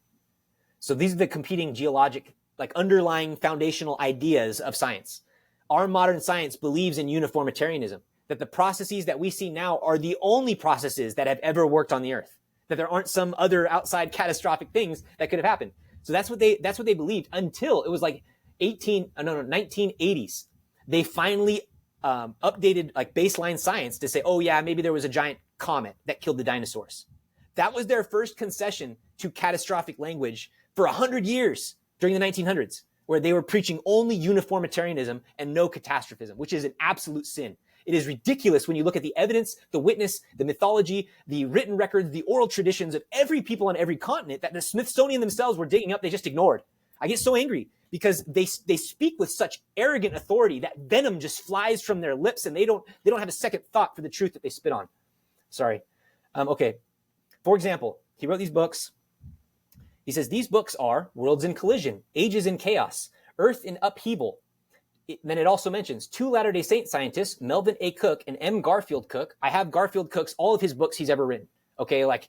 So these are the competing geologic, like underlying foundational ideas of science. Our modern science believes in uniformitarianism, that the processes that we see now are the only processes that have ever worked on the earth, that there aren't some other outside catastrophic things that could have happened. So that's what they believed until it was like 1980s. They finally updated like baseline science to say, oh yeah, maybe there was a giant comet that killed the dinosaurs. That was their first concession to catastrophic language for 100 years during the 1900s, where they were preaching only uniformitarianism and no catastrophism, which is an absolute sin. It is ridiculous when you look at the evidence, the witness, the mythology, the written records, the oral traditions of every people on every continent that the Smithsonian themselves were digging up, they just ignored. I get so angry because they speak with such arrogant authority that venom just flies from their lips, and they don't have a second thought for the truth that they spit on. Sorry. Okay. For example, he wrote these books. He says, these books are Worlds in Collision, Ages in Chaos, Earth in Upheaval. Then it also mentions 2 Latter-day Saint scientists, Melvin A. Cook and M. Garfield Cook. I have Garfield Cook's, all of his books he's ever written. Okay, like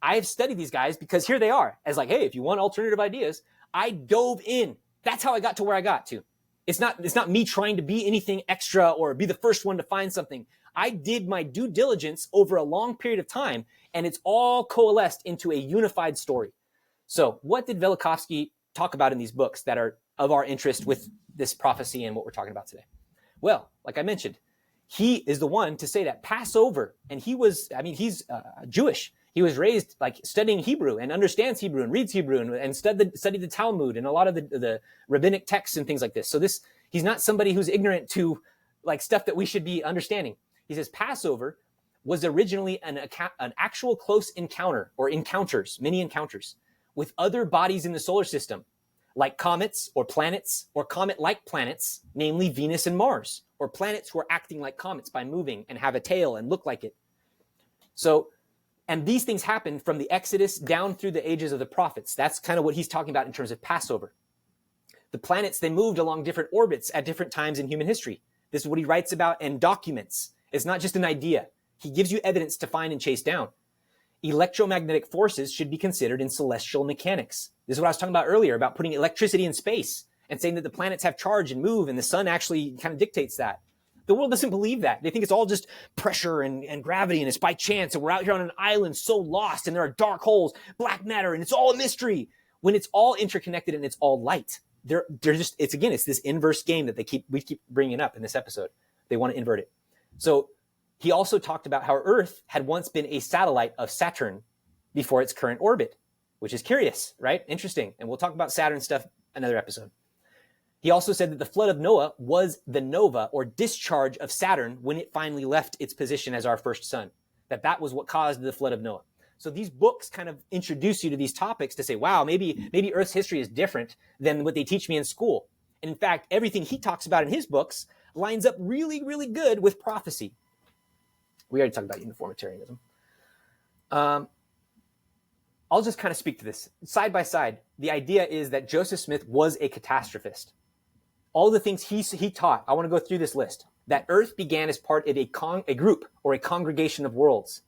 I have studied these guys because here they are as like, hey, if you want alternative ideas, I dove in. That's how I got to where I got to. It's not me trying to be anything extra or be the first one to find something. I did my due diligence over a long period of time, and it's all coalesced into a unified story. So what did Velikovsky talk about in these books that are of our interest with this prophecy and what we're talking about today? Well, like I mentioned, he is the one to say that Passover, and he's Jewish. He was raised like studying Hebrew and understands Hebrew and reads Hebrew and studied the Talmud and a lot of the rabbinic texts and things like this. So he's not somebody who's ignorant to like stuff that we should be understanding. He says Passover was originally an actual close encounter or many encounters with other bodies in the solar system, like comets or planets or comet-like planets, namely Venus and Mars, or planets who are acting like comets by moving and have a tail and look like it. So, and these things happen from the Exodus down through the ages of the prophets. That's kind of what he's talking about in terms of Passover. The planets, they moved along different orbits at different times in human history. This is what he writes about and documents. It's not just an idea. He gives you evidence to find and chase down. Electromagnetic forces should be considered in celestial mechanics. This is what I was talking about earlier, about putting electricity in space and saying that the planets have charge and move, and the sun actually kind of dictates that. The world doesn't believe that. They think it's all just pressure and gravity, and it's by chance, and we're out here on an island so lost, and there are dark holes, black matter, and it's all a mystery. when it's all interconnected and it's all light. They're just, it's this inverse game that we keep bringing up in this episode. They want to invert it. So he also talked about how Earth had once been a satellite of Saturn before its current orbit, which is curious, right? Interesting. And we'll talk about Saturn stuff another episode. He also said that the flood of Noah was the nova, or discharge of Saturn, when it finally left its position as our first sun. That was what caused the flood of Noah. So these books kind of introduce you to these topics to say, wow, maybe Earth's history is different than what they teach me in school. And in fact, everything he talks about in his books lines up really, really good with prophecy. We already talked about uniformitarianism. I'll just kind of speak to this. Side by side, the idea is that Joseph Smith was a catastrophist. All the things he taught, I want to go through this list. That Earth began as part of a group or a congregation of worlds.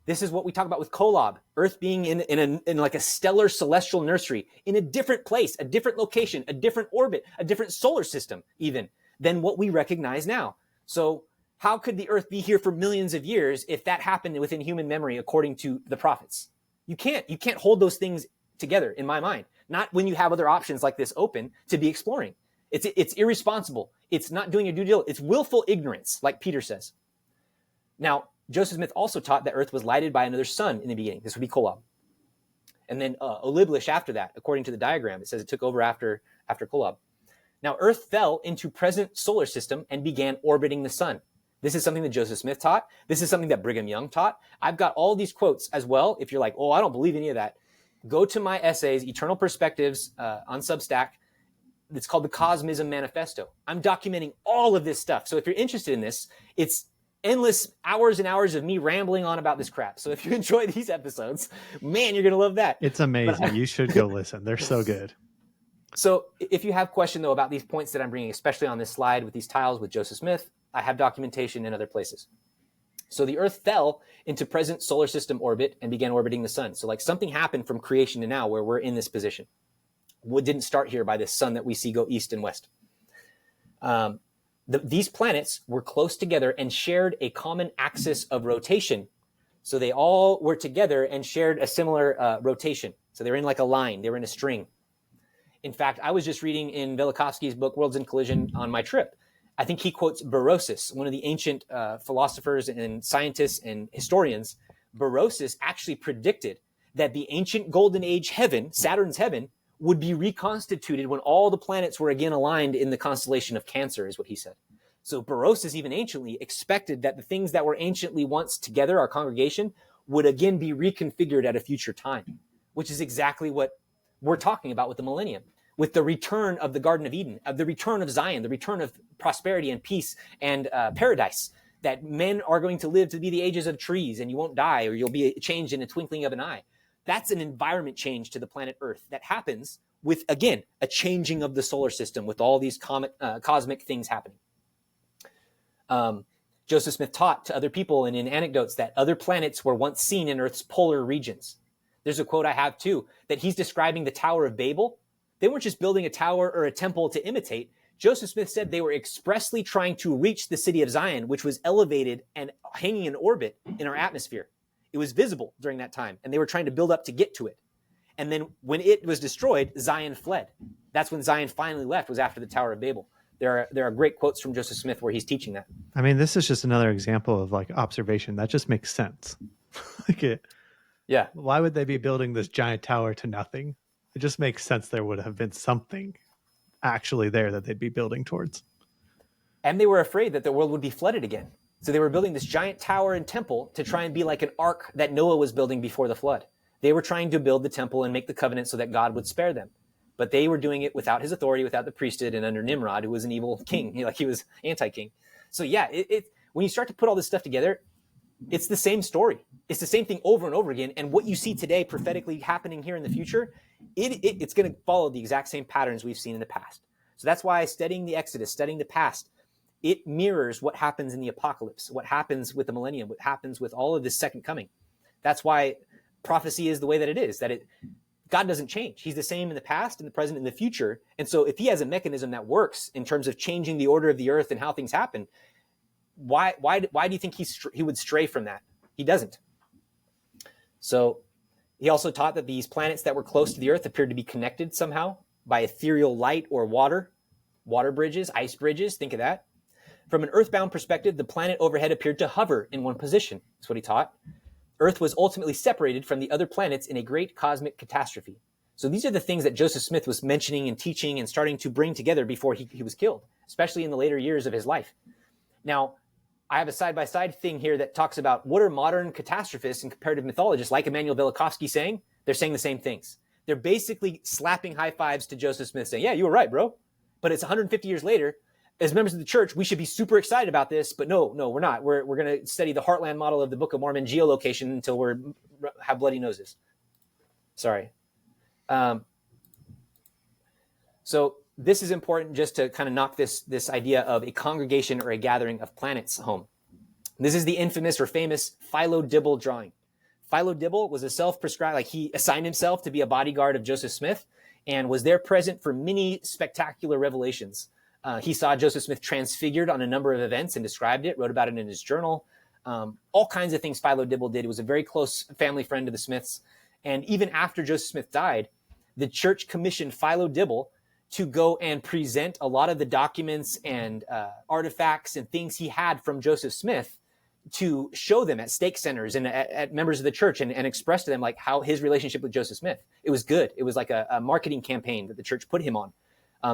This is what we talk about with Kolob, Earth being in like a stellar celestial nursery, in a different place, a different location, a different orbit, a different solar system even than what we recognize now. So how could the Earth be here for millions of years if that happened within human memory according to the prophets? You can't hold those things together in my mind. Not when you have other options like this open to be exploring. It's irresponsible. It's not doing your due diligence. It's willful ignorance, like Peter says. Now, Joseph Smith also taught that Earth was lighted by another sun in the beginning. This would be Kolob. And then Oliblish after that, according to the diagram. It says it took over after Kolob. Now, Earth fell into present solar system and began orbiting the sun. This is something that Joseph Smith taught. This is something that Brigham Young taught. I've got all these quotes as well. If you're like, oh, I don't believe any of that, go to my essays, Eternal Perspectives on Substack. It's called the Cosmism Manifesto. I'm documenting all of this stuff. So if you're interested in this, it's endless hours and hours of me rambling on about this crap. So if you enjoy these episodes, man, you're going to love that. It's amazing. You should go listen. They're so good. So if you have question, though, about these points that I'm bringing, especially on this slide with these tiles with Joseph Smith, I have documentation in other places. So the Earth fell into present solar system orbit and began orbiting the sun. So like something happened from creation to now where we're in this position. What didn't start here by this sun that we see go east and west. These planets were close together and shared a common axis of rotation. So they all were together and shared a similar rotation. So they were in like a line. They were in a string. In fact, I was just reading in Velikovsky's book, Worlds in Collision, on my trip. I think he quotes Berosus, one of the ancient philosophers and scientists and historians. Berosus actually predicted that the ancient golden age heaven, Saturn's heaven, would be reconstituted when all the planets were again aligned in the constellation of Cancer, is what he said. So Berosus, even anciently, expected that the things that were anciently once together, our congregation, would again be reconfigured at a future time, which is exactly what we're talking about with the millennium, with the return of the Garden of Eden, of the return of Zion, the return of prosperity and peace and paradise, that men are going to live to be the ages of trees and you won't die or you'll be changed in a twinkling of an eye. That's an environment change to the planet Earth that happens with, again, a changing of the solar system with all these cosmic things happening. Joseph Smith taught to other people and in anecdotes that other planets were once seen in Earth's polar regions. There's a quote I have too, that he's describing the Tower of Babel. They weren't just building a tower or a temple to imitate. Joseph Smith said they were expressly trying to reach the city of Zion, which was elevated and hanging in orbit in our atmosphere. It was visible during that time, and they were trying to build up to get to it. And then when it was destroyed, Zion fled. That's when Zion finally left, was after the Tower of Babel. There are great quotes from Joseph Smith where he's teaching that. I mean, this is just another example of like observation that just makes sense. Yeah. Why would they be building this giant tower to nothing? It just makes sense there would have been something actually there that they'd be building towards. And they were afraid that the world would be flooded again. So they were building this giant tower and temple to try and be like an ark that Noah was building before the flood. They were trying to build the temple and make the covenant so that God would spare them. But they were doing it without his authority, without the priesthood, and under Nimrod, who was an evil king. He was anti-king. So yeah, when you start to put all this stuff together, it's the same story. It's the same thing over and over again. And what you see today prophetically happening here in the future, it's going to follow the exact same patterns we've seen in the past. So that's why studying the Exodus, studying the past, it mirrors what happens in the apocalypse, what happens with the millennium, what happens with all of this second coming. That's why prophecy is the way that it is, God doesn't change. He's the same in the past, in the present, in the future. And so if he has a mechanism that works in terms of changing the order of the earth and how things happen, why do you think he would stray from that? He doesn't. So He also taught that these planets that were close to the Earth appeared to be connected somehow by ethereal light or water bridges, ice bridges, think of that. From an earthbound perspective, the planet overhead appeared to hover in one position. That's what he taught. Earth was ultimately separated from the other planets in a great cosmic catastrophe. So these are the things that Joseph Smith was mentioning and teaching and starting to bring together before he was killed, especially in the later years of his life. Now, I have a side-by-side thing here that talks about what are modern catastrophists and comparative mythologists like Immanuel Velikovsky saying? They're saying the same things. They're basically slapping high fives to Joseph Smith saying, yeah, you were right, bro. But it's 150 years later. As members of the church, we should be super excited about this, but no, we're not. We're going to study the heartland model of the Book of Mormon geolocation until we have bloody noses. Sorry. So this is important just to kind of knock this idea of a congregation or a gathering of planets home. This is the infamous or famous Philo Dibble drawing. Philo Dibble was a self-prescribed, like he assigned himself to be a bodyguard of Joseph Smith and was there present for many spectacular revelations. He saw Joseph Smith transfigured on a number of events and described it, wrote about it in his journal. All kinds of things Philo Dibble did. He was a very close family friend of the Smiths. And even after Joseph Smith died, the church commissioned Philo Dibble to go and present a lot of the documents and artifacts and things he had from Joseph Smith to show them at stake centers and at members of the church and express to them like how his relationship with Joseph Smith. It was good. It was like a marketing campaign that the church put him on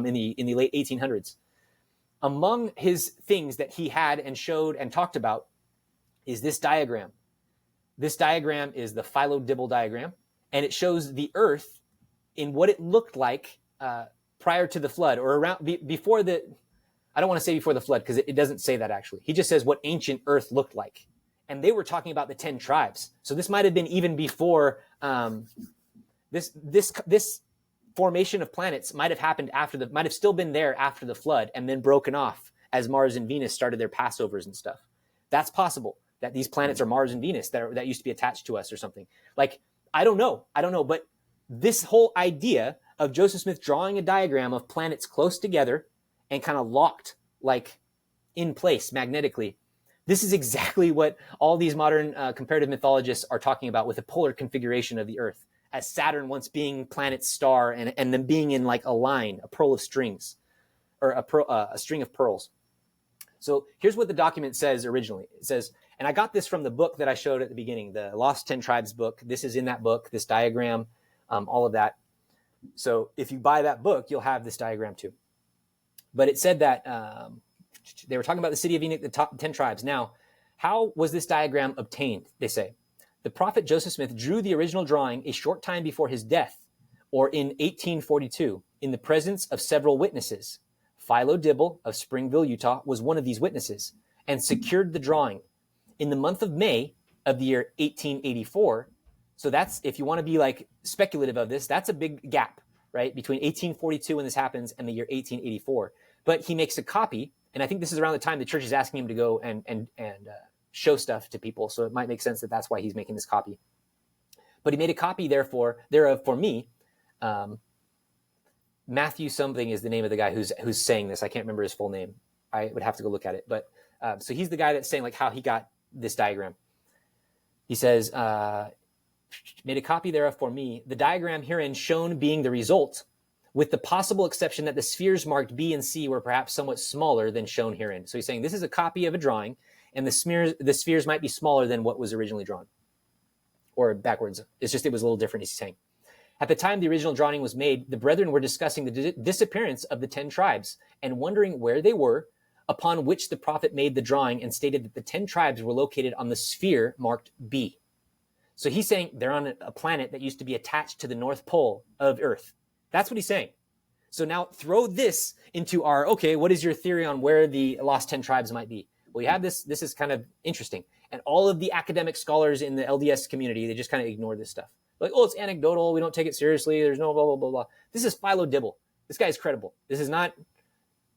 in the late 1800s. Among his things that he had and showed and talked about is this diagram. This diagram is the Philo Dibble diagram, and it shows the earth in what it looked like prior to the flood or around before the, I don't want to say before the flood because it doesn't say that actually. He just says what ancient earth looked like. And they were talking about the 10 tribes. So this might have been even before this formation of planets might have happened might have still been there after the flood and then broken off as Mars and Venus started their Passovers and stuff. That's possible that these planets are Mars and Venus that used to be attached to us or something. Like, I don't know. But this whole idea of Joseph Smith drawing a diagram of planets close together and kind of locked like in place magnetically. This is exactly what all these modern comparative mythologists are talking about with the polar configuration of the Earth, as Saturn once being planet's star and then being in like a line, a pearl of strings, or a string of pearls. So here's what the document says originally. It says, and I got this from the book that I showed at the beginning, the Lost 10 Tribes book. This is in that book, this diagram, all of that. So if you buy that book, you'll have this diagram too. But it said that they were talking about the city of Enoch, the top 10 tribes. Now, how was this diagram obtained? They say, the prophet Joseph Smith drew the original drawing a short time before his death, or in 1842, in the presence of several witnesses. Philo Dibble of Springville, Utah, was one of these witnesses and secured the drawing. In the month of May of the year 1884, so that's, if you want to be like speculative of this, that's a big gap, right? Between 1842 when this happens and the year 1884. But he makes a copy, and I think this is around the time the church is asking him to go and show stuff to people. So it might make sense that that's why he's making this copy. But he made a copy thereof for me. Matthew something is the name of the guy who's saying this. I can't remember his full name. I would have to go look at it. But so he's the guy that's saying like how he got this diagram. He says, made a copy thereof for me, the diagram herein shown being the result, with the possible exception that the spheres marked B and C were perhaps somewhat smaller than shown herein. So he's saying this is a copy of a drawing, and the spheres might be smaller than what was originally drawn. Or backwards. It's just it was a little different, he's saying. At the time the original drawing was made, the brethren were discussing the disappearance of the 10 tribes and wondering where they were, upon which the prophet made the drawing and stated that the 10 tribes were located on the sphere marked B. So he's saying they're on a planet that used to be attached to the North Pole of Earth. That's what he's saying. So now throw this into our, okay, what is your theory on where the lost 10 tribes might be? Well, you have this is kind of interesting. And all of the academic scholars in the LDS community, they just kind of ignore this stuff. Like, oh, it's anecdotal. We don't take it seriously. There's no blah, blah, blah, blah. This is Philo Dibble. This guy is credible. This is not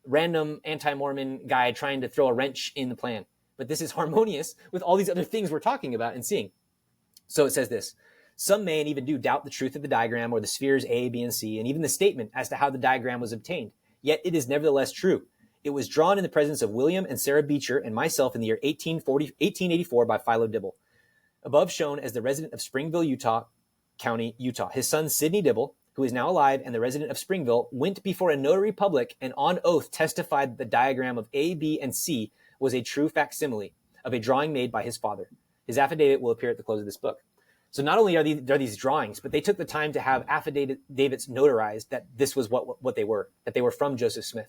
random anti-Mormon guy trying to throw a wrench in the plan. But this is harmonious with all these other things we're talking about and seeing. So it says this. Some may and even do doubt the truth of the diagram or the spheres A, B, and C, and even the statement as to how the diagram was obtained. Yet it is nevertheless true. It was drawn in the presence of William and Sarah Beecher and myself in the year 1884 by Philo Dibble. Above shown as the resident of Springville, Utah, County, Utah. His son, Sidney Dibble, who is now alive and the resident of Springville, went before a notary public and on oath testified that the diagram of A, B, and C was a true facsimile of a drawing made by his father. His affidavit will appear at the close of this book. So not only are these drawings, but they took the time to have affidavits notarized that this was what they were, that they were from Joseph Smith.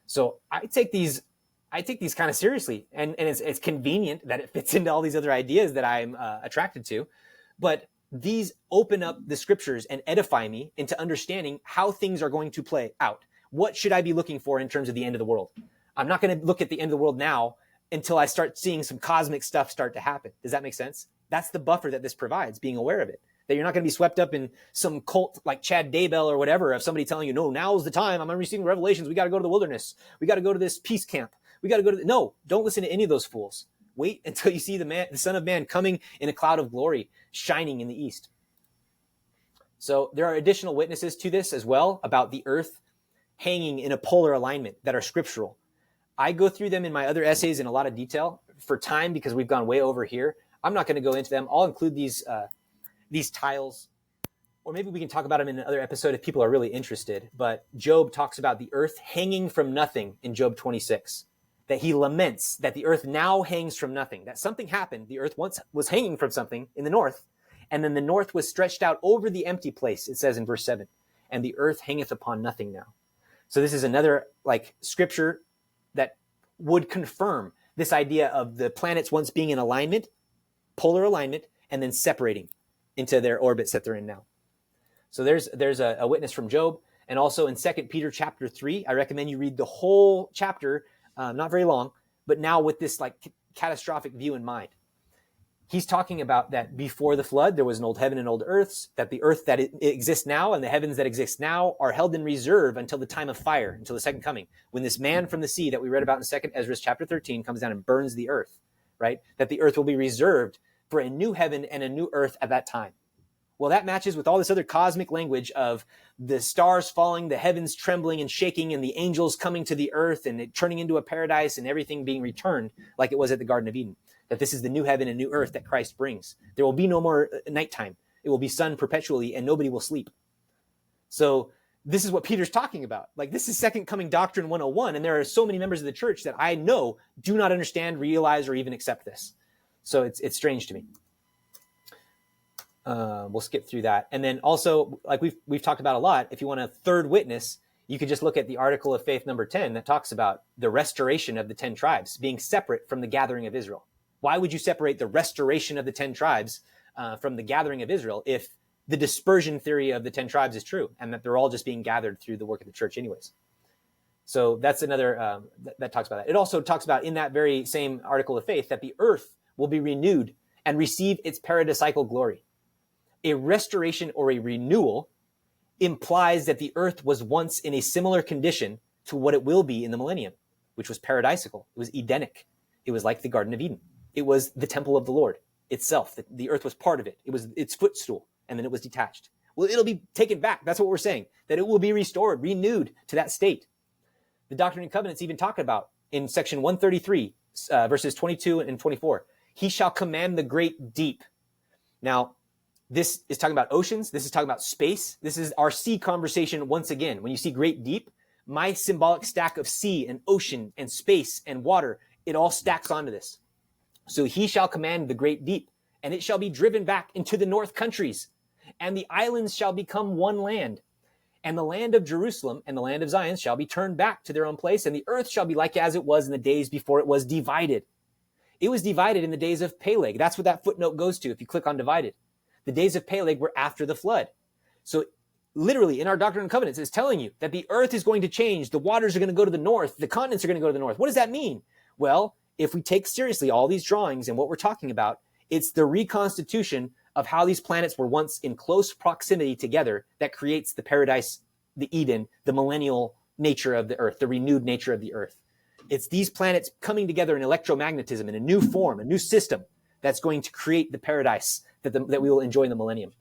So I take these kind of seriously, and it's convenient that it fits into all these other ideas that I'm attracted to, but these open up the scriptures and edify me into understanding how things are going to play out. What should I be looking for in terms of the end of the world? I'm not going to look at the end of the world now until I start seeing some cosmic stuff start to happen. Does that make sense? That's the buffer that this provides, being aware of it. That you're not going to be swept up in some cult like Chad Daybell or whatever of somebody telling you, no, now's the time. I'm receiving revelations. We got to go to the wilderness. We got to go to this peace camp. We got to go to no, don't listen to any of those fools. Wait until you see the Son of Man coming in a cloud of glory, shining in the east. So there are additional witnesses to this as well about the earth hanging in a polar alignment that are scriptural. I go through them in my other essays in a lot of detail for time because we've gone way over here. I'm not going to go into them. I'll include these tiles, or maybe we can talk about them in another episode if people are really interested. But Job talks about the earth hanging from nothing in Job 26. That he laments that the earth now hangs from nothing, that something happened. The earth once was hanging from something in the north, and then the north was stretched out over the empty place, it says in verse 7, and the earth hangeth upon nothing now. So this is another scripture that would confirm this idea of the planets once being in alignment, polar alignment, and then separating into their orbits that they're in now. So there's a witness from Job, and also in 2 Peter chapter 3, I recommend you read the whole chapter. Not very long, but now with this catastrophic view in mind. He's talking about that before the flood, there was an old heaven and old earths, that the earth that exists now and the heavens that exist now are held in reserve until the time of fire, until the second coming, when this man from the sea that we read about in 2 Ezra chapter 13 comes down and burns the earth, right? That the earth will be reserved for a new heaven and a new earth at that time. Well, that matches with all this other cosmic language of the stars falling, the heavens trembling and shaking, and the angels coming to the earth and it turning into a paradise and everything being returned like it was at the Garden of Eden. That this is the new heaven and new earth that Christ brings. There will be no more nighttime. It will be sun perpetually and nobody will sleep. So this is what Peter's talking about. This is Second Coming Doctrine 101, and there are so many members of the church that I know do not understand, realize, or even accept this. So it's strange to me. We'll skip through that. And then also, we've talked about a lot, if you want a third witness, you could just look at the Article of Faith number 10 that talks about the restoration of the 10 tribes being separate from the gathering of Israel. Why would you separate the restoration of the 10 tribes from the gathering of Israel if the dispersion theory of the 10 tribes is true and that they're all just being gathered through the work of the church anyways? So that's another, that talks about that. It also talks about in that very same Article of Faith that the earth will be renewed and receive its paradisiacal glory. A restoration or a renewal implies that the earth was once in a similar condition to what it will be in the millennium, which was paradisiacal. It was Edenic. It was like the Garden of Eden. It was the temple of the Lord itself. The earth was part of it. It was its footstool, and then it was detached. Well, it'll be taken back. That's what we're saying, that it will be restored, renewed to that state. The Doctrine and Covenants even talk about in section 133, verses 22 and 24, he shall command the great deep. Now, this is talking about oceans. This is talking about space. This is our sea conversation once again. When you see great deep, my symbolic stack of sea and ocean and space and water, it all stacks onto this. So he shall command the great deep, and it shall be driven back into the north countries, and the islands shall become one land. And the land of Jerusalem and the land of Zion shall be turned back to their own place, and the earth shall be like as it was in the days before it was divided. It was divided in the days of Peleg. That's what that footnote goes to if you click on divided. The days of Peleg were after the flood. So literally in our Doctrine and Covenants, it's telling you that the earth is going to change. The waters are going to go to the north. The continents are going to go to the north. What does that mean? Well, if we take seriously all these drawings and what we're talking about, it's the reconstitution of how these planets were once in close proximity together that creates the paradise, the Eden, the millennial nature of the earth, the renewed nature of the earth. It's these planets coming together in electromagnetism in a new form, a new system that's going to create the paradise that we will enjoy in the millennium.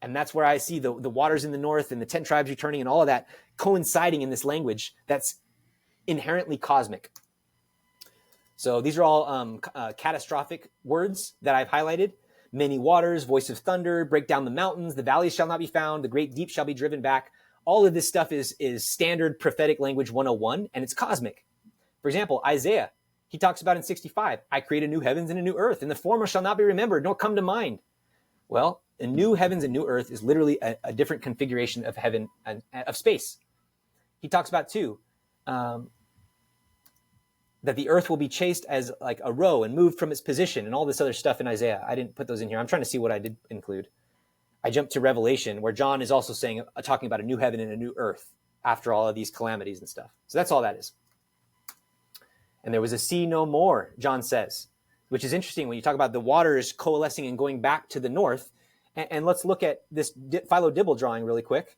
And that's where I see the waters in the north and the 10 tribes returning and all of that coinciding in this language that's inherently cosmic. So these are all catastrophic words that I've highlighted. many waters, voice of thunder, break down the mountains, the valleys shall not be found, the great deep shall be driven back. All of this stuff is standard prophetic language 101, and it's cosmic. For example, Isaiah, he talks about in 65, I create a new heavens and a new earth, and the former shall not be remembered, nor come to mind. Well, a new heavens and new earth is literally a different configuration of heaven and of space. He talks about, too, that the earth will be chased as like a row and moved from its position and all this other stuff in Isaiah. I didn't put those in here. I'm trying to see what I did include. I jumped to Revelation, where John is also talking about a new heaven and a new earth after all of these calamities and stuff. So that's all that is. And there was a sea no more, John says, which is interesting when you talk about the waters coalescing and going back to the north. And let's look at this Philo-Dibble drawing really quick.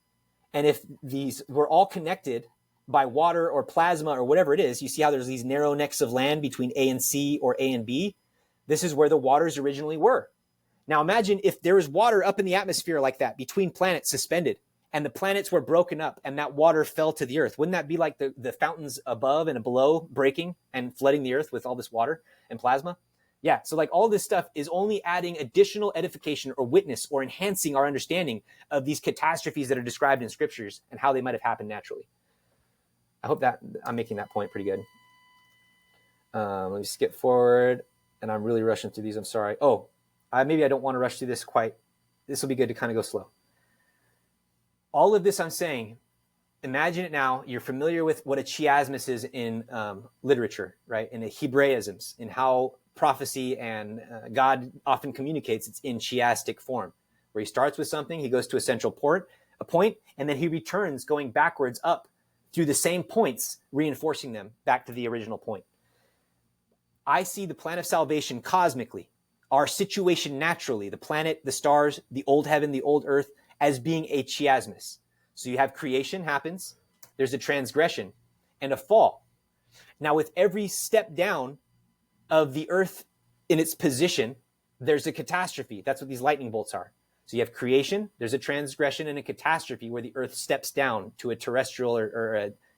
And if these were all connected by water or plasma or whatever it is, you see how there's these narrow necks of land between A and C or A and B. This is where the waters originally were. Now imagine if there was water up in the atmosphere like that between planets suspended, and the planets were broken up and that water fell to the earth. Wouldn't that be like the fountains above and below breaking and flooding the earth with all this water and plasma? Yeah, so like all this stuff is only adding additional edification or witness or enhancing our understanding of these catastrophes that are described in scriptures and how they might have happened naturally. I hope that I'm making that point pretty good. Let me skip forward, and I'm really rushing through these. I'm sorry. Maybe I don't want to rush through this quite. This will be good to kind of go slow. All of this I'm saying, imagine it now. You're familiar with what a chiasmus is in literature, right? In the Hebraisms, in how prophecy and God often communicates. It's in chiastic form, where he starts with something, he goes to a central point, and then he returns going backwards up through the same points, reinforcing them back to the original point. I see the plan of salvation cosmically, our situation naturally, the planet, the stars, the old heaven, the old earth, as being a chiasmus. So you have creation happens, there's a transgression, and a fall. Now with every step down of the earth in its position, there's a catastrophe. That's what these lightning bolts are. So you have creation, there's a transgression and a catastrophe where the earth steps down to a terrestrial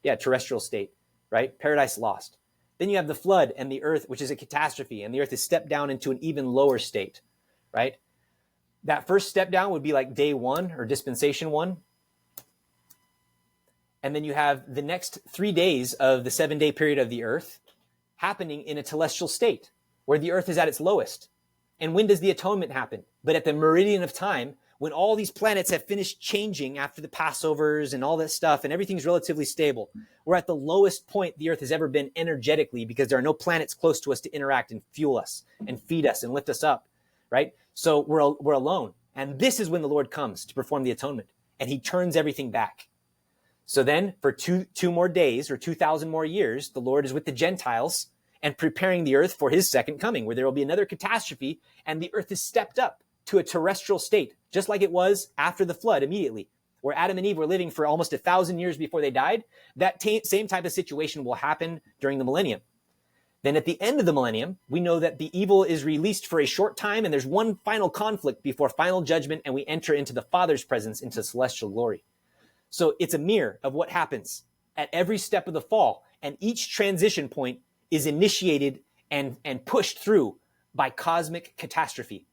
terrestrial state, right? Paradise lost. Then you have the flood and the earth, which is a catastrophe, and the earth is stepped down into an even lower state, right? That first step down would be like day 1 or dispensation 1. And then you have the next 3 days of the 7-day period of the earth happening in a telestial state where the earth is at its lowest. And when does the atonement happen? But at the meridian of time, when all these planets have finished changing after the Passovers and all that stuff, and everything's relatively stable. We're at the lowest point the earth has ever been energetically because there are no planets close to us to interact and fuel us and feed us and lift us up, right? So we're alone. And this is when the Lord comes to perform the atonement, and he turns everything back. So then for two more days or 2,000 more years, the Lord is with the Gentiles and preparing the earth for his second coming, where there will be another catastrophe, and the earth is stepped up to a terrestrial state, just like it was after the flood immediately, where Adam and Eve were living for almost 1,000 years before they died. That same type of situation will happen during the millennium. Then at the end of the millennium, we know that the evil is released for a short time, and there's one final conflict before final judgment, and we enter into the Father's presence, into celestial glory. So it's a mirror of what happens at every step of the fall, and each transition point is initiated and pushed through by cosmic catastrophe.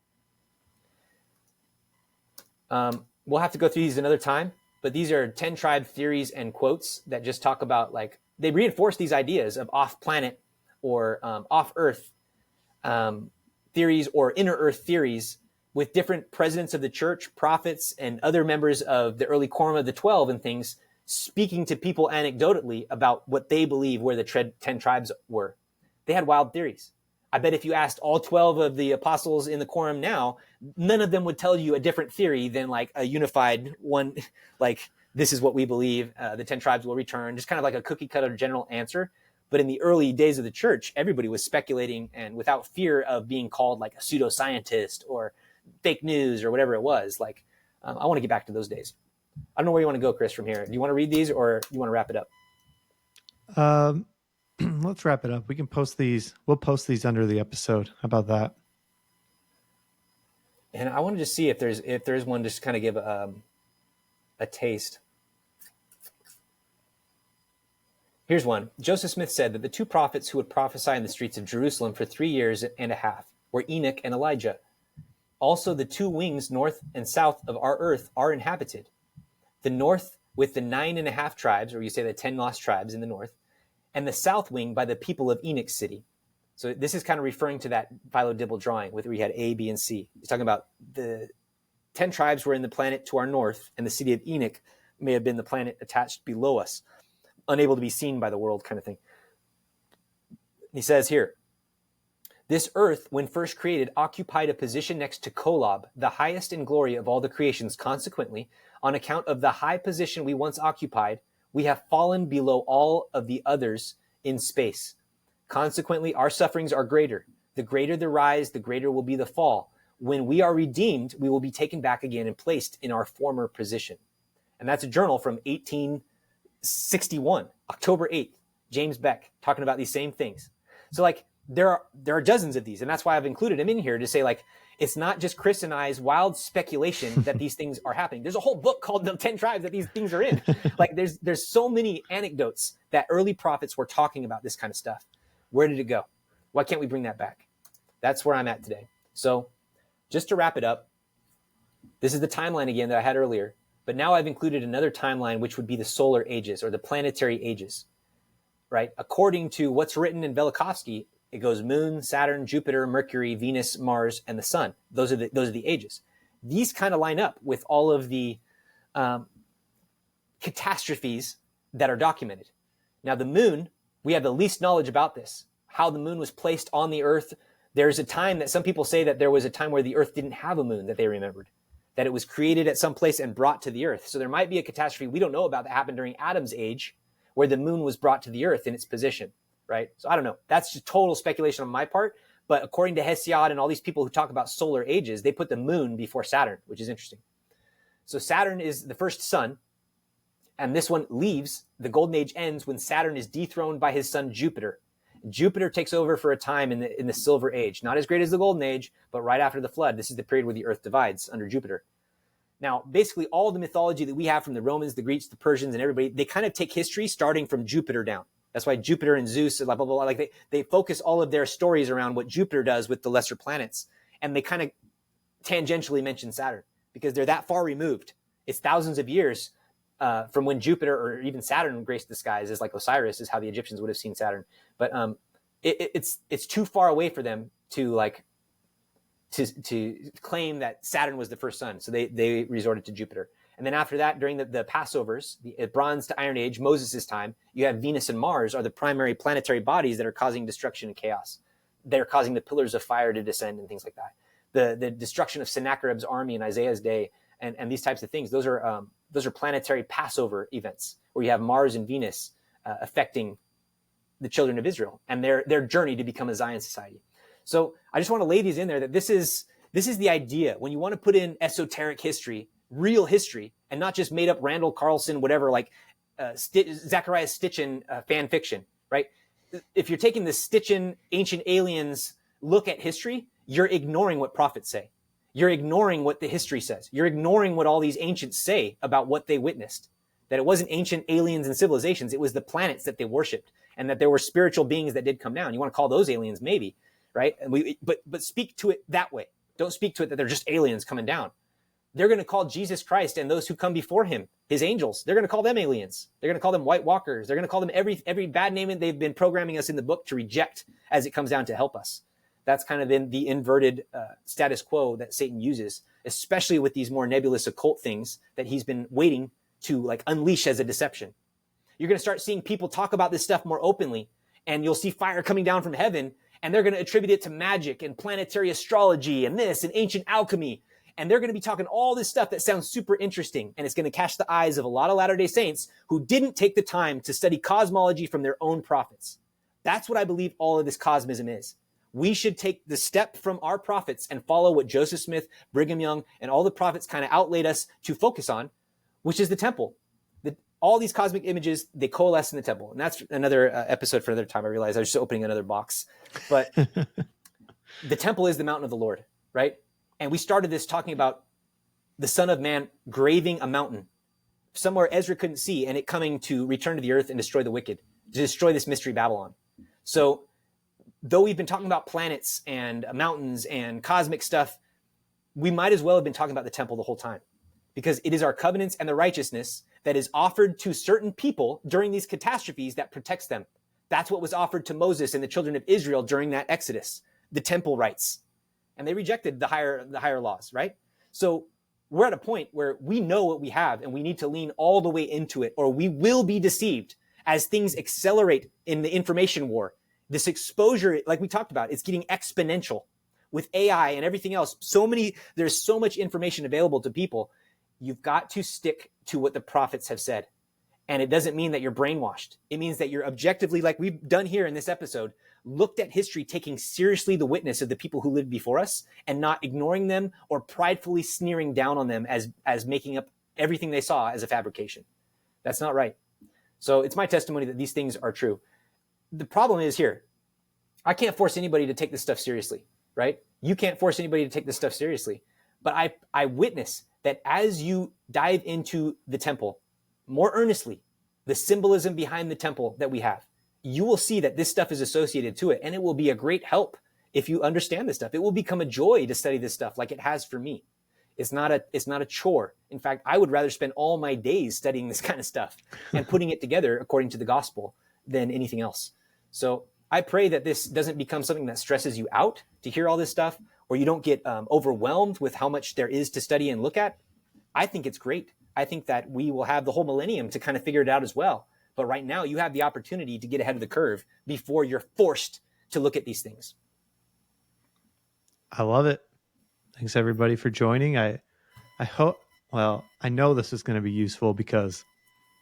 We'll have to go through these another time, but these are 10 tribe theories and quotes that just talk about, like, they reinforce these ideas of off-planet or off-Earth theories or inner-Earth theories with different presidents of the church, prophets, and other members of the early Quorum of the 12 and things, speaking to people anecdotally about what they believe where the 10 tribes were. They had wild theories. I bet if you asked all 12 of the apostles in the quorum now, none of them would tell you a different theory than like a unified one, like this is what we believe, the 10 tribes will return, just kind of like a cookie cutter general answer. But in the early days of the church, everybody was speculating and without fear of being called like a pseudoscientist or fake news or whatever it was. Like, I want to get back to those days. I don't know where you want to go, Chris, from here. Do you want to read these or do you want to wrap it up? Let's wrap it up. We can post these. We'll post these under the episode. How about that? And I want to just see if there's one, just kind of give a taste. Here's one. Joseph Smith said that the two prophets who would prophesy in the streets of Jerusalem for 3 years and a half were Enoch and Elijah. Also, the two wings, north and south of our earth, are inhabited. The north with the 9.5 tribes, or you say the 10 lost tribes in the north, and the south wing by the people of Enoch's city. So this is kind of referring to that Philo-Dibble drawing where we had A, B, and C. He's talking about the 10 tribes were in the planet to our north, and the city of Enoch may have been the planet attached below us, unable to be seen by the world kind of thing. He says here, this earth, when first created, occupied a position next to Kolob, the highest in glory of all the creations. Consequently, on account of the high position we once occupied, we have fallen below all of the others in space. Consequently, our sufferings are greater. The greater the rise, the greater will be the fall. When we are redeemed, we will be taken back again and placed in our former position. And that's a journal from 1861, October 8th, James Beck, talking about these same things. So like there are dozens of these, and that's why I've included them in here to say like, it's not just Chris and I's wild speculation that these things are happening. There's a whole book called The 10 Tribes that these things are in. Like there's so many anecdotes that early prophets were talking about this kind of stuff. Where did it go? Why can't we bring that back? That's where I'm at today. So just to wrap it up, this is the timeline again that I had earlier, but now I've included another timeline, which would be the solar ages or the planetary ages, right? According to what's written in Velikovsky, it goes Moon, Saturn, Jupiter, Mercury, Venus, Mars, and the Sun. Those are the ages. These kind of line up with all of the catastrophes that are documented. Now, the moon, we have the least knowledge about this, how the moon was placed on the earth. There's a time that some people say that there was a time where the earth didn't have a moon that they remembered, that it was created at some place and brought to the earth. So there might be a catastrophe we don't know about that happened during Adam's age, where the moon was brought to the earth in its position, right? So I don't know. That's just total speculation on my part. But according to Hesiod and all these people who talk about solar ages, they put the moon before Saturn, which is interesting. So Saturn is the first sun, and this one leaves. The golden age ends when Saturn is dethroned by his son Jupiter. Jupiter takes over for a time in the silver age, not as great as the golden age, but right after the flood. This is the period where the earth divides under Jupiter. Now, basically all the mythology that we have from the Romans, the Greeks, the Persians, and everybody, they kind of take history starting from Jupiter down. That's why Jupiter and Zeus, blah, blah, blah, like they focus all of their stories around what Jupiter does with the lesser planets. And they kind of tangentially mention Saturn because they're that far removed. It's thousands of years from when Jupiter or even Saturn graced the skies, as like Osiris is how the Egyptians would have seen Saturn. But it's too far away for them to claim that Saturn was the first sun. So they resorted to Jupiter. And then after that, during the Passovers, the Bronze to Iron Age, Moses' time, you have Venus and Mars are the primary planetary bodies that are causing destruction and chaos. They're causing the pillars of fire to descend and things like that. The destruction of Sennacherib's army in Isaiah's day and these types of things, those are planetary Passover events where you have Mars and Venus affecting the children of Israel and their journey to become a Zion society. So I just want to lay these in there that this is the idea. When you want to put in esoteric history, real history, and not just made up Randall Carlson, whatever, like Zachariah Stitchin fan fiction, right? If you're taking the Stitchin ancient aliens look at history, you're ignoring what prophets say. You're ignoring what the history says. You're ignoring what all these ancients say about what they witnessed, that it wasn't ancient aliens and civilizations. It was the planets that they worshiped and that there were spiritual beings that did come down. You want to call those aliens, maybe, right? But speak to it that way. Don't speak to it that they're just aliens coming down. They're going to call Jesus Christ and those who come before him, his angels, they're going to call them aliens. They're going to call them White Walkers. They're going to call them every bad name that they've been programming us in the book to reject as it comes down to help us. That's kind of in the inverted status quo that Satan uses, especially with these more nebulous occult things that he's been waiting to like unleash as a deception. You're going to start seeing people talk about this stuff more openly, and you'll see fire coming down from heaven, and they're going to attribute it to magic and planetary astrology and this and ancient alchemy. And they're going to be talking all this stuff that sounds super interesting. And it's going to catch the eyes of a lot of Latter-day Saints who didn't take the time to study cosmology from their own prophets. That's what I believe all of this cosmism is. We should take the step from our prophets and follow what Joseph Smith, Brigham Young, and all the prophets kind of outlaid us to focus on, which is the temple. All these cosmic images, they coalesce in the temple. And that's another episode for another time. I realized I was just opening another box. But the temple is the mountain of the Lord, right? And we started this talking about the Son of Man graving a mountain somewhere Ezra couldn't see, and it coming to return to the earth and destroy the wicked, to destroy this mystery Babylon. So though we've been talking about planets and mountains and cosmic stuff, we might as well have been talking about the temple the whole time, because it is our covenants and the righteousness that is offered to certain people during these catastrophes that protects them. That's what was offered to Moses and the children of Israel during that Exodus, the temple rights. And they rejected the higher laws, right? So we're at a point where we know what we have and we need to lean all the way into it, or we will be deceived as things accelerate in the information war. This exposure, like we talked about, it's getting exponential with AI and everything else. There's so much information available to people. You've got to stick to what the prophets have said. And it doesn't mean that you're brainwashed. It means that you're objectively, like we've done here in this episode, looked at history, taking seriously the witness of the people who lived before us and not ignoring them or pridefully sneering down on them as making up everything they saw as a fabrication. That's not right. So it's my testimony that these things are true. The problem is here, I can't force anybody to take this stuff seriously, right? You can't force anybody to take this stuff seriously. But I witness that as you dive into the temple more earnestly, the symbolism behind the temple that we have, you will see that this stuff is associated to it, and it will be a great help if you understand this stuff. It will become a joy to study this stuff like it has for me. It's not a chore. In fact, I would rather spend all my days studying this kind of stuff and putting it together according to the gospel than anything else. So I pray that this doesn't become something that stresses you out to hear all this stuff, or you don't get overwhelmed with how much there is to study and look at. I think it's great. I think that we will have the whole millennium to kind of figure it out as well. But right now you have the opportunity to get ahead of the curve before you're forced to look at these things. I love it. Thanks everybody for joining. I know this is going to be useful because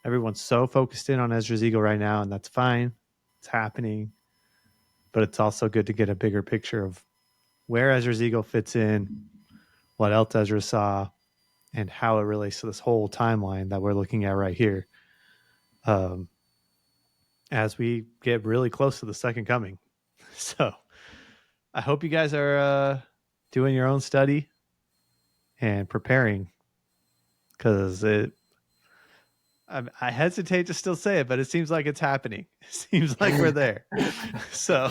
everyone's so focused in on Ezra's Eagle right now, and that's fine. It's happening. But it's also good to get a bigger picture of where Ezra's Eagle fits in, what else Ezra saw, and how it relates to this whole timeline that we're looking at right here. As we get really close to the second coming. So I hope you guys are doing your own study and preparing, because I hesitate to still say it, but it seems like it's happening. It seems like we're there. So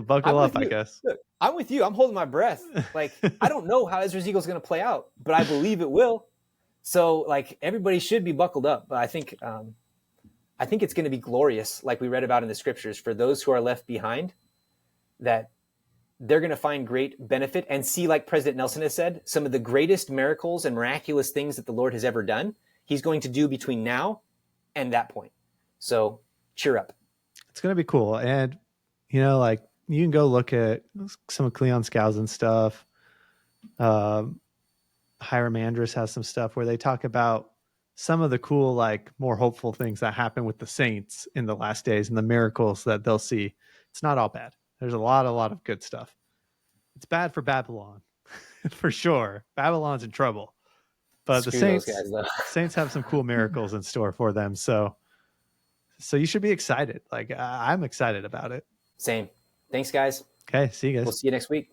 buckle up, I guess. Look, I'm with you. I'm holding my breath. Like, I don't know how Ezra's Eagle is going to play out, but I believe it will. So like everybody should be buckled up. But I think it's going to be glorious, like we read about in the scriptures, for those who are left behind, that they're going to find great benefit and see, like President Nelson has said, some of the greatest miracles and miraculous things that the Lord has ever done. He's going to do between now and that point. So cheer up. It's going to be cool. And, like you can go look at some of Cleon Skousen's stuff. Hiram Andrus has some stuff where they talk about some of the cool, like more hopeful things that happen with the saints in the last days and the miracles that they'll see. It's not all bad. There's a lot of good stuff. It's bad for Babylon, for sure. Babylon's in trouble, but the Saints have some cool miracles in store for them. So you should be excited. Like I'm excited about it. Same. Thanks, guys. Okay. See you guys. We'll see you next week.